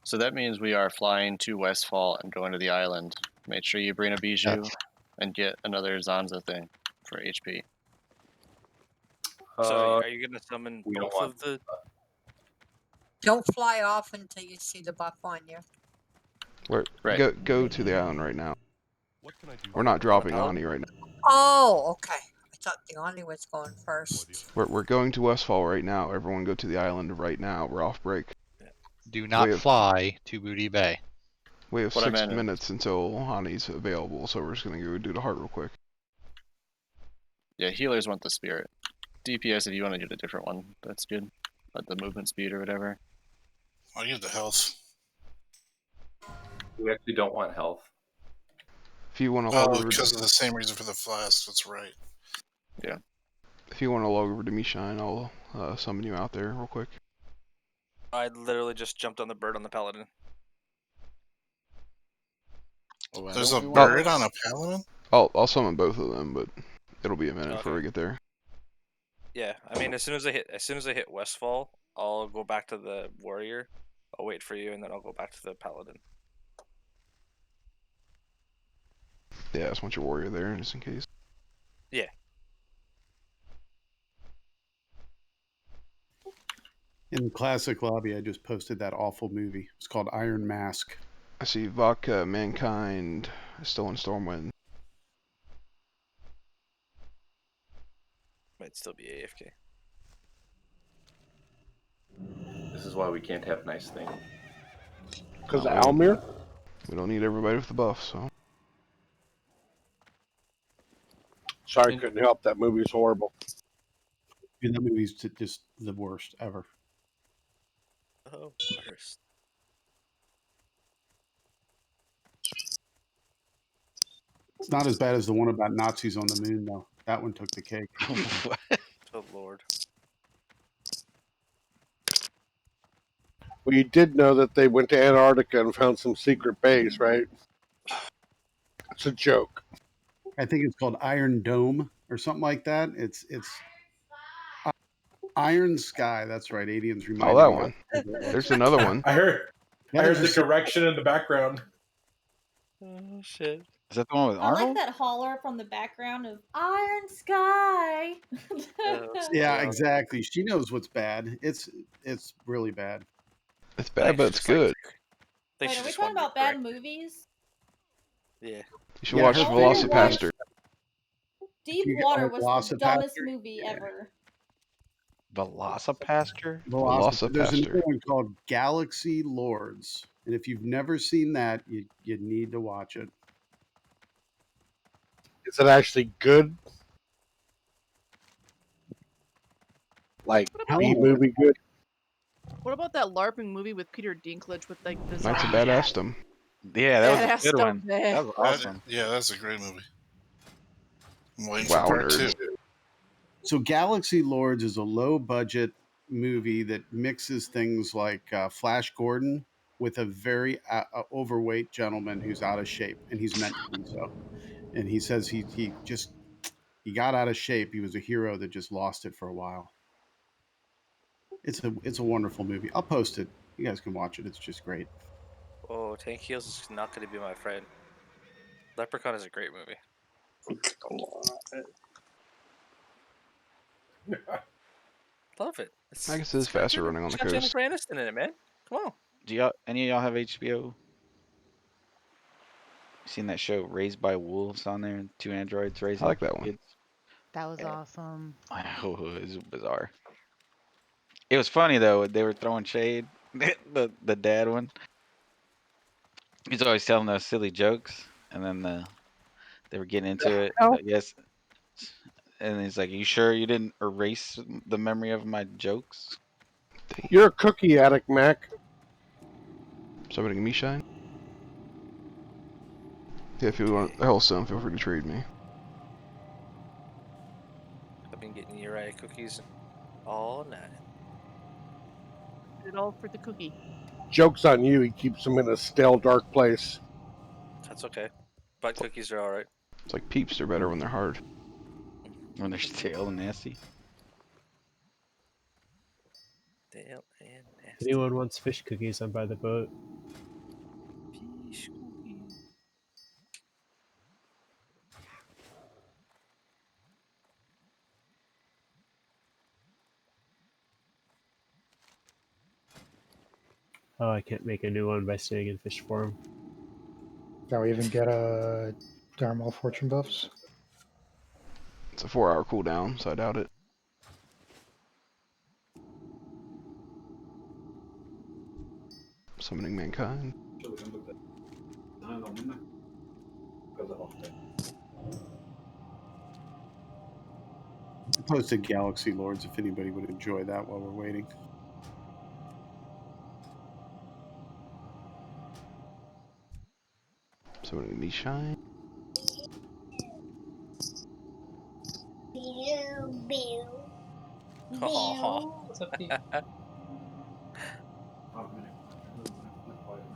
So that means we are flying to Westfall and going to the island. Make sure you bring a bijou and get another Zanza thing for HP. So are you gonna summon we don't both want- of the? Don't fly off until you see the buff on you. Go to the island right now. We're not dropping Ani right now. Oh, okay. I thought the Oni was going first. We're going to Westfall right now. Everyone go to the island right now. We're off break. Do not fly to Booty Bay. We have What I 6 meant- minutes until Ani's available, so we're just gonna go do the heart real quick. Yeah, healers want the spirit. DPS if you want to do a different one, that's good. Like the movement speed or whatever. I'll give the health. We actually don't want health. If you want to log Oh, over, because of the same reason for the flask. That's right. Yeah. if you want to log over to Mishine, I'll summon you out there real quick. I literally just jumped on the bird on the paladin. There's a bird on a paladin? I'll summon both of them, but it'll be a minute before we get there. Yeah, I mean, as soon as I hit Westfall, I'll go back to the warrior. I'll wait for you, and then I'll go back to the paladin. Yeah, I just want your warrior there, just in case. Yeah. In classic lobby, I just posted that awful movie. It's called Iron Mask. I see Vodka, Mankind, still in Stormwind. Might still be AFK. This is why we can't have nice things. Because of Almir? We don't need everybody with the buff, so. Sorry, couldn't help. That movie's horrible. And that movie's just the worst ever. Oh, worst. It's not as bad as the one about Nazis on the moon, though. That one took the cake. Oh, Lord. Well, you did know that they went to Antarctica and found some secret base, right? It's a joke. I think it's called Iron Dome or something like that. It's Iron Sky. That's right. Aliens reminded Oh, that me one. of it. There's another one. I heard I heard the correction in the background. Oh shit! Is that the one with I like Arnold? that holler from the background of Iron Sky. Yeah, exactly. She knows what's bad. It's really bad. It's bad, but it's good. Wait, are we talking about bad movies? Yeah. You should watch Also Velocipaster. Deep You- Water oh, was the Velocipaster? dumbest movie ever. Velocipaster? There's another Velocipaster. one called Galaxy Lords, and if you've never seen that, you need to watch it. Is it actually good? Like B movie good? What about that LARPing movie with Peter Dinklage with like the Knights of zombie? Badassdom. Yeah, that was Badass a good stuff, one. man. That was awesome. Yeah, that's a great movie. I'm waiting Wow, for part nerds. 2. So Galaxy Lords is a low budget movie that mixes things like Flash Gordon with a very overweight gentleman who's out of shape, and he's meant to be so. And he says he got out of shape. He was a hero that just lost it for a while. It's a wonderful movie. I'll post it. You guys can watch it. It's just great. Oh, Tank Heels is not going to be my friend. Leprechaun is a great movie. Love it. I guess it is faster running on the Jennifer coast. Aniston in it, man. Come on. Do y'all, any of y'all have HBO? Seen that show Raised by Wolves on there? 2 androids raising I like that one. kids? That was awesome. Oh, it was bizarre. It was funny though. They were throwing shade. The dad one. He's always telling those silly jokes, and then they were getting into it. I guess. And he's like, "You sure you didn't erase the memory of my jokes?" You're a cookie addict, Mac. Somebody give me shine. Yeah, if you want Hellstone, feel free to trade me. I've been getting Uriah cookies all night. Did it all for the cookie. Joke's on you. He keeps them in a stale, dark place. That's okay. Butt cookies are all right. It's like Peeps. They're better when they're hard. When they're stale and nasty. Stale and nasty. If anyone wants fish cookies, I'm by the boat. Fish cookies. Oh, I can't make a new one by staying in fish form. Can we even get a Dharma fortune buffs? It's a 4-hour cooldown, so I doubt it. Summoning Mankind. I posted Galaxy Lords if anybody would enjoy that while we're waiting. Summoning me shine.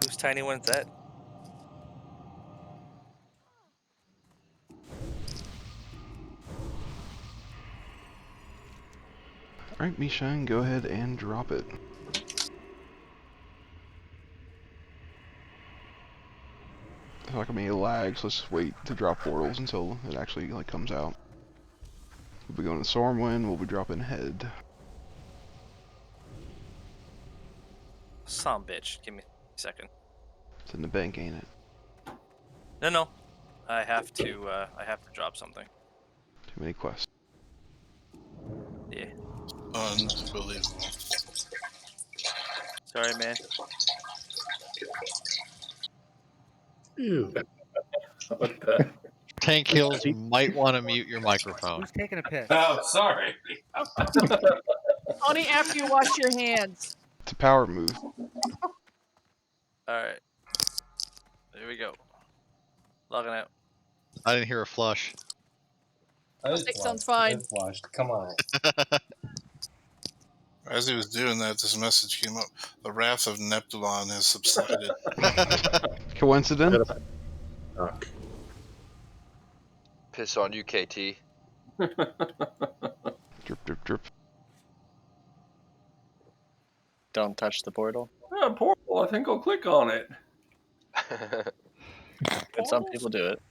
Whose tiny one's that? Alright, me shine, go ahead and drop it. It's not gonna be any lag, so let's just wait to drop portals until it actually like comes out. We'll be going to Stormwind, we'll be dropping head. Some bitch. Give me a second. It's in the bank, ain't it? No. I have to drop something. Too many quests. Yeah. Unbelievable. Sorry, man. Ew. What the? Tank Hills might want to mute your microphone. Who's taking a piss? Oh, sorry. Only after you wash your hands. It's a power move. Alright. There we go. Logging out. I didn't hear a flush. It sounds fine. Flushed. Come on. As he was doing that, this message came up. The wrath of Neptulon has subsided. Coincidence? Piss on you, KT. Drip, drip, drip. Don't touch the portal. Portal. I think I'll click on it. And some people do it.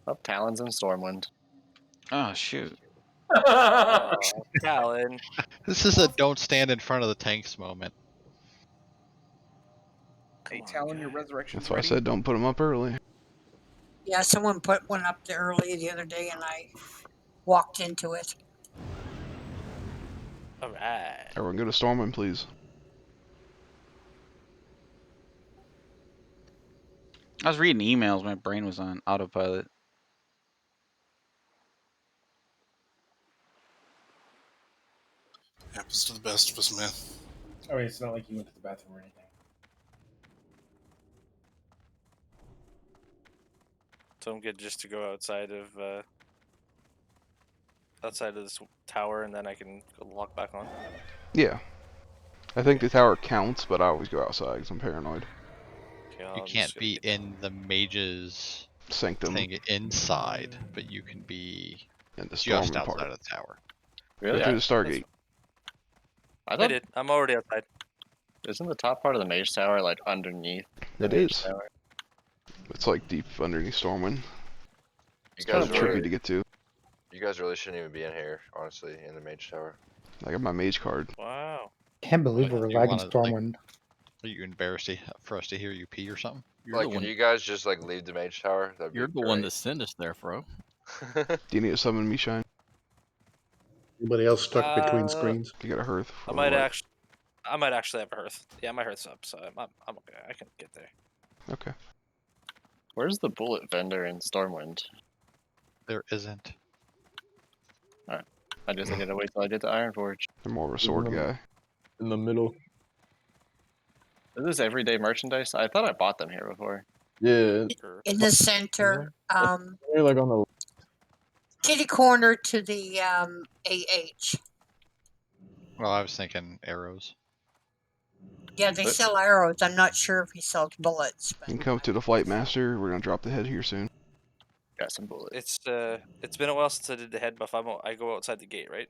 Oh, Talons and Stormwind. Oh shoot. Oh, Talon. This is a don't stand in front of the tanks moment. Hey, Talon, your resurrection's That's why I ready. said don't put them up early. Yeah, someone put one up there early the other day, and I walked into it. All right. Everyone go to Stormwind, please. I was reading emails. My brain was on autopilot. Happens to the best of us, man. I mean, it's not like you went to the bathroom or anything. So I'm good just to go outside of this tower, and then I can lock back on. Yeah. I think the tower counts, but I always go outside because I'm paranoid. Okay, You can't be in the mage's Sanctum. thing inside, but you can be in the just Stormwind outside part. of the tower. Go through the Stargate. I did. I'm already outside. Isn't the top part of the mage tower like underneath the It mage is. tower? It's like deep underneath Stormwind. You It's guys kind of tricky really, to get to. you guys really shouldn't even be in here, honestly, in the mage tower. I got my mage card. Wow. Can't believe Like, we're do you lagging wanna, Stormwind. Are you embarrassed for us to hear you pee or something? Like, can you guys just like leave the mage tower? That'd You're be the great. one that sent us there, bro. Do you need to summon me, Shine? Anybody else stuck between screens? You got a hearth. I might actually have a hearth. Yeah, my hearth's up, so I'm okay. I can get there. Okay. Where's the bullet vendor in Stormwind? There isn't. Alright. I just needed to wait till I get to Ironforge. I'm more of a sword guy. In the middle. Is this everyday merchandise? I thought I bought them here before. Yeah. In the center, You're like on the kitty corner to the AH. Well, I was thinking arrows. Yeah, they sell arrows. I'm not sure if he sells bullets. You can come to the Flight Master. We're gonna drop the head here soon. Got some bullets. It's been a while since I did the head buff. I go outside the gate, right?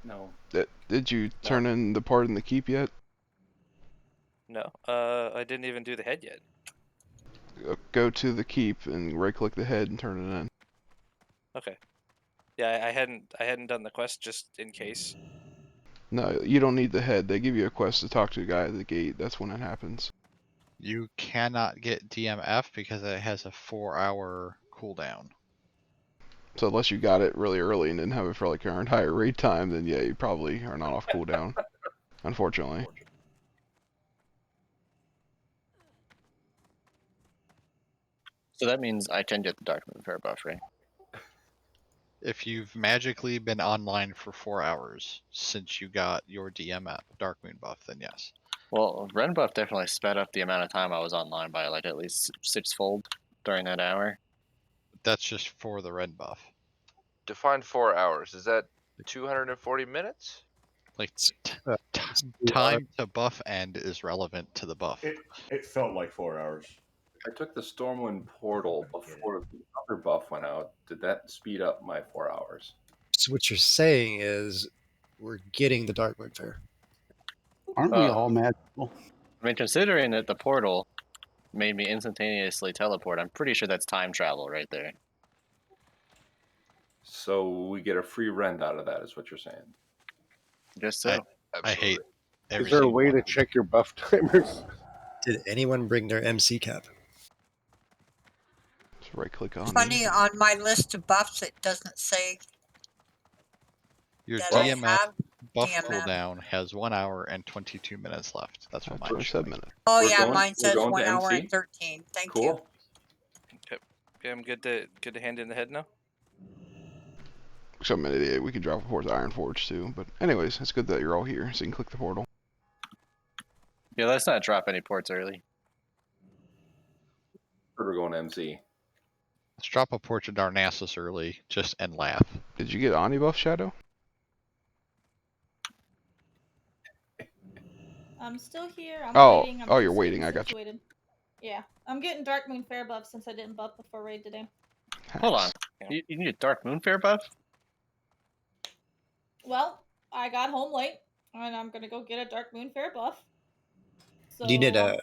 No. Did you turn in the part in the keep yet? No. I didn't even do the head yet. Go to the keep and right-click the head and turn it in. Okay. Yeah, I hadn't done the quest just in case. No, you don't need the head. They give you a quest to talk to a guy at the gate. That's when it happens. You cannot get DMF because it has a 4-hour cooldown. So unless you got it really early and didn't have it for like your entire raid time, then yeah, you probably are not off cooldown. Unfortunately. So that means I can get the Dark Moon Fair buff, right? If you've magically been online for 4 hours since you got your DMF Dark Moon buff, then yes. Well, Ren buff definitely sped up the amount of time I was online by like at least 6-fold during that hour. That's just for the red buff. Define 4 hours. Is that 240 minutes? Like time to buff end is relevant to the buff. It felt like 4 hours. I took the Stormwind portal before the other buff went out. Did that speed up my 4 hours? So what you're saying is we're getting the Dark Moon Fair. Aren't we all magical? I mean, considering that the portal made me instantaneously teleport, I'm pretty sure that's time travel right there. So we get a free rend out of that, is what you're saying? Just so. I hate Is there a way to check your buff timers? Did anyone bring their MC cap? Just right-click on it. Funny, on my list of buffs, it doesn't say Your that I DMF have buff DMF. cooldown has 1 hour and 22 minutes left. That's what mine is. 27 minutes. Oh We're yeah, going- mine we're says going 1 to hour MC? and 13. Thank Cool. you. Okay, I'm good to hand in the head now. So I'm an idiot. We could drop a port to Ironforge too. But anyways, it's good that you're all here, so you can click the portal. Yeah, let's not drop any ports early. We're going to MC. Let's drop a porch of Darnassus early, just and laugh. Did you get Omni buff, Shadow? I'm still here. I'm waiting. I'm Oh, you're just waiting. getting I got you. situated. Yeah, I'm getting Dark Moon Fair buff since I didn't buff before raid today. Hold on. You need a Dark Moon Fair buff? Well, I got home late And I'm gonna go get a Dark Moon Fair buff. So Do you need a I'm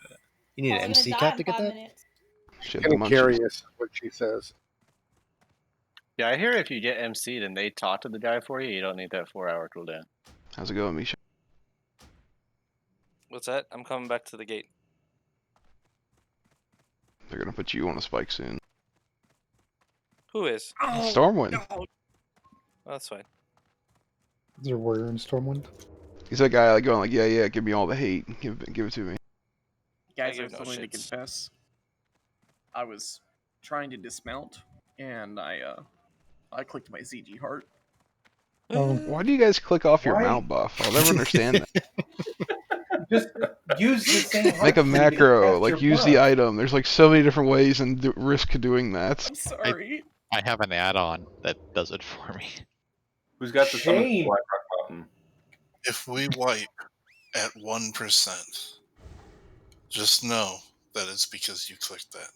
an gonna MC die cap in to get 5 that? minutes. Shit, the Kind of munchies. curious is what she says. Yeah, I hear if you get MC'd and they talk to the guy for you, you don't need that 4-hour cooldown. How's it going, Misha? What's that? I'm coming back to the gate. They're gonna put you on a spike soon. Who is? Stormwind. Oh, that's fine. Is there a warrior in Stormwind? He's that guy like going like, yeah, give me all the hate, give it to me. Guys, I give have no something to shits. confess. I was trying to dismount, and I clicked my ZG heart. Why do you guys click off your Why? mount buff? I'll never understand that. Just use the same Make a heart tree to macro, cast like your use the buff. item. There's like so many different ways and risk doing that. I'm sorry. I have an add-on that does it for me. Who's got the summon Shame. Black Rock button? If we wipe at 1%, just know that it's because you clicked that.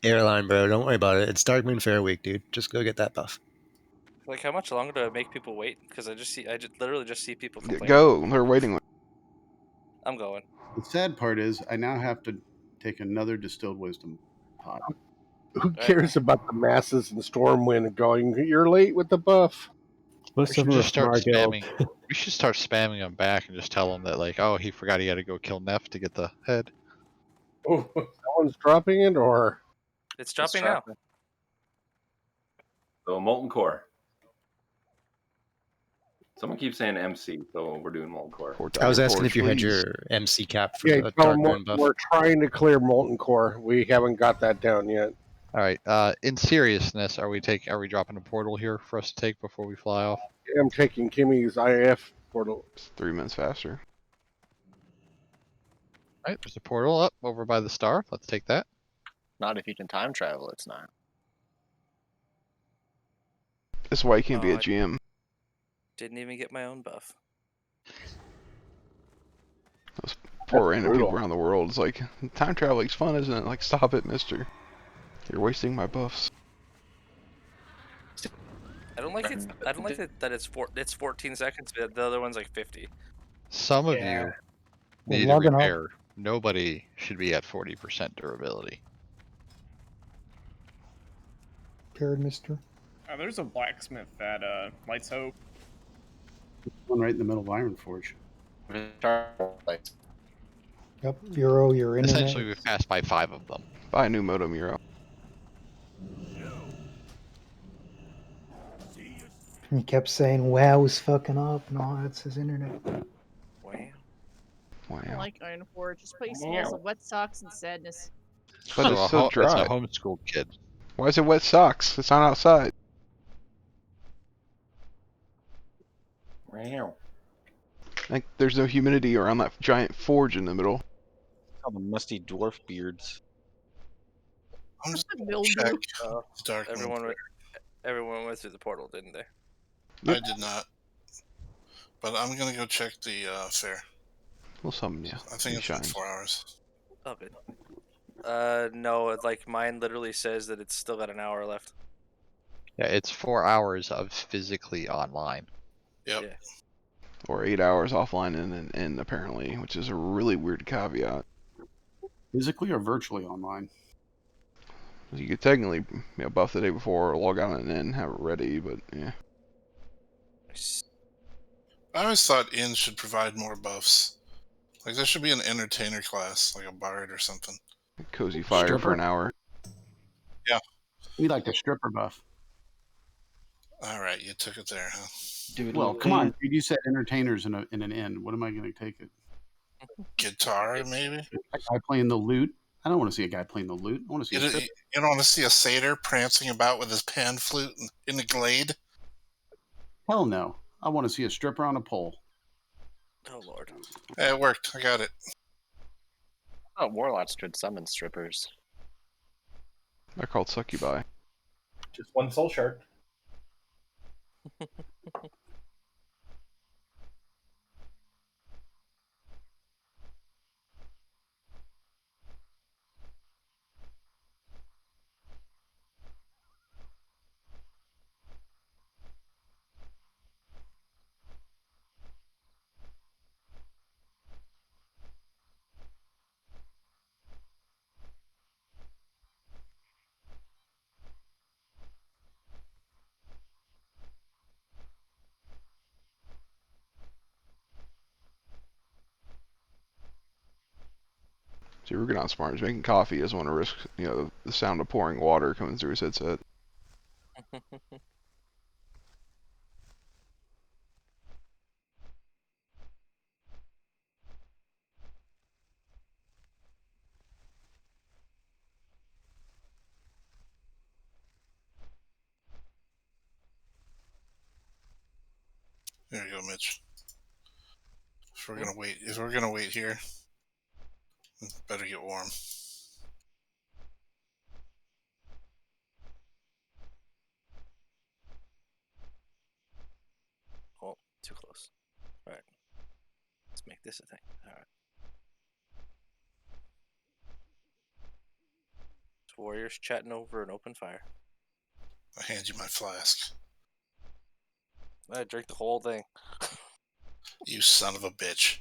Airline, bro. Don't worry about it. It's Dark Moon Fair week, dude. Just go get that buff. Like, how much longer do I make people wait? Because I literally just see people complaining. Go, they're waiting. I'm going. The sad part is I now have to take another distilled wisdom pot. Who cares about the masses and Stormwind going, you're late with the buff? Most We should of them are just from start our guild. spamming. We should start spamming them back and just tell them that, like, oh, he forgot he had to go kill Neff to get the head. Oh, someone's dropping it, or It's dropping now. So molten core. Someone keeps saying MC, so we're doing molten core. I was asking if you had your MC cap for yeah, the tell Dark them Moon buff. we're trying to clear Molten Core. We haven't got that down yet. All right. In seriousness, are we dropping a portal here for us to take before we fly off? I'm taking Kimmy's IF portal. It's 3 minutes faster. All right. There's a portal up over by the star. Let's take that. Not if you can time travel, it's not. That's why you can't be Oh, a GM. Didn't even get my own buff. Those poor random brutal. people around the world. It's like, time traveling's fun, isn't it? Like, stop it, mister. You're wasting my buffs. I don't like it. I don't like that it's 14 seconds. But the other one's like 50. Some of Yeah. you Well, need a logging off. repair. Nobody should be at 40% durability. Paired, mister. There's a blacksmith at Lights Hope. One right in the middle of Iron Forge. Yep, Euro, your internet. Essentially, we've passed by 5 of them. Buy a new modem, Euro. He kept saying WoW was fucking up. No, that's his internet. Wow. I don't like Iron Forge. This place smells of wet socks and sadness. But it's so It's dry. a homeschooled kid. Why is it wet socks? It's not outside. Wow. Like, there's no humidity around that giant forge in the middle. All the musty dwarf beards. I'm just Mildew. check the Dark Moon Everyone, Fair. everyone went through the portal, didn't they? I did not. But I'm gonna go check the fair. Well, some, yeah. I think he it's been shines. 4 hours. Oh, good. No, like mine literally says that it's still got an hour left. Yeah, it's 4 hours of physically online. Yep. Yeah. Or 8 hours offline and apparently, which is a really weird caveat. Physically or virtually online? You could technically buff the day before or log on and then have it ready, but yeah. I always thought inns should provide more buffs. Like, there should be an entertainer class, like a bard or something. Cozy fire Stripper? for an hour. Yeah. We like the stripper buff. Alright, you took it there, huh? Well, come on, dude. You said entertainers in an inn. What am I going to take it? Guitar, maybe? A guy playing the lute? I don't want to see a guy playing the lute. I want to see You a don't, stripper. you don't want to see a satyr prancing about with his pan flute in the glade? Hell no. I want to see a stripper on a pole. Oh lord. Hey, it worked. I got it. Oh, warlocks could summon strippers. They're called succubi. Just one soul shard. Rugonon smart. He's making coffee. He doesn't want to risk, the sound of pouring water coming through his headset. There you go, Mitch. If we're gonna wait here, we better get warm. Oh, too close. All right. Let's make this a thing. All right. Warriors chatting over an open fire. I hand you my flask. I drank the whole thing. You son of a bitch.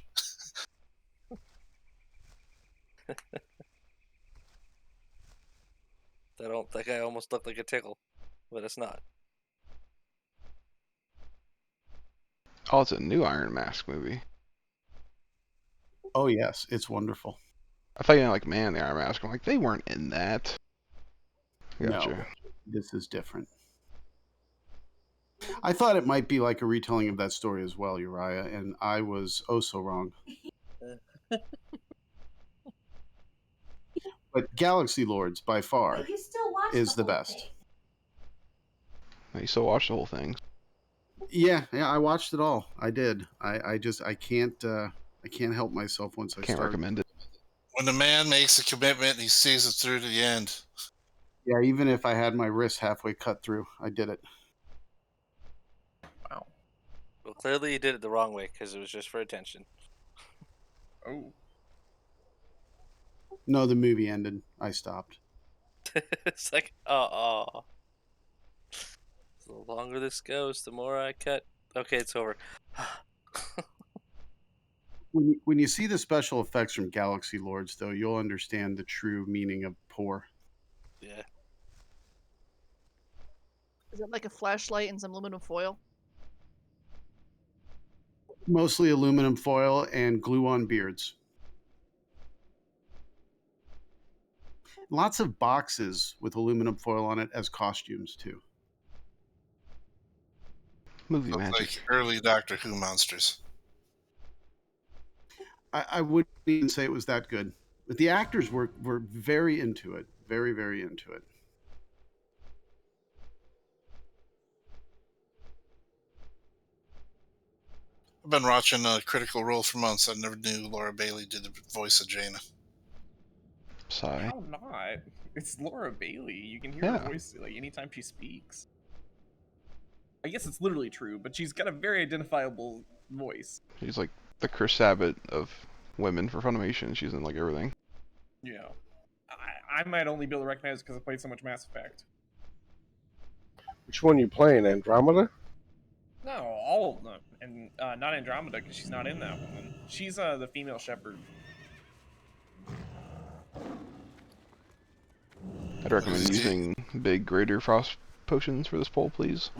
That guy almost looked like a tickle, but it's not. Oh, it's a new Iron Mask movie. Oh yes, it's wonderful. I thought you meant like Man in the Iron Mask. I'm like, they weren't in that. Gotcha. No, this is different. I thought it might be like a retelling of that story as well, Uriah, and I was oh so wrong. But Galaxy Lords, by far, But you still watch is the the whole best. You still watch the whole thing. Yeah, I watched it all. I did. I can't help myself once I Can't start. recommend it. When the man makes a commitment, he sees it through to the end. Yeah, even if I had my wrist halfway cut through, I did it. Wow. Well, clearly you did it the wrong way because it was just for attention. Oh. No, the movie ended. I stopped. It's like, the longer this goes, the more I cut. Okay, it's over. When you see the special effects from Galaxy Lords, though, you'll understand the true meaning of poor. Yeah. Is it like a flashlight and some aluminum foil? Mostly aluminum foil and glue on beards. Lots of boxes with aluminum foil on it as costumes, too. Movie Look magic. like early Doctor Who monsters. I wouldn't even say it was that good. But the actors were very into it. Very, very into it. I've been watching Critical Role for months. I never knew Laura Bailey did the voice of Jaina. Sigh. How not? It's Laura Bailey. You can hear Yeah. her voice like anytime she speaks. I guess it's literally true, but she's got a very identifiable voice. She's like the Chris Sabat of women for Funimation. She's in like everything. Yeah. I might only be able to recognize it because I played so much Mass Effect. Which one you playing? Andromeda? No, all of them. And not Andromeda because she's not in that one. She's the female shepherd. I'd recommend using big greater frost potions for this poll, please.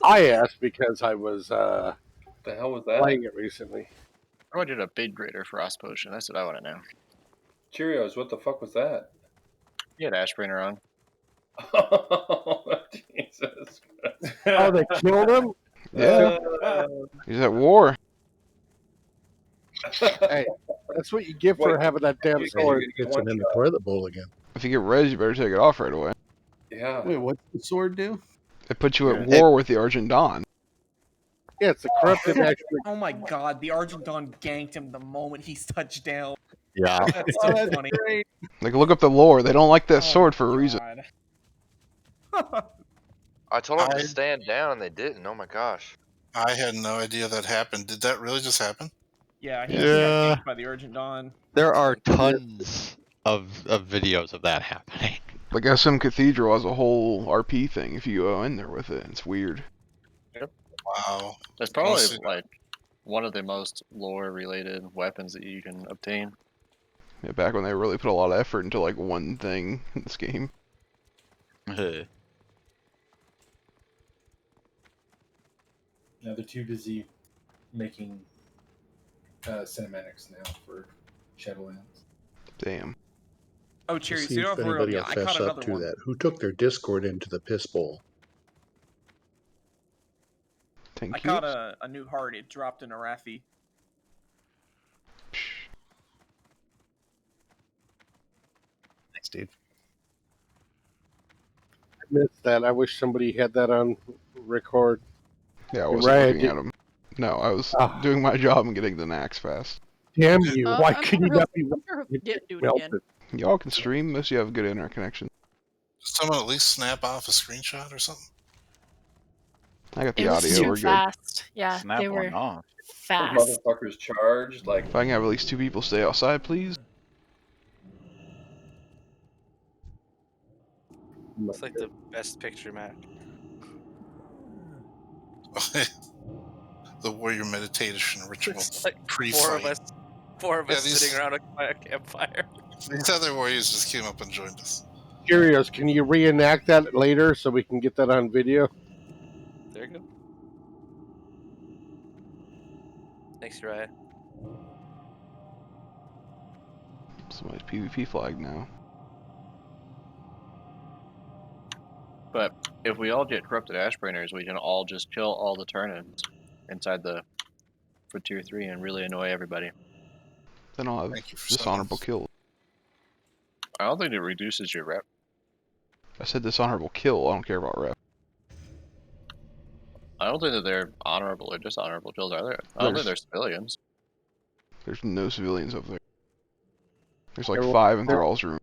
I asked because I was the hell was that? playing it recently. I wanted a big greater frost potion. That's what I want to know. Cheerios, what the fuck was that? You had Ashbringer on. Oh, Jesus Christ. Oh, they killed him? Yeah. He's at war. Hey, that's what you get for having that damn sword. Gets him in the toilet bowl again. If you get res, you better take it off right away. Yeah. Wait, what's the sword do? It puts you at war with the Argent Dawn. Yeah, it's a corrupted magic. Oh my god, the Argent Dawn ganked him the moment he's touched down. Yeah. That's so funny. Like, look up the lore. They don't like that sword for a reason. I told them to stand down and they didn't. Oh my gosh. I had no idea that happened. Did that really just happen? Yeah, he Yeah. got ganked by the Urgent Dawn. There are tons of videos of that happening. Like SM Cathedral has a whole RP thing if you go in there with it. It's weird. Wow. That's probably like one of the most lore-related weapons that you can obtain. Yeah, back when they really put a lot of effort into like one thing in this game. Now they're too busy making cinematics now for Shadowlands. Damn. Oh, We'll Cherry, so see you don't if have to worry about anybody me. will I fess caught up another to one. that. Who took their Discord into the piss bowl? Thank I you. caught a new heart. It dropped in a Raffi. Thanks, dude. I missed that. I wish somebody had that on record. Yeah, I You're wasn't right, looking at him. No, I was doing my job and getting the Nax fast. Damn you! Why I'm could sure you not be? I'm sure he'll get do it melted? again. Y'all can stream this. You have a good internet connection. Someone at least snap off a screenshot or something. I got the It was audio. too We're good. fast. Yeah, Snap they one were off. Those fast. motherfuckers charged like. If I can have at least 2 people stay outside, please. It's like the best picture, Matt. The warrior meditation ritual It's like pre-fight. four of Yeah, us these- sitting around a campfire. These other warriors just came up and joined us. Curious, can you reenact that later so we can get that on video? There you go. Thanks, Uriah. Somebody's PvP flag now. But if we all get corrupted Ashbrainers, we can all just kill all the turn-ins inside the for tier 3 and really annoy everybody. Then I'll have Thank you for dishonorable kill. I don't think it reduces your rep. I said dishonorable kill. I don't care about rep. I don't think that they're honorable or dishonorable kills either. I don't think they're civilians. There's no civilians up there. There's like Everyone- 5 in Thrall's room.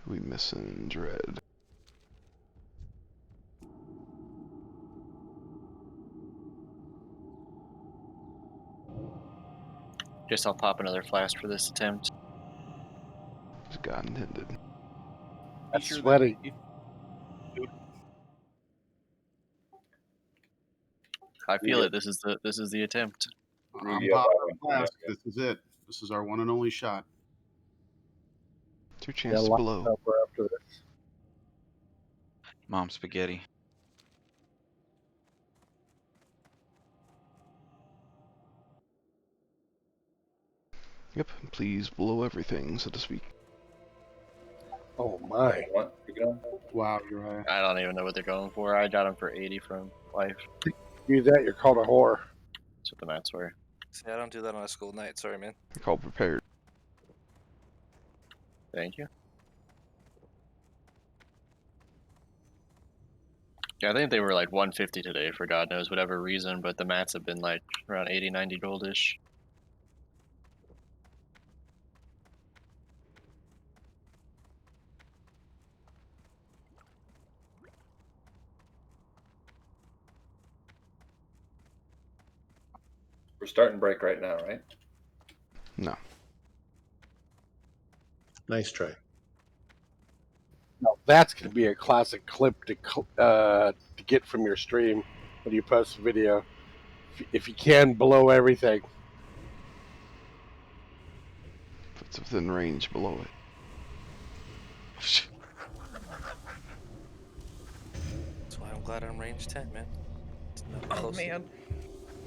Who we missing? Dread. Guess I'll pop another flask for this attempt. As God intended. That's sweaty. I feel it. This is the attempt. I'm popping a flask. This is it. This is our one and only shot. It's your chance to blow. After this. Mom spaghetti. Yep, please blow everything, so to speak. Oh my! What? Wow, Uriah. I don't even know what they're going for. I got them for 80 from life. Do that, you're called a whore. That's what the mats were. See, I don't do that on a school night. Sorry, man. They're called prepared. Thank you. Yeah, I think they were like 150 today for God knows whatever reason, but the mats have been like around 80, 90 goldish. We're starting break right now, right? No. Nice try. Now that's going to be a classic clip to get from your stream when you post the video. If you can, blow everything. If it's within range, below it. That's why I'm glad I'm range 10, man. It's not Oh close. man,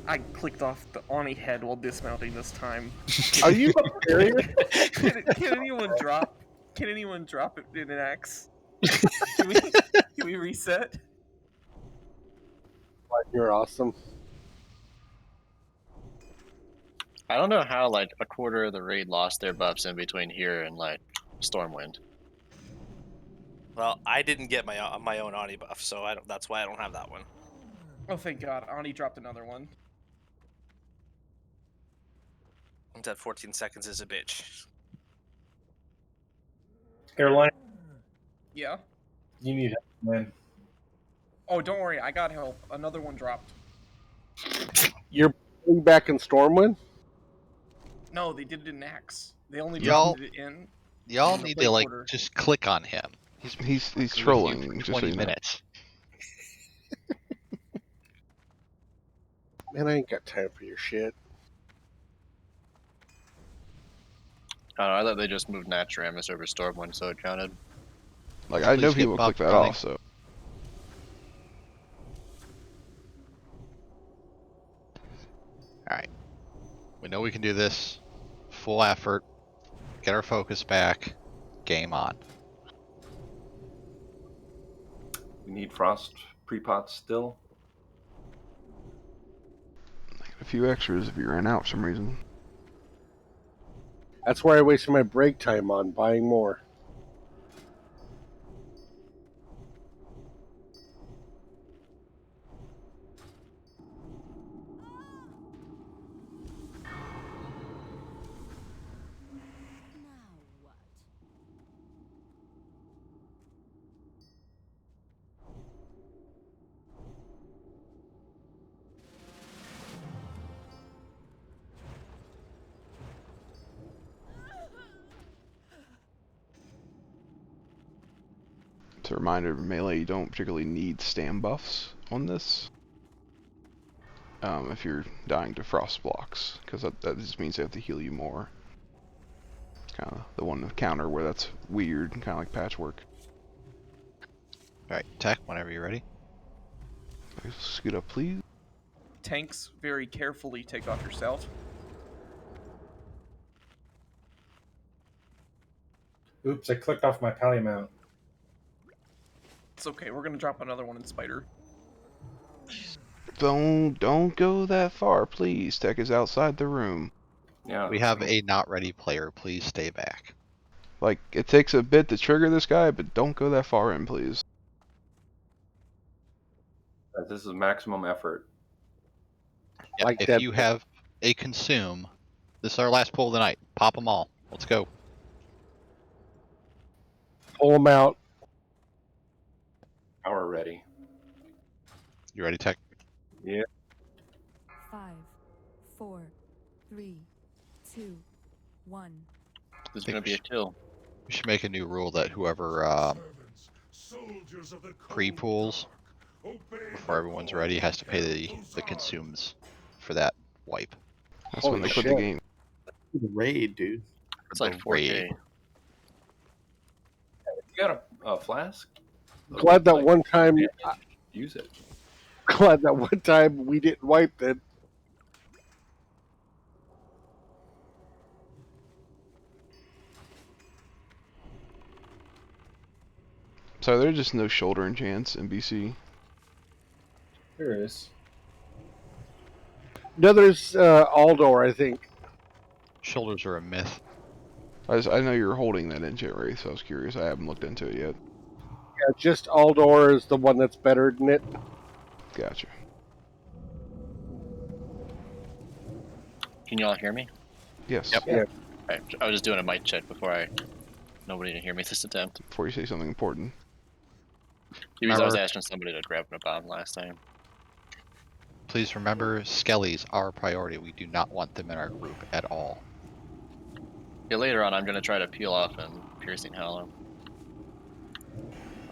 I clicked off the Ani head while dismounting this time. Are you serious? Can anyone drop? Can anyone drop it in an axe? Can we reset? You're awesome. I don't know how like a quarter of the raid lost their buffs in between here and like Stormwind. Well, I didn't get my own Ani buff, so I don't. That's why I don't have that one. Oh thank God, Ani dropped another one. That 14 seconds is a bitch. Caroline, Yeah. you need help, man. Oh, don't worry, I got help. Another one dropped. You're pulling back in Stormwind? No, they did it in axe. They only Y'all- dropped it in. Y'all in the need play to like quarter. just click on him. He's with you trolling. for Just so 20 you know. minutes. Man, I ain't got time for your shit. I thought they just moved Naxxramas over Stormwind, so it counted. Like, I know Please get people click buffed, that Johnny. off, so. Alright. We know we can do this. Full effort. Get our focus back. Game on. We need frost pre-pots still. A few extras if you ran out for some reason. That's where I wasted my break time on buying more. It's a reminder of melee, you don't particularly need stam buffs on this. If you're dying to frost blocks, because that just means they have to heal you more. It's kind of the one counter where that's weird and kind of like patchwork. Alright, Tech, whenever you're ready. Scoot up, please. Tanks, very carefully take off your stealth. Oops, I clicked off my pally mount. It's okay, we're gonna drop another one in Spider. Don't go that far, please. Tech is outside the room. Yeah. We have a not ready player. Please stay back. Like, it takes a bit to trigger this guy, but don't go that far in, please. This is maximum effort. Yeah, Like if that- you have a consume, this is our last pull of the night. Pop them all. Let's go. Pull them out. Power ready. You ready, Tech? Yeah. 5, 4, 3, 2, 1. There's gonna be a kill. We should make a new rule that whoever pre-pools before everyone's ready has to pay the consumes for that wipe. That's when they quit the game. The raid, dude. It's like 4K. You got a flask? Glad that one time. Use it. Glad that one time we didn't wipe it. So there's just no shoulder enchants in BC. There is. No, there's Aldor, I think. Shoulders are a myth. I know you're holding that enchant race, so I was curious. I haven't looked into it yet. Yeah, just Aldor is the one that's better than it. Gotcha. Can y'all hear me? Yes. Yep. Yeah. Okay. I was just doing a mic check before nobody can hear me this attempt. Before you say something important. Because I was asking somebody to grab a bomb last time. Please remember, Skellies are a priority. We do not want them in our group at all. Yeah, later on I'm gonna try to peel off and Piercing Hollow.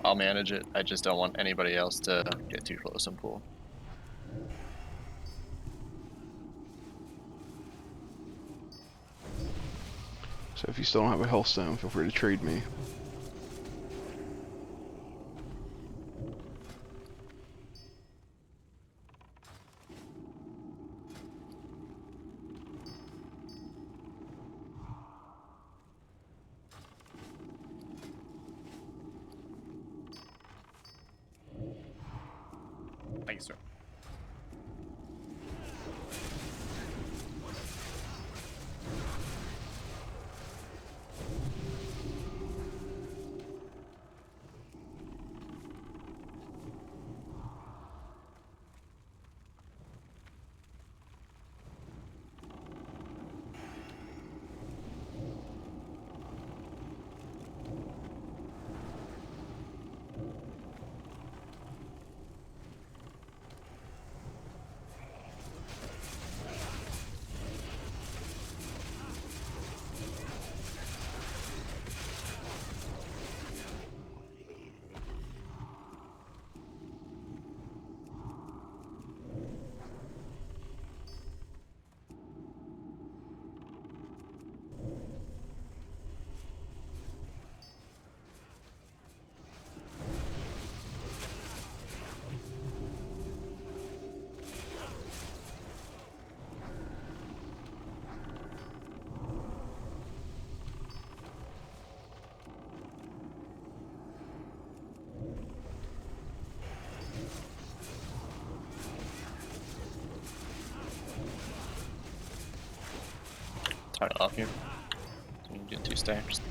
I'll manage it. I just don't want anybody else to get too close and pull. So if you still don't have a health stone, feel free to trade me. Thank you, sir. Pile off here. So you can get 2 stacks.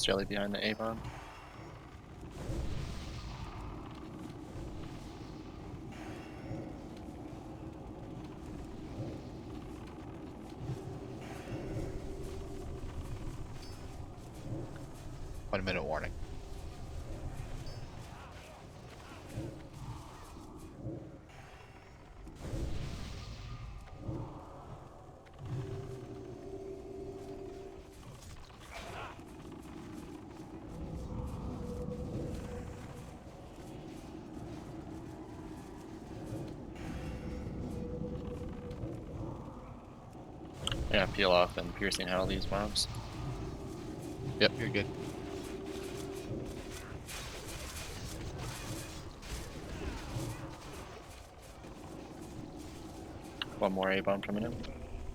Jelly behind the A-bomb. One minute warning. Yeah, peel off and piercing hell these bombs. Yep, you're good. One more A-bomb coming in.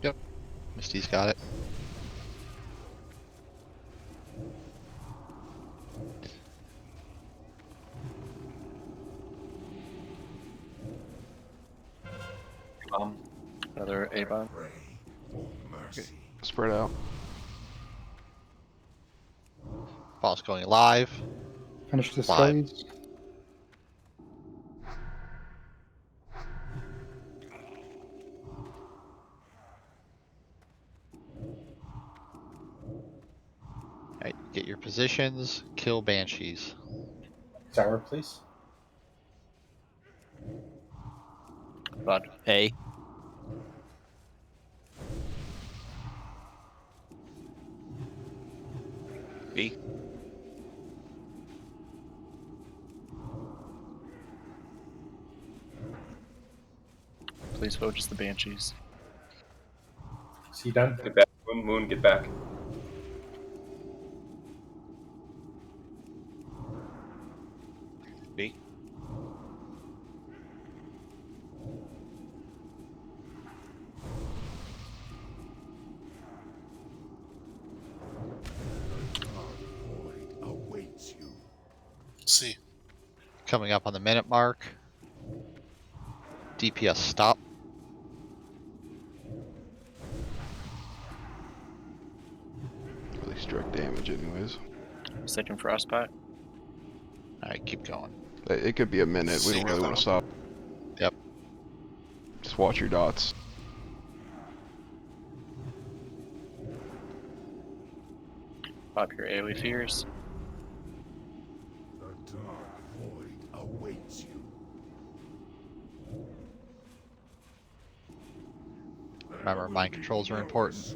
Yep. Misty's got it. Another A-bomb. Okay. Spread out. Bomb's going live. Finish the Live. skellies. Alright, get your positions, kill banshees. Tower, please. Rod. A. B. Please focus the banshees. See done? Get back, Moon, get back. B. C. Coming up on the minute mark. DPS stop. Really direct damage anyways. Second frostbite. Alright, keep going. It could be a minute. We don't really want to stop. Yep. Just watch your dots. Pop your AoE fears. The dark void awaits you. Remember, mind controls are important.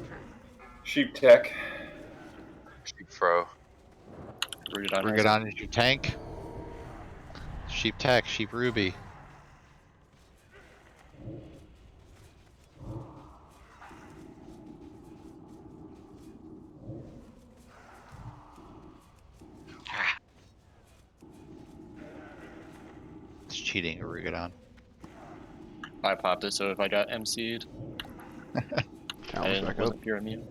Sheep tech. Sheep throw. Bring it on into your tank. Sheep tech, sheep ruby. It's cheating, Oregadon. I popped it, so if I got MC'd, I back wasn't up. pure immune.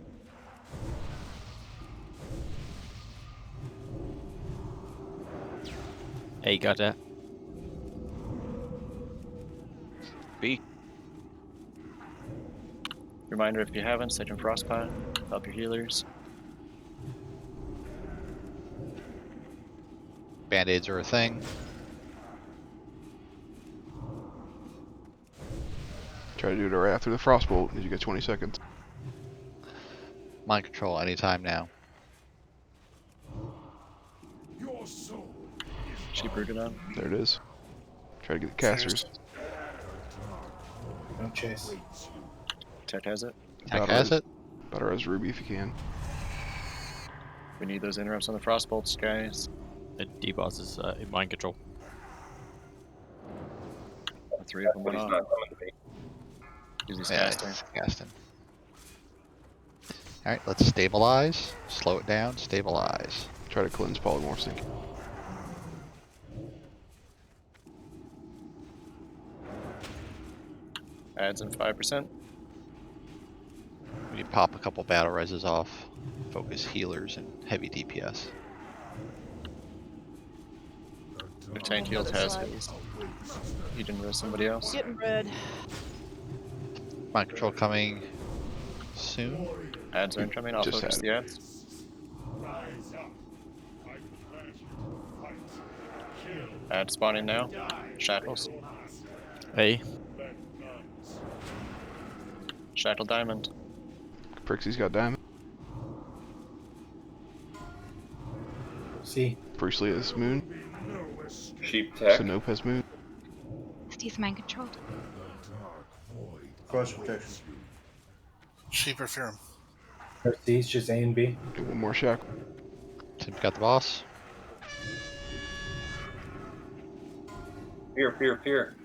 A, got that. B. Reminder, if you haven't, second frostbite. Help your healers. Band-aids are a thing. Try to do it right after the frostbolt. You get 20 seconds. Mind control anytime now. She rooted on. There it is. Try to get the casters. Don't chase. Tech has it. Tech has it. Better as Ruby if you can. We need those interrupts on the frostbolts, guys. The D-boss is in mind control. The 3 of them But went he's off. not coming to me. He's Yeah, casting. it's casting. All right, let's stabilize. Slow it down. Stabilize. Try to cleanse polymorph sync. Adds in 5%. We need to pop a couple battle reses off. Focus healers and heavy DPS. If tank heals has his. He didn't res somebody else. Getting red. Mind control coming soon. Ads are incoming. I'll Just focus had the ads. Ad spawning now. Shackles. Hey. Shackle diamond. Prixie's got diamond. See. Priestley has moon. Sheep tech. Sanope has moon. Steve's mind controlled. Cross protection. Sheep or Fearum. Prestige, just A and B. Do one more shackle. Tim's got the boss. Fear.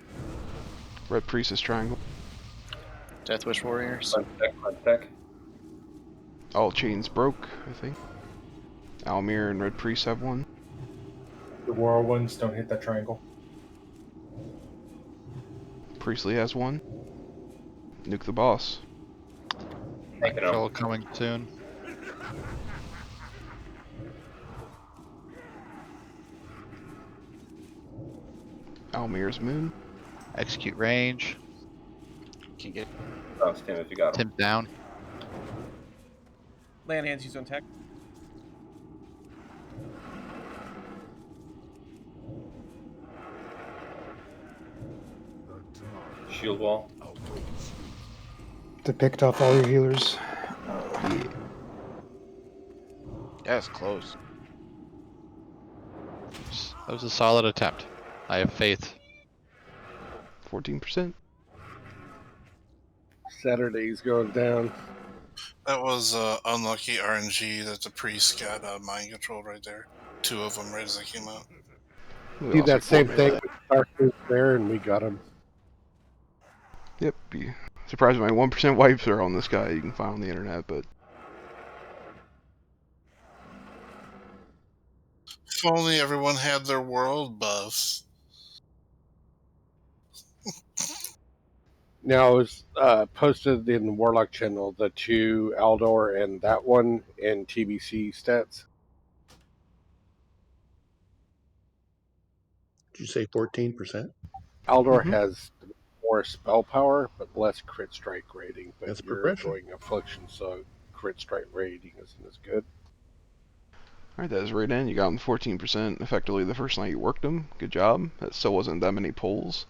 Red Priest is triangle. Deathwish warriors. On tech. All chains broke, I think. Almir and Red Priest have one. The whirlwinds don't hit that triangle. Priestley has one. Nuke the boss. Mind control coming soon. Almir's moon. Execute range. Can't get. Oh, Tim, if you got him. Tim's down. Land hands used on tech. Shield wall. They picked off all your healers. Yeah. That's close. That was a solid attempt. I have faith. 14%. Saturday's going down. That was unlucky RNG that the priest got mind controlled right there. 2 of them right as they came out. Do that same thing with Darkness there, and we got him. Yep. Be surprised my 1% wipes are on this guy you can find on the internet, but If only everyone had their world buffs. Now, it was posted in the Warlock channel, the 2 Aldor and that one in TBC stats. Did you say 14%? Aldor has more spell power, but less crit strike rating. But That's you're progression. going affliction, so crit strike rating isn't as good. alright, that is right in. You got him 14% effectively the first night you worked him. Good job. That still wasn't that many pulls.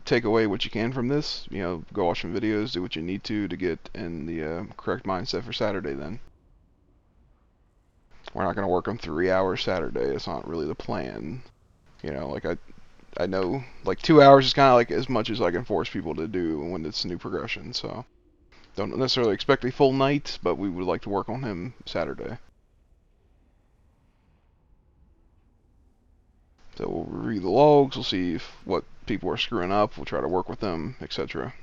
Take away what you can from this. Go watch some videos, do what you need to get in the correct mindset for Saturday then. We're not going to work them 3 hours Saturday. It's not really the plan. I know, 2 hours is kind of like as much as I can force people to do when it's a new progression, so don't necessarily expect a full night, but we would like to work on him Saturday. So we'll review the logs, we'll see what people are screwing up, we'll try to work with them, etc.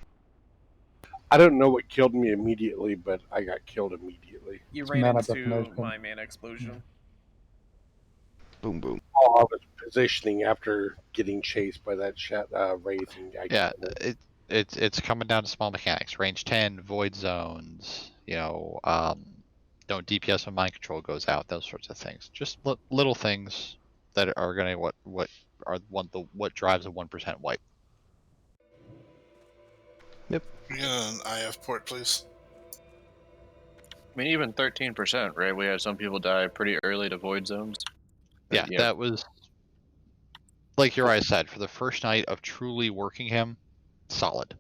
I don't know what killed me immediately, but I got killed immediately. You It's ran mana into definition. my mana explosion. Boom, boom. Oh, I was positioning after getting chased by that wraith. And I Yeah, killed it. it's coming down to small mechanics. Range 10, void zones. Don't DPS when mind control goes out. Those sorts of things. Just little things that are gonna what drives a 1% wipe. Yep. Can we get an IF port, please? I mean, even 13%, right? We had some people die pretty early to void zones. Yeah, Yeah. that was like Uriah said. For the first night of truly working him, solid.